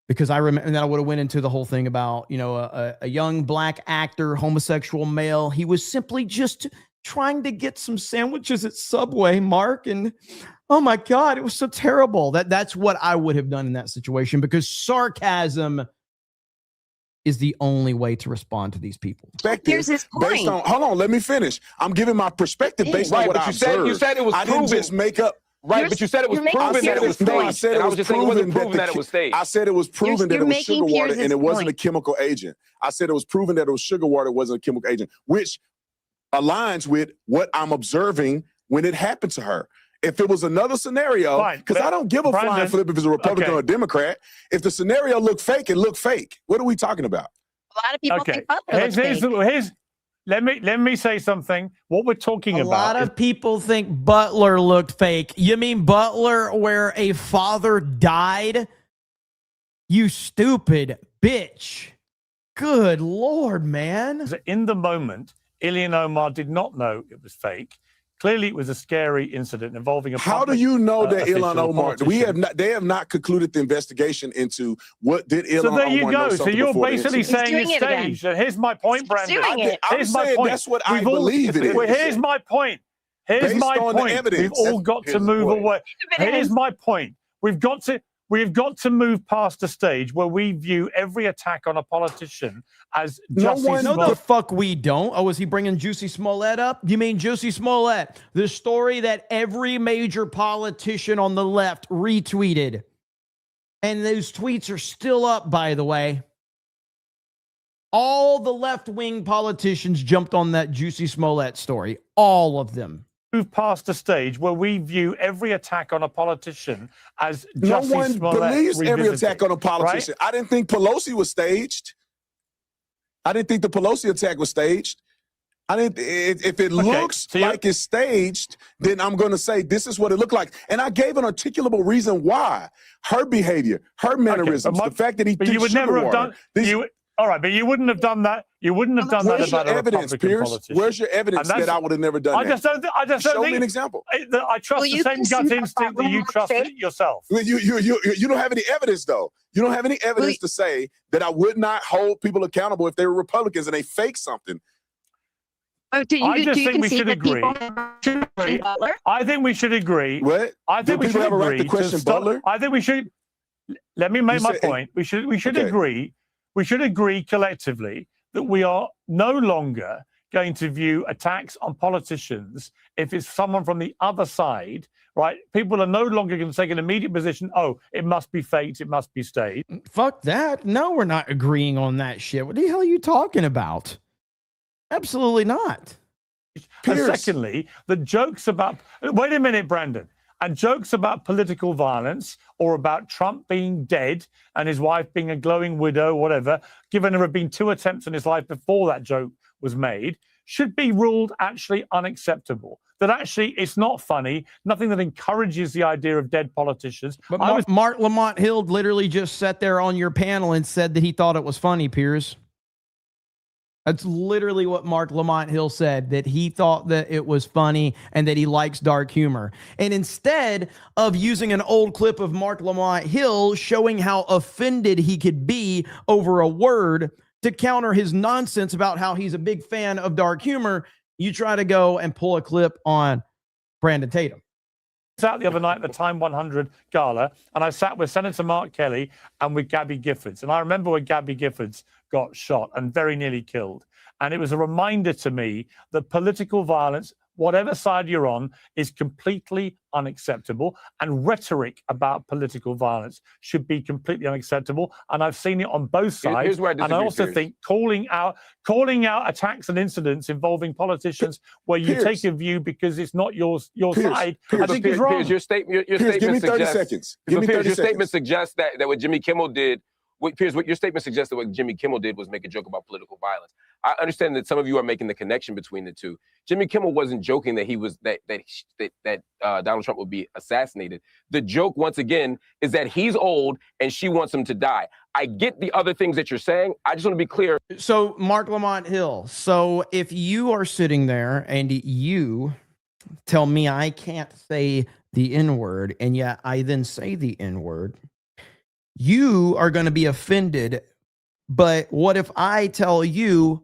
Speaker 1: Because I remember, and then I would have went into the whole thing about, a young black actor, homosexual male. He was simply just trying to get some sandwiches at Subway, Mark. And oh my God, it was so terrible. That's what I would have done in that situation, because sarcasm is the only way to respond to these people.
Speaker 13: Here's his point. Hold on, let me finish. I'm giving my perspective based on what I observed.
Speaker 12: You said it was proven.
Speaker 13: I didn't just make up.
Speaker 12: Right, but you said it was proven that it was staged.
Speaker 13: I said it was proven that it was staged. I said it was proven that it was sugar water and it wasn't a chemical agent. I said it was proven that it was sugar water, it wasn't a chemical agent, which aligns with what I'm observing when it happened to her. If it was another scenario, because I don't give a flying flip if it's a Republican or a Democrat. If the scenario looked fake, it looked fake. What are we talking about?
Speaker 14: A lot of people think Butler looks fake.
Speaker 11: Let me say something. What we're talking about.
Speaker 1: A lot of people think Butler looked fake. You mean Butler where a father died? You stupid bitch. Good Lord, man.
Speaker 11: In the moment, Ilhan Omar did not know it was fake. Clearly, it was a scary incident involving a
Speaker 13: How do you know that Ilhan Omar? They have not concluded the investigation into what did Ilhan Omar know.
Speaker 11: So there you go. So you're basically saying it's
Speaker 14: staged.
Speaker 11: staged. Here's my point, Brandon.
Speaker 13: Here's my point. That's what I believe it is.
Speaker 11: Well, here's my point. Here's my point. We've all got to move away. Here's my point. We've got to move past the stage where we view every attack on a politician as Jussie Smollett.
Speaker 1: No, the fuck we don't. Oh, is he bringing Jussie Smollett up? You mean Jussie Smollett, the story that every major politician on the left retweeted. And those tweets are still up, by the way. All the left-wing politicians jumped on that Jussie Smollett story. All of them.
Speaker 11: move past a stage where we view every attack on a politician as
Speaker 13: No
Speaker 11: Jussie
Speaker 13: one
Speaker 11: Smollett
Speaker 13: believes every
Speaker 11: revisited,
Speaker 13: attack on a politician.
Speaker 11: right?
Speaker 13: I didn't think Pelosi was staged. I didn't think the Pelosi attack was staged. I didn't. If it looks like it's staged, then I'm going to say this is what it looked like. And I gave an articulable reason why. Her behavior, her mannerisms, the fact that he
Speaker 11: But
Speaker 13: did
Speaker 11: you would
Speaker 13: sugar
Speaker 11: never have
Speaker 13: water.
Speaker 11: done. All right, but you wouldn't have done that. You wouldn't have done
Speaker 13: Where's
Speaker 11: that
Speaker 13: your
Speaker 11: about a
Speaker 13: evidence,
Speaker 11: Republican
Speaker 13: Pierce?
Speaker 11: politician.
Speaker 13: Where's your evidence
Speaker 11: And
Speaker 13: that I would have never done
Speaker 11: I
Speaker 13: that?
Speaker 11: just don't. I just don't
Speaker 13: Show
Speaker 11: think.
Speaker 13: me an example.
Speaker 11: I trust the same gut instinct that you trust yourself.
Speaker 13: You don't have any evidence, though. You don't have any evidence to say that I would not hold people accountable if they were Republicans and they fake something.
Speaker 14: Oh,
Speaker 11: I just think we should agree. I think we should agree.
Speaker 13: What?
Speaker 11: I think
Speaker 13: Do
Speaker 11: we
Speaker 13: people
Speaker 11: should
Speaker 13: have a right
Speaker 11: agree
Speaker 13: to question
Speaker 11: stop.
Speaker 13: Butler?
Speaker 11: I think we should. Let me make
Speaker 13: You
Speaker 11: my
Speaker 13: said-
Speaker 11: point. We should
Speaker 13: Okay.
Speaker 11: agree. We should agree collectively that we are no longer going to view attacks on politicians if it's someone from the other side, right? People are no longer going to take an immediate position. Oh, it must be faked. It must be staged.
Speaker 1: Fuck that. No, we're not agreeing on that shit. What the hell are you talking about? Absolutely not.
Speaker 11: And secondly, the jokes about, wait a minute, Brandon, and jokes about political violence or about Trump being dead and his wife being a glowing widow, whatever, given there have been 2 attempts in his life before that joke was made, should be ruled actually unacceptable. That actually it's not funny, nothing that encourages the idea of dead politicians.
Speaker 1: But Mark Lamont Hill literally just sat there on your panel and said that he thought it was funny, Piers. That's literally what Mark Lamont Hill said, that he thought that it was funny and that he likes dark humor. And instead of using an old clip of Mark Lamont Hill showing how offended he could be over a word to counter his nonsense about how he's a big fan of dark humor, you try to go and pull a clip on Brandon Tatum.
Speaker 11: Out the other night at the Time 100 gala, and I sat with Senator Mark Kelly and with Gabby Giffords. And I remember when Gabby Giffords got shot and very nearly killed. And it was a reminder to me that political violence, whatever side you're on, is completely unacceptable. And rhetoric about political violence should be completely unacceptable. And I've seen it on both sides.
Speaker 12: Here's where I
Speaker 11: and I
Speaker 12: disagree,
Speaker 11: also
Speaker 12: Piers.
Speaker 11: think calling out attacks and incidents involving politicians where you
Speaker 13: Piers.
Speaker 11: take a view because it's not your
Speaker 13: Piers,
Speaker 11: side,
Speaker 13: Piers,
Speaker 11: I think
Speaker 12: Piers,
Speaker 11: is wrong.
Speaker 12: Piers, your statement
Speaker 13: Piers, give me 30
Speaker 12: suggests,
Speaker 13: seconds. Give
Speaker 12: but
Speaker 13: me
Speaker 12: Piers,
Speaker 13: 30
Speaker 12: your statement
Speaker 13: seconds.
Speaker 12: suggests that what Jimmy Kimmel did. Piers, what your statement suggests that what Jimmy Kimmel did was make a joke about political violence. I understand that some of you are making the connection between the two. Jimmy Kimmel wasn't joking that he was that Donald Trump would be assassinated. The joke, once again, is that he's old and she wants him to die. I get the other things that you're saying. I just want to be clear.
Speaker 1: So, Mark Lamont Hill, so if you are sitting there and you tell me I can't say the N-word, and yet I then say the N-word, you are going to be offended. But what if I tell you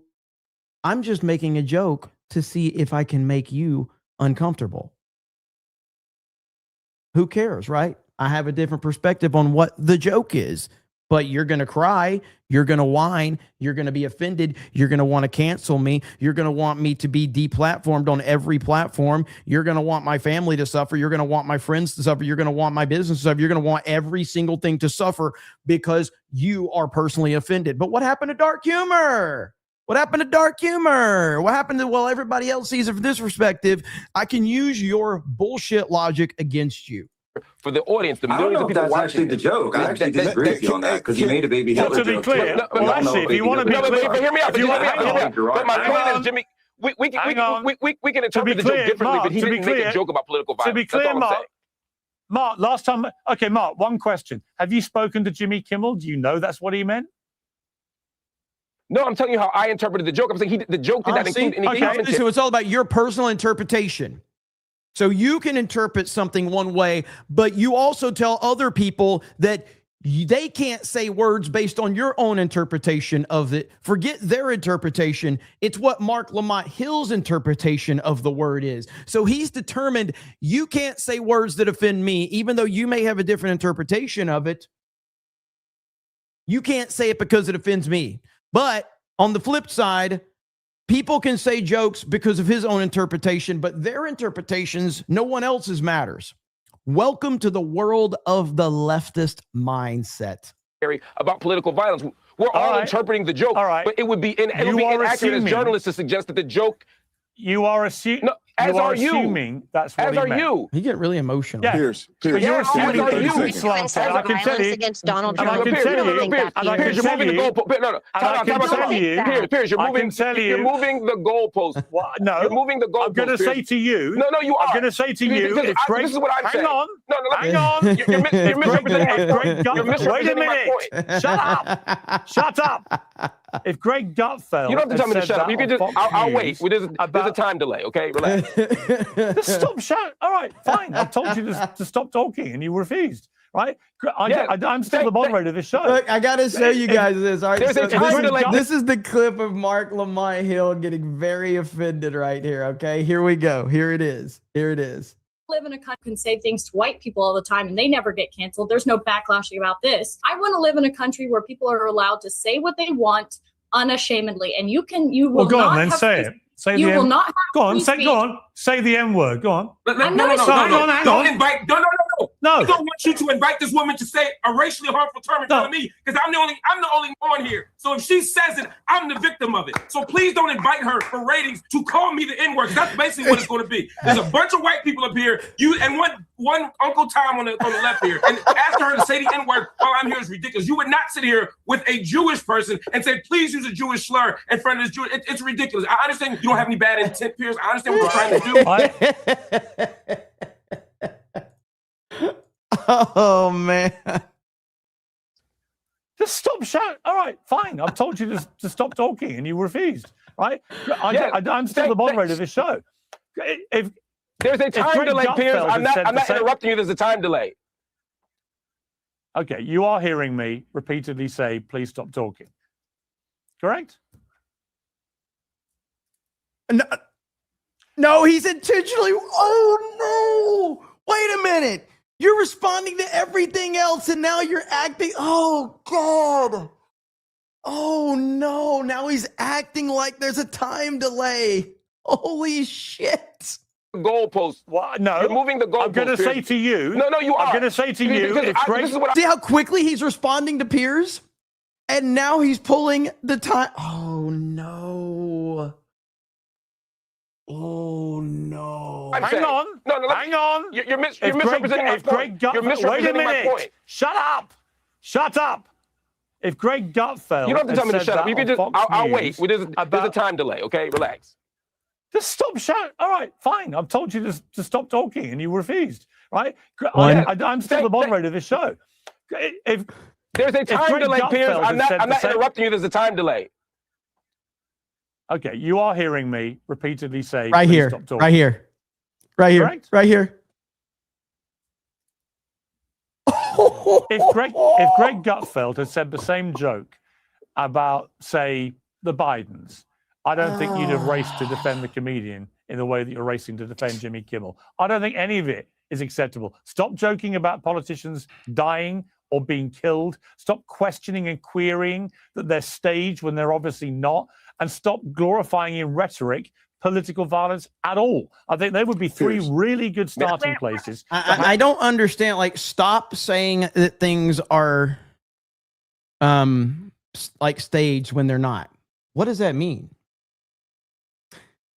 Speaker 1: I'm just making a joke to see if I can make you uncomfortable? Who cares, right? I have a different perspective on what the joke is. But you're going to cry, you're going to whine, you're going to be offended, you're going to want to cancel me, you're going to want me to be deplatformed on every platform, you're going to want my family to suffer, you're going to want my friends to suffer, you're going to want my business to suffer, you're going to want every single thing to suffer because you are personally offended. But what happened to dark humor? What happened to dark humor? What happened to, well, everybody else sees it from this perspective. I can use your bullshit logic against you.
Speaker 12: For the audience, the
Speaker 15: I don't
Speaker 12: millions
Speaker 15: know
Speaker 12: of
Speaker 15: if
Speaker 12: people
Speaker 15: that's
Speaker 12: watching
Speaker 15: actually the
Speaker 12: this.
Speaker 15: joke. I actually disagree with you on that because you made a baby Hitler
Speaker 11: to be
Speaker 15: joke.
Speaker 11: clear,
Speaker 15: too.
Speaker 11: well,
Speaker 15: We all know
Speaker 11: actually,
Speaker 15: what
Speaker 11: if you
Speaker 15: baby
Speaker 11: want to be
Speaker 15: Hitler
Speaker 11: clear,
Speaker 12: But hear me out.
Speaker 11: if you want
Speaker 15: I don't think you're
Speaker 12: But my
Speaker 15: right.
Speaker 12: point is, Jimmy, we can interpret the
Speaker 11: clear,
Speaker 12: joke differently,
Speaker 11: Mark,
Speaker 12: but he
Speaker 11: to be
Speaker 12: didn't make
Speaker 11: clear-
Speaker 12: a joke about political
Speaker 11: To
Speaker 12: violence.
Speaker 11: be clear,
Speaker 12: That's all I'm
Speaker 11: Mark,
Speaker 12: saying.
Speaker 11: Mark, last time, okay, Mark, one question. Have you spoken to Jimmy Kimmel? Do you know that's what he meant?
Speaker 12: No, I'm telling you how I interpreted the joke. I'm saying the joke did not include any commentary.
Speaker 1: So it's all about your personal interpretation. So you can interpret something one way, but you also tell other people that they can't say words based on your own interpretation of it. Forget their interpretation. It's what Mark Lamont Hill's interpretation of the word is. So he's determined you can't say words that offend me, even though you may have a different interpretation of it. You can't say it because it offends me. But on the flip side, people can say jokes because of his own interpretation, but their interpretations, no one else's matters. Welcome to the world of the leftist mindset.
Speaker 12: About political violence. We're all interpreting the joke, but it would be inaccurate as journalists to suggest that the joke.
Speaker 11: You are assuming.
Speaker 12: No, As
Speaker 11: you are
Speaker 12: are you.
Speaker 11: assuming that's what
Speaker 12: As
Speaker 11: he
Speaker 12: are
Speaker 11: meant.
Speaker 12: you.
Speaker 1: You get really emotional.
Speaker 11: Yeah.
Speaker 13: Pierce,
Speaker 11: But you're
Speaker 12: as
Speaker 11: assuming
Speaker 12: are
Speaker 11: things
Speaker 12: you.
Speaker 11: are slanted. And I can tell you,
Speaker 14: against Donald
Speaker 11: and I
Speaker 14: Trump.
Speaker 11: can
Speaker 12: Piers,
Speaker 11: tell
Speaker 12: no,
Speaker 11: you,
Speaker 14: think
Speaker 12: Piers,
Speaker 14: that,
Speaker 11: and I
Speaker 14: Piers.
Speaker 11: can
Speaker 12: Piers, you're
Speaker 11: tell
Speaker 12: moving the
Speaker 11: you,
Speaker 12: goalpost. No,
Speaker 11: and I can tell you,
Speaker 12: Piers, you're
Speaker 11: I
Speaker 12: moving.
Speaker 11: can tell
Speaker 12: You're
Speaker 11: you,
Speaker 12: moving the goalpost.
Speaker 11: no,
Speaker 12: You're moving the goalpost.
Speaker 11: I'm going to say to you,
Speaker 12: No, you are.
Speaker 11: I'm going to say to you, if Greg,
Speaker 12: this is what I'm
Speaker 11: hang
Speaker 12: saying.
Speaker 11: on,
Speaker 12: No,
Speaker 11: hang on.
Speaker 12: You're misrepresenting my point. You're
Speaker 11: Wait a
Speaker 12: misrepresenting my
Speaker 11: minute.
Speaker 12: point.
Speaker 11: Shut up. Shut up. If Greg Gutfeld,
Speaker 12: You don't have to tell me to
Speaker 11: had
Speaker 12: shut
Speaker 11: said
Speaker 12: up. You
Speaker 11: that
Speaker 12: can
Speaker 11: on
Speaker 12: just.
Speaker 11: Fox
Speaker 12: I'll wait.
Speaker 11: News
Speaker 12: There's a time delay. Okay, relax.
Speaker 11: Just stop shouting. All right, fine. I've told you to stop talking, and you refused. Right? I'm still the moderator of this show.
Speaker 1: Look, I gotta show you guys this. All right,
Speaker 12: There's a time delay.
Speaker 1: This is the clip of Mark Lamont Hill getting very offended right here. Okay, here we go. Here it is. Here it is.
Speaker 3: Live in a country can say things to white people all the time and they never get canceled. There's no backlashing about this. I want to live in a country where people are allowed to say what they want unashamedly, and you will
Speaker 11: Well, go
Speaker 3: not
Speaker 11: on then.
Speaker 3: have
Speaker 11: Say
Speaker 3: free-
Speaker 11: it. Say
Speaker 3: you
Speaker 11: the
Speaker 3: will
Speaker 11: M.
Speaker 3: not have
Speaker 11: Go on.
Speaker 3: free
Speaker 11: Say.
Speaker 3: speech.
Speaker 11: Go on. Say the M word. Go on.
Speaker 3: I'm not
Speaker 11: Hang on.
Speaker 4: Don't invite. No.
Speaker 11: No.
Speaker 4: I don't want you to invite this woman to say a racially harmful term in front of me because I'm the only on here. So if she says it, I'm the victim of it. So please don't invite her for ratings to call me the N-word. That's basically what it's going to be. There's a bunch of white people up here. You and one Uncle Tom on the left here, and asking her to say the N-word while I'm here is ridiculous. You would not sit here with a Jewish person and say, please use a Jewish slur in front of this Jewish. It's ridiculous. I understand you don't have any bad intent, Piers. I understand what you're trying to do.
Speaker 1: Oh man.
Speaker 11: Just stop shouting. All right, fine. I've told you to stop talking, and you refused. Right? I'm still the moderator of this show. If
Speaker 12: There's a time
Speaker 11: Greg
Speaker 12: delay, Piers.
Speaker 11: Gutfeld
Speaker 12: I'm
Speaker 11: had
Speaker 12: not
Speaker 11: said the
Speaker 12: interrupting you. There's a time delay.
Speaker 11: Okay, you are hearing me repeatedly say, "Please stop talking." Correct?
Speaker 1: No, he's intentionally. Oh no! Wait a minute. You're responding to everything else, and now you're acting. Oh God! Oh no! Now he's acting like there's a time delay. Holy shit!
Speaker 12: Goalpost.
Speaker 11: What? No.
Speaker 12: You're moving the goalpost.
Speaker 11: I'm going to say to you.
Speaker 12: No, you are.
Speaker 11: I'm going to say to you. If Greg,
Speaker 1: See how quickly he's responding to Piers, and now he's pulling the time. Oh no! Oh no!
Speaker 11: hang on. Hang on.
Speaker 12: You're misrepresenting my point. You're misrepresenting my point.
Speaker 11: Shut up. Shut up. If Greg Gutfeld,
Speaker 12: You don't have to tell me to
Speaker 11: had
Speaker 12: shut
Speaker 11: said
Speaker 12: up. You
Speaker 11: that
Speaker 12: can just.
Speaker 11: on Fox
Speaker 12: I'll
Speaker 11: News
Speaker 12: wait. There's a time delay. Okay, relax.
Speaker 11: Just stop shouting. All right, fine. I've told you to stop talking, and you refused. Right? I'm still the moderator of this show. If
Speaker 12: There's a time
Speaker 11: Greg
Speaker 12: delay, Piers.
Speaker 11: Gutfeld
Speaker 12: I'm
Speaker 11: had said
Speaker 12: not
Speaker 11: the same-
Speaker 12: interrupting you. There's a time delay.
Speaker 11: Okay, you are hearing me repeatedly say,
Speaker 1: Right
Speaker 11: "Please
Speaker 1: here,
Speaker 11: stop talking."
Speaker 1: right here, right here,
Speaker 11: Correct?
Speaker 1: right here.
Speaker 11: If Greg Gutfeld had said the same joke about, say, the Bidens, I don't think you'd have raced to defend the comedian in the way that you're racing to defend Jimmy Kimmel. I don't think any of it is acceptable. Stop joking about politicians dying or being killed. Stop questioning and querying that they're staged when they're obviously not. And stop glorifying in rhetoric political violence at all. I think there would be three really good starting places.
Speaker 1: I don't understand. Like, stop saying that things are like staged when they're not. What does that mean?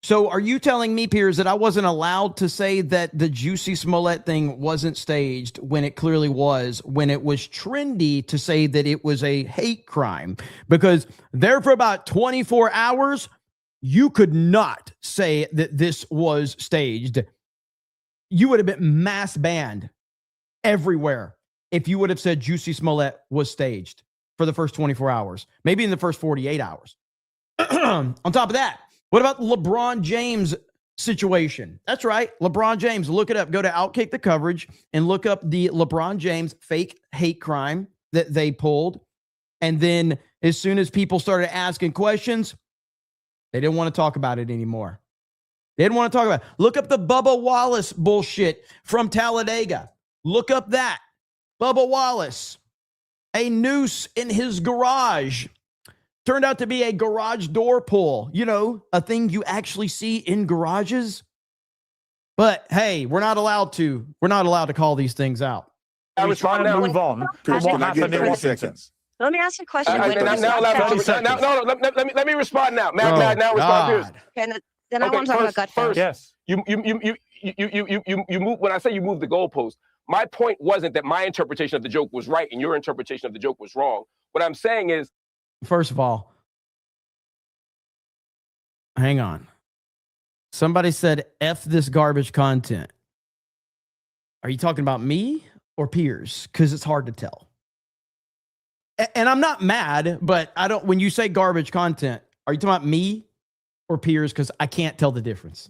Speaker 1: So are you telling me, Piers, that I wasn't allowed to say that the Juicy Smollett thing wasn't staged when it clearly was, when it was trendy to say that it was a hate crime? Because there for about 24 hours, you could not say that this was staged. You would have been mass banned everywhere if you would have said Juicy Smollett was staged for the first 24 hours, maybe in the first 48 hours. On top of that, what about LeBron James situation? That's right. LeBron James, look it up. Go to Outkick the Coverage and look up the LeBron James fake hate crime that they pulled. And then as soon as people started asking questions, they didn't want to talk about it anymore. They didn't want to talk about it. Look up the Bubba Wallace bullshit from Talladega. Look up that. Bubba Wallace, a noose in his garage. Turned out to be a garage door pull. You know, a thing you actually see in garages. But hey, we're not allowed to call these things out.
Speaker 11: I was trying to move on from what happened in Washington.
Speaker 14: Let me ask a question.
Speaker 12: Let me respond now. Now respond, Piers.
Speaker 14: Then I want to talk about Gutfeld.
Speaker 12: First, yes. You move. When I say you move the goalpost, my point wasn't that my interpretation of the joke was right and your interpretation of the joke was wrong. What I'm saying is,
Speaker 1: first of all, hang on. Somebody said F this garbage content. Are you talking about me or Piers? Because it's hard to tell. And I'm not mad, but I don't. When you say garbage content, are you talking about me or Piers? Because I can't tell the difference.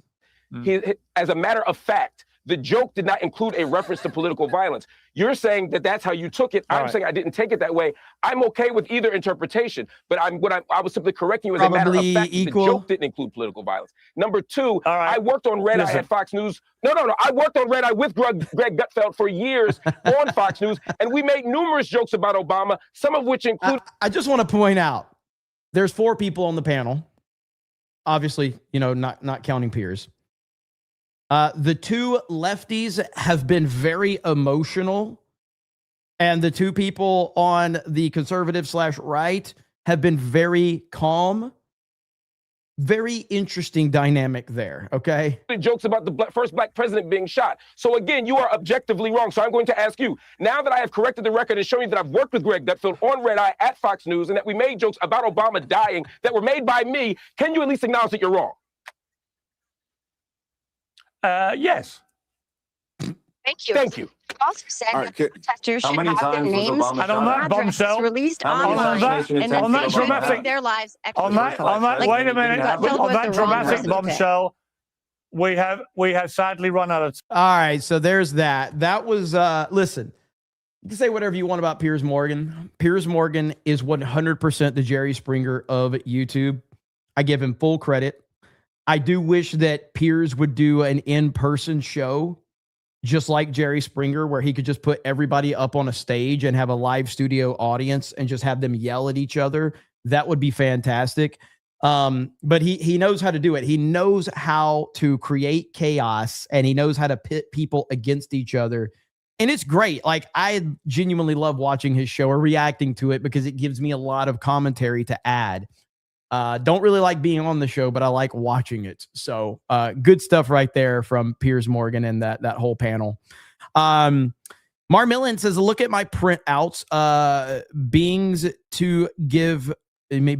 Speaker 12: as a matter of fact, the joke did not include a reference to political violence. You're saying that that's how you took it. I'm saying I didn't take it that way. I'm okay with either interpretation, but I was simply correcting you as a matter of fact. The joke didn't include political violence. Number two, I worked on Red Eye at Fox News. No. I worked on Red Eye with Greg Gutfeld for years on Fox News, and we made numerous jokes about Obama, some of which include.
Speaker 1: I just want to point out, there's 4 people on the panel. Obviously, not counting Piers. The 2 lefties have been very emotional, and the 2 people on the conservative/right have been very calm. Very interesting dynamic there, okay?
Speaker 12: Jokes about the first black president being shot. So again, you are objectively wrong. So I'm going to ask you, now that I have corrected the record and shown you that I've worked with Greg Gutfeld on Red Eye at Fox News and that we made jokes about Obama dying that were made by me, can you at least acknowledge that you're wrong?
Speaker 11: Yes.
Speaker 14: Thank you.
Speaker 12: Thank you.
Speaker 14: You also said that protesters should have their names
Speaker 11: and on that bombshell
Speaker 14: released online
Speaker 11: on that dramatic
Speaker 14: their lives.
Speaker 11: On that wait a minute. On that dramatic bombshell, we have sadly run out of time.
Speaker 1: All right, so there's that. That was listen. You can say whatever you want about Piers Morgan. Piers Morgan is 100% the Jerry Springer of YouTube. I give him full credit. I do wish that Piers would do an in-person show just like Jerry Springer, where he could just put everybody up on a stage and have a live studio audience and just have them yell at each other. That would be fantastic. But he knows how to do it. He knows how to create chaos, and he knows how to pit people against each other. And it's great. Like, I genuinely love watching his show or reacting to it because it gives me a lot of commentary to add. Don't really like being on the show, but I like watching it. So good stuff right there from Piers Morgan and that whole panel. Marmillan says, look at my printouts.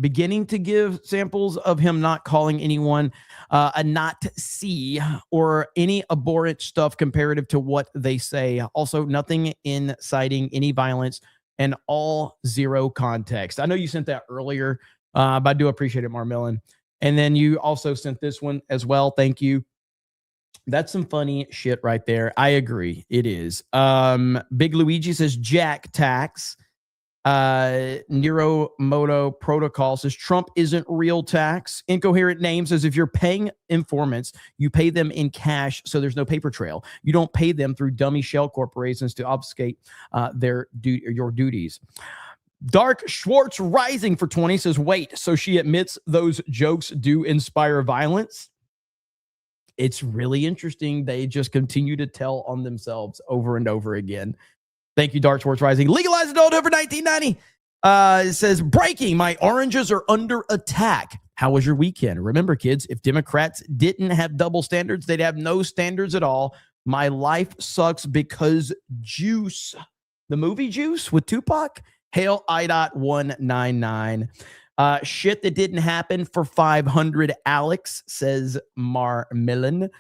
Speaker 1: Beginning to give samples of him not calling anyone a not see or any abhorrent stuff comparative to what they say. Also, nothing inciting any violence and all zero context. I know you sent that earlier. But I do appreciate it, Marmillan. And then you also sent this one as well. Thank you. That's some funny shit right there. I agree. It is. Big Luigi says Jack tax. Nero Moto Protocol says Trump isn't real tax. Incoherent Name says if you're paying informants, you pay them in cash, so there's no paper trail. You don't pay them through dummy shell corporations to obfuscate your duties. Dark Schwartz Rising for 20 says, wait, so she admits those jokes do inspire violence? It's really interesting. They just continue to tell on themselves over and over again. Thank you, Dark Schwartz Rising. Legalized adulthood for 1990. It says, breaking, my oranges are under attack. How was your weekend? Remember, kids, if Democrats didn't have double standards, they'd have no standards at all. My life sucks because Juice, the movie Juice with Tupac, Hail IDOT 199. Shit that didn't happen for 500, Alex, says Marmillan.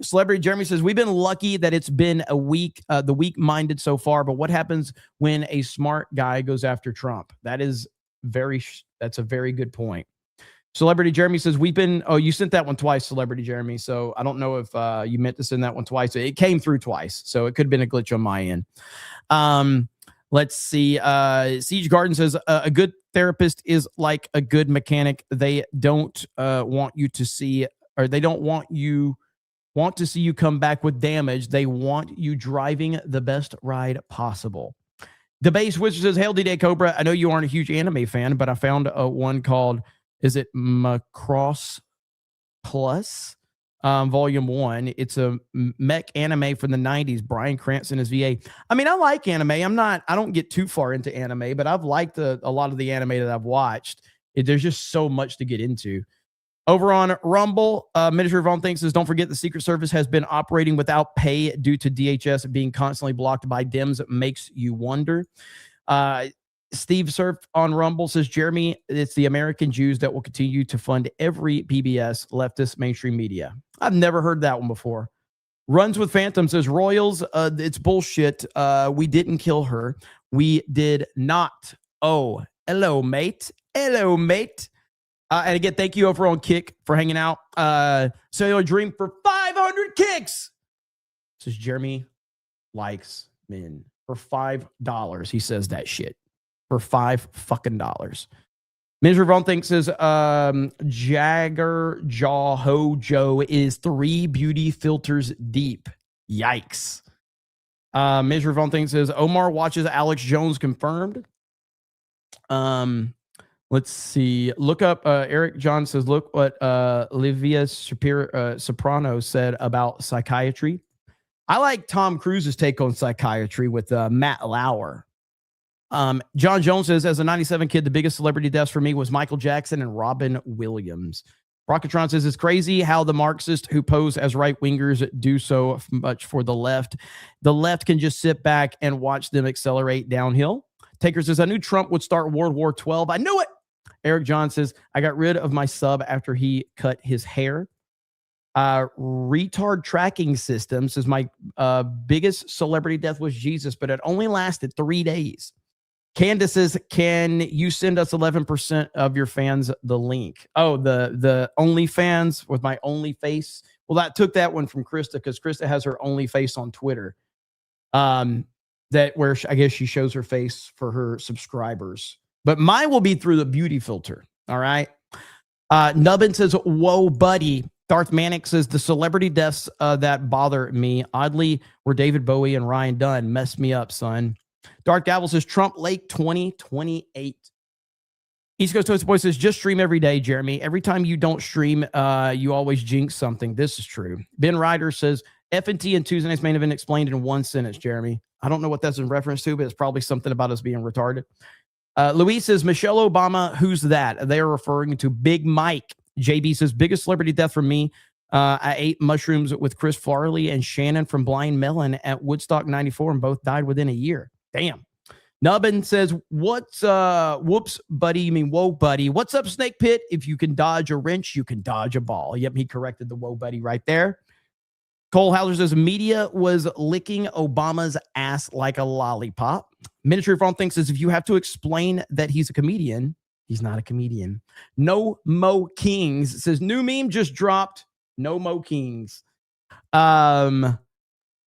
Speaker 1: Celebrity Jeremy says, we've been lucky that it's been a week, the weak-minded so far, but what happens when a smart guy goes after Trump? That's a very good point. Celebrity Jeremy says, you sent that one twice, Celebrity Jeremy, so I don't know if you meant to send that one twice. It came through twice, so it could have been a glitch on my end. Let's see. Siege Garden says a good therapist is like a good mechanic. They don't want to see you come back with damage. They want you driving the best ride possible. The Base Wizard says, Hail D-Day Cobra. I know you aren't a huge anime fan, but I found one called, is it Macross Plus? Volume 1. It's a mech anime from the 90s. Bryan Cranston is VA. I mean, I like anime. I don't get too far into anime, but I've liked a lot of the anime that I've watched. There's just so much to get into. Over on Rumble, Minister Vaughn thinks says, don't forget the Secret Service has been operating without pay due to DHS being constantly blocked by Dems. It makes you wonder. Steve Surf on Rumble says, Jeremy, it's the American Jews that will continue to fund every PBS leftist mainstream media. I've never heard that one before. Runs with Phantom says, Royals, it's bullshit. We didn't kill her. We did not. Oh, hello, mate. Hello, mate. And again, thank you over on Kick for hanging out. Cellular Dream for 500 kicks. Says Jeremy likes men. For $5, he says that shit. For $5 Mr. Vaughn thinks says Jagger Jaw Ho Joe is 3 beauty filters deep. Yikes. Mr. Vaughn thinks says Omar watches Alex Jones confirmed. Let's see. Look up. Eric John says, look what Livia Soprano said about psychiatry. I like Tom Cruise's take on psychiatry with Matt Lauer. John Jones says, as a 97 kid, the biggest celebrity deaths for me was Michael Jackson and Robin Williams. Rocketron says, it's crazy how the Marxists who pose as right-wingers do so much for the left. The left can just sit back and watch them accelerate downhill. Taker says, I knew Trump would start World War XII. I knew it. Eric John says, I got rid of my sub after he cut his hair. Retard tracking system says, my biggest celebrity death was Jesus, but it only lasted 3 days. Candace says, can you send us 11% of your fans the link? Oh, the OnlyFans with my only face. Well, that took that one from Krista because Krista has her only face on Twitter. That where I guess she shows her face for her subscribers. But mine will be through the beauty filter. All right. Nubbin says, whoa, buddy. Darth Manic says, the celebrity deaths that bother me, oddly, were David Bowie and Ryan Dunn. Messed me up, son. Dark Gavel says, Trump Lake 2028. East Coast Toast Boy says, just stream every day, Jeremy. Every time you don't stream, you always jinx something. This is true. Ben Ryder says, F&T and Tuesday Night's Main Event explained in one sentence, Jeremy. I don't know what that's in reference to, but it's probably something about us being retarded. Luis says, Michelle Obama, who's that? They are referring to Big Mike. JB says, biggest celebrity death for me. I ate mushrooms with Chris Farley and Shannon from Blind Melon at Woodstock 94 and both died within a year. Damn. Nubbin says, what's whoops, buddy? You mean whoa, buddy? What's up, Snake Pit? If you can dodge a wrench, you can dodge a ball. Yep, he corrected the whoa, buddy right there. Cole Howler says, media was licking Obama's ass like a lollipop. Ministry of Wrong thinks says, if you have to explain that he's a comedian, he's not a comedian. No Mo Kings says, new meme just dropped. No Mo Kings.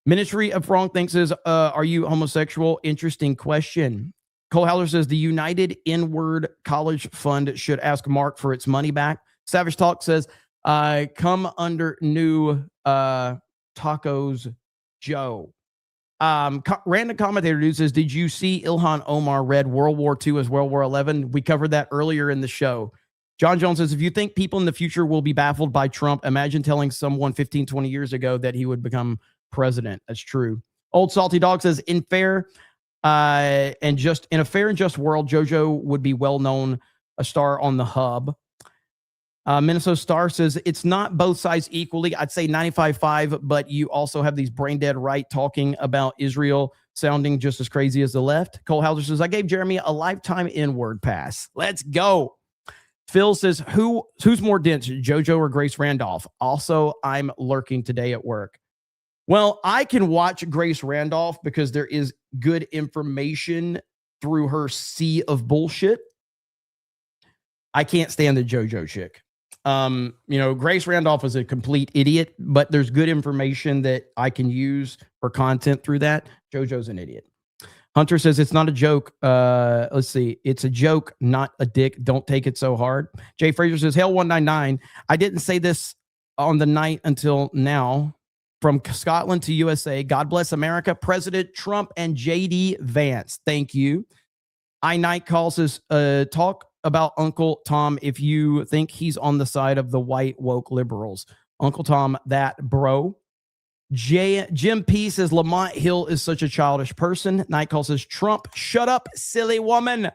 Speaker 1: Ministry of Wrong thinks says, are you homosexual? Interesting question. Cole Howler says, the United N-Word College Fund should ask Mark for its money back. Savage Talk says, come under new tacos, Joe. Random commentator dude says, did you see Ilhan Omar read World War II as World War XI? We covered that earlier in the show. John Jones says, if you think people in the future will be baffled by Trump, imagine telling someone 15, 20 years ago that he would become president. That's true. Old Salty Dog says, in a fair and just world, JoJo would be well known, a star on the hub. Minnesota Star says, it's not both sides equally. I'd say 95-5, but you also have these brain dead right talking about Israel sounding just as crazy as the left. Cole Hauser says, I gave Jeremy a lifetime N-word pass. Let's go. Phil says, who's more dense, JoJo or Grace Randolph? Also, I'm lurking today at work. Well, I can watch Grace Randolph because there is good information through her sea of bullshit. I can't stand the JoJo chick. Grace Randolph is a complete idiot, but there's good information that I can use for content through that. JoJo's an idiot. Hunter says it's not a joke. Let's see. It's a joke, not a dick. Don't take it so hard. Jay Fraser says, Hell 199. I didn't say this on the night until now. From Scotland to USA. God bless America. President Trump and JD Vance. Thank you. Night calls says, talk about Uncle Tom if you think he's on the side of the white woke liberals. Uncle Tom, that bro. Jim P says Lamont Hill is such a childish person. Night Call says Trump, shut up, silly woman.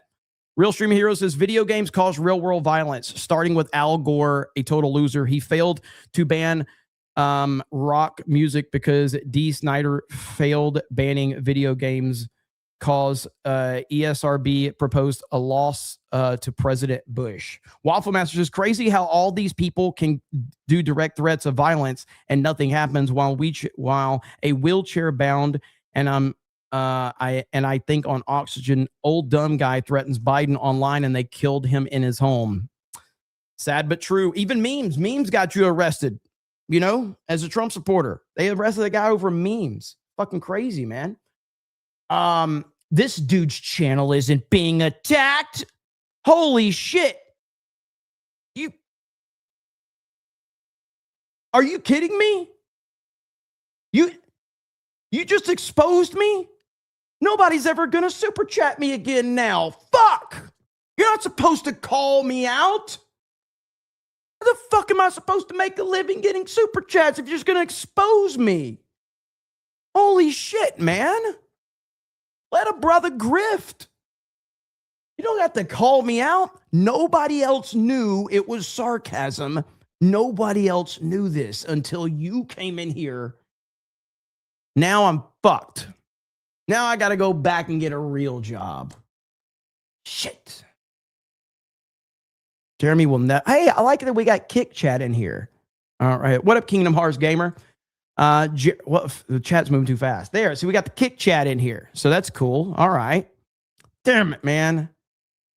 Speaker 1: Real Stream Hero says video games cause real world violence, starting with Al Gore, a total loser. He failed to ban rock music because D. Snyder failed banning video games cause ESRB proposed a loss to President Bush. Waffle Master says crazy how all these people can do direct threats of violence and nothing happens while a wheelchair bound and I think on oxygen old dumb guy threatens Biden online and they killed him in his home. Sad but true. Even memes got you arrested. You know, as a Trump supporter, they arrested a guy over memes. Fucking crazy, man. This dude's channel isn't being attacked. Holy shit. Are you kidding me? You just exposed me? Nobody's ever gonna super chat me again now. Fuck! You're not supposed to call me out. How the fuck am I supposed to make a living getting super chats if you're just gonna expose me? Holy shit, man. Let a brother grift. You don't have to call me out. Nobody else knew it was sarcasm. Nobody else knew this until you came in here. Now I'm fucked. Now I got to go back and get a real job. Shit. Jeremy will not. Hey, I like that we got Kick Chat in here. All right. What up, Kingdom Hearts Gamer? The chat's moving too fast. There. So we got the Kick Chat in here. So that's cool. All right. Damn it, man.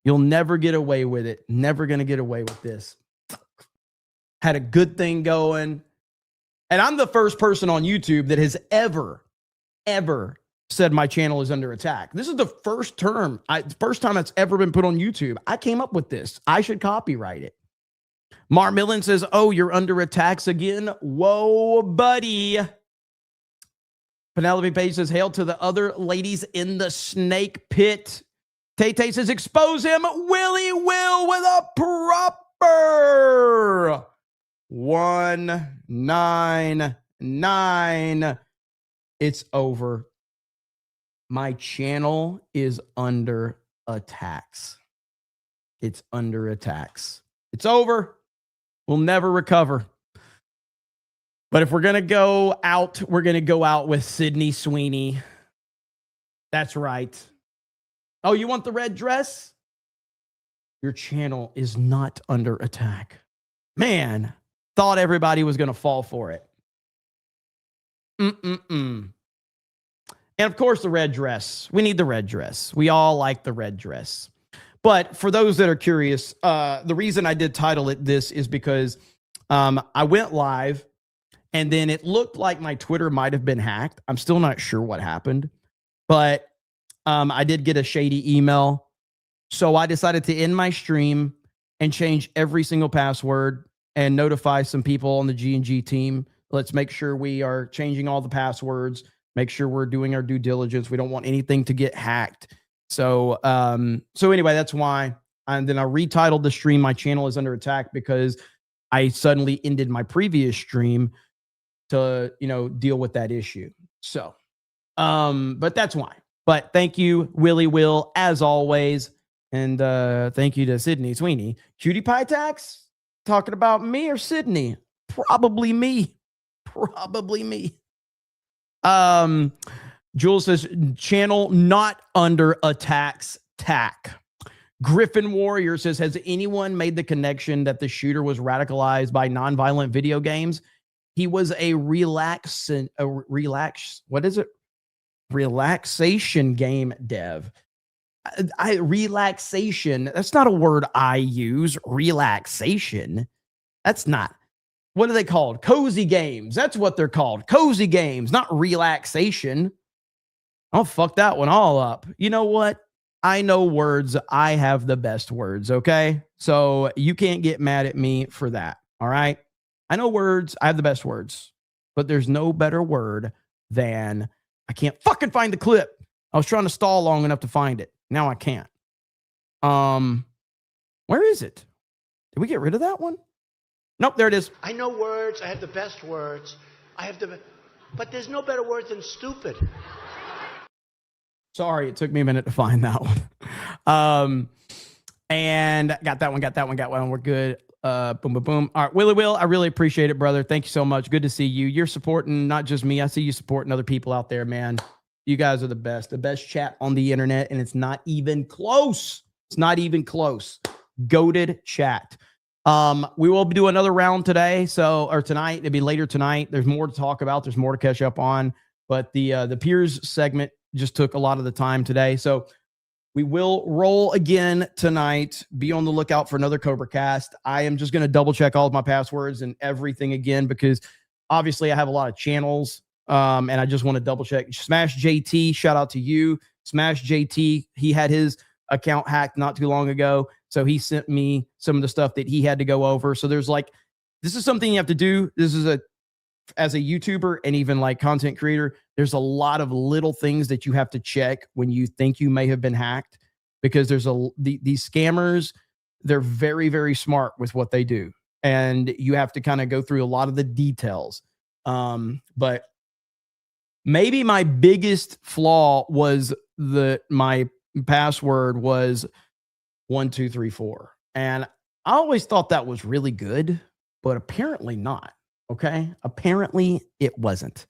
Speaker 1: You'll never get away with it. Never going to get away with this. Had a good thing going. And I'm the first person on YouTube that has ever said my channel is under attack. This is the first time it's ever been put on YouTube. I came up with this. I should copyright it. Mar Millen says, oh, you're under attacks again? Whoa, buddy. Penelope Page says, hail to the other ladies in the snake pit. Tay says, expose him. Willie Will with a proper 199. It's over. My channel is under attacks. It's under attacks. It's over. We'll never recover. But if we're going to go out, we're going to go out with Sydney Sweeney. That's right. Oh, you want the red dress? Your channel is not under attack. Man, thought everybody was going to fall for it. And of course, the red dress. We need the red dress. We all like the red dress. But for those that are curious, the reason I did title it this is because I went live and then it looked like my Twitter might have been hacked. I'm still not sure what happened, but I did get a shady email. So I decided to end my stream and change every single password and notify some people on the G&G team. Let's make sure we are changing all the passwords, make sure we're doing our due diligence. We don't want anything to get hacked. So anyway, that's why. And then I retitled the stream, My Channel is Under Attack, because I suddenly ended my previous stream to, deal with that issue. So, but that's why. But thank you, Willie Will, as always. And thank you to Sydney Sweeney. Cutie Pie Tax? Talking about me or Sydney? Probably me. Probably me. Jules says, channel not under attacks, tack. Griffin Warrior says, has anyone made the connection that the shooter was radicalized by nonviolent video games? He was a relaxation game dev. Relaxation, that's not a word I use. Relaxation. That's not. What are they called? Cozy games. That's what they're called. Cozy games, not relaxation. I'll fuck that one all up. You know what? I know words. I have the best words, okay? So you can't get mad at me for that, all right? I know words. I have the best words. But there's no better word than, I can't fucking find the clip. I was trying to stall long enough to find it. Now I can't. Where is it? Did we get rid of that one? Nope, there it is.
Speaker 16: I know words. I have the best words. But there's no better word than stupid.
Speaker 1: Sorry, it took me a minute to find that one. And got that one. We're good. Boom, boom, boom. All right, Willie Will, I really appreciate it, brother. Thank you so much. Good to see you. You're supporting not just me. I see you supporting other people out there, man. You guys are the best chat on the internet, and it's not even close. It's not even close. Goated chat. We will do another round today, or tonight. It'll be later tonight. There's more to talk about. There's more to catch up on. But the peers segment just took a lot of the time today. So we will roll again tonight. Be on the lookout for another Cobra Cast. I am just going to double check all of my passwords and everything again, because obviously I have a lot of channels, and I just want to double check. Smash JT, shout out to you. Smash JT, he had his account hacked not too long ago, so he sent me some of the stuff that he had to go over. So there's like, this is something you have to do. This is as a YouTuber and even like content creator, there's a lot of little things that you have to check when you think you may have been hacked, because there's these scammers, they're very, very smart with what they do. And you have to kind of go through a lot of the details. But maybe my biggest flaw was my password was 1234. And I always thought that was really good, but apparently not. Okay. Apparently it wasn't.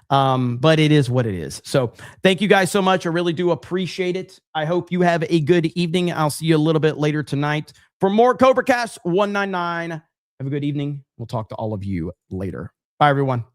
Speaker 1: But it is what it is. So thank you guys so much. I really do appreciate it. I hope you have a good evening. I'll see you a little bit later tonight for more Cobra Cast 199. Have a good evening. We'll talk to all of you later. Bye, everyone.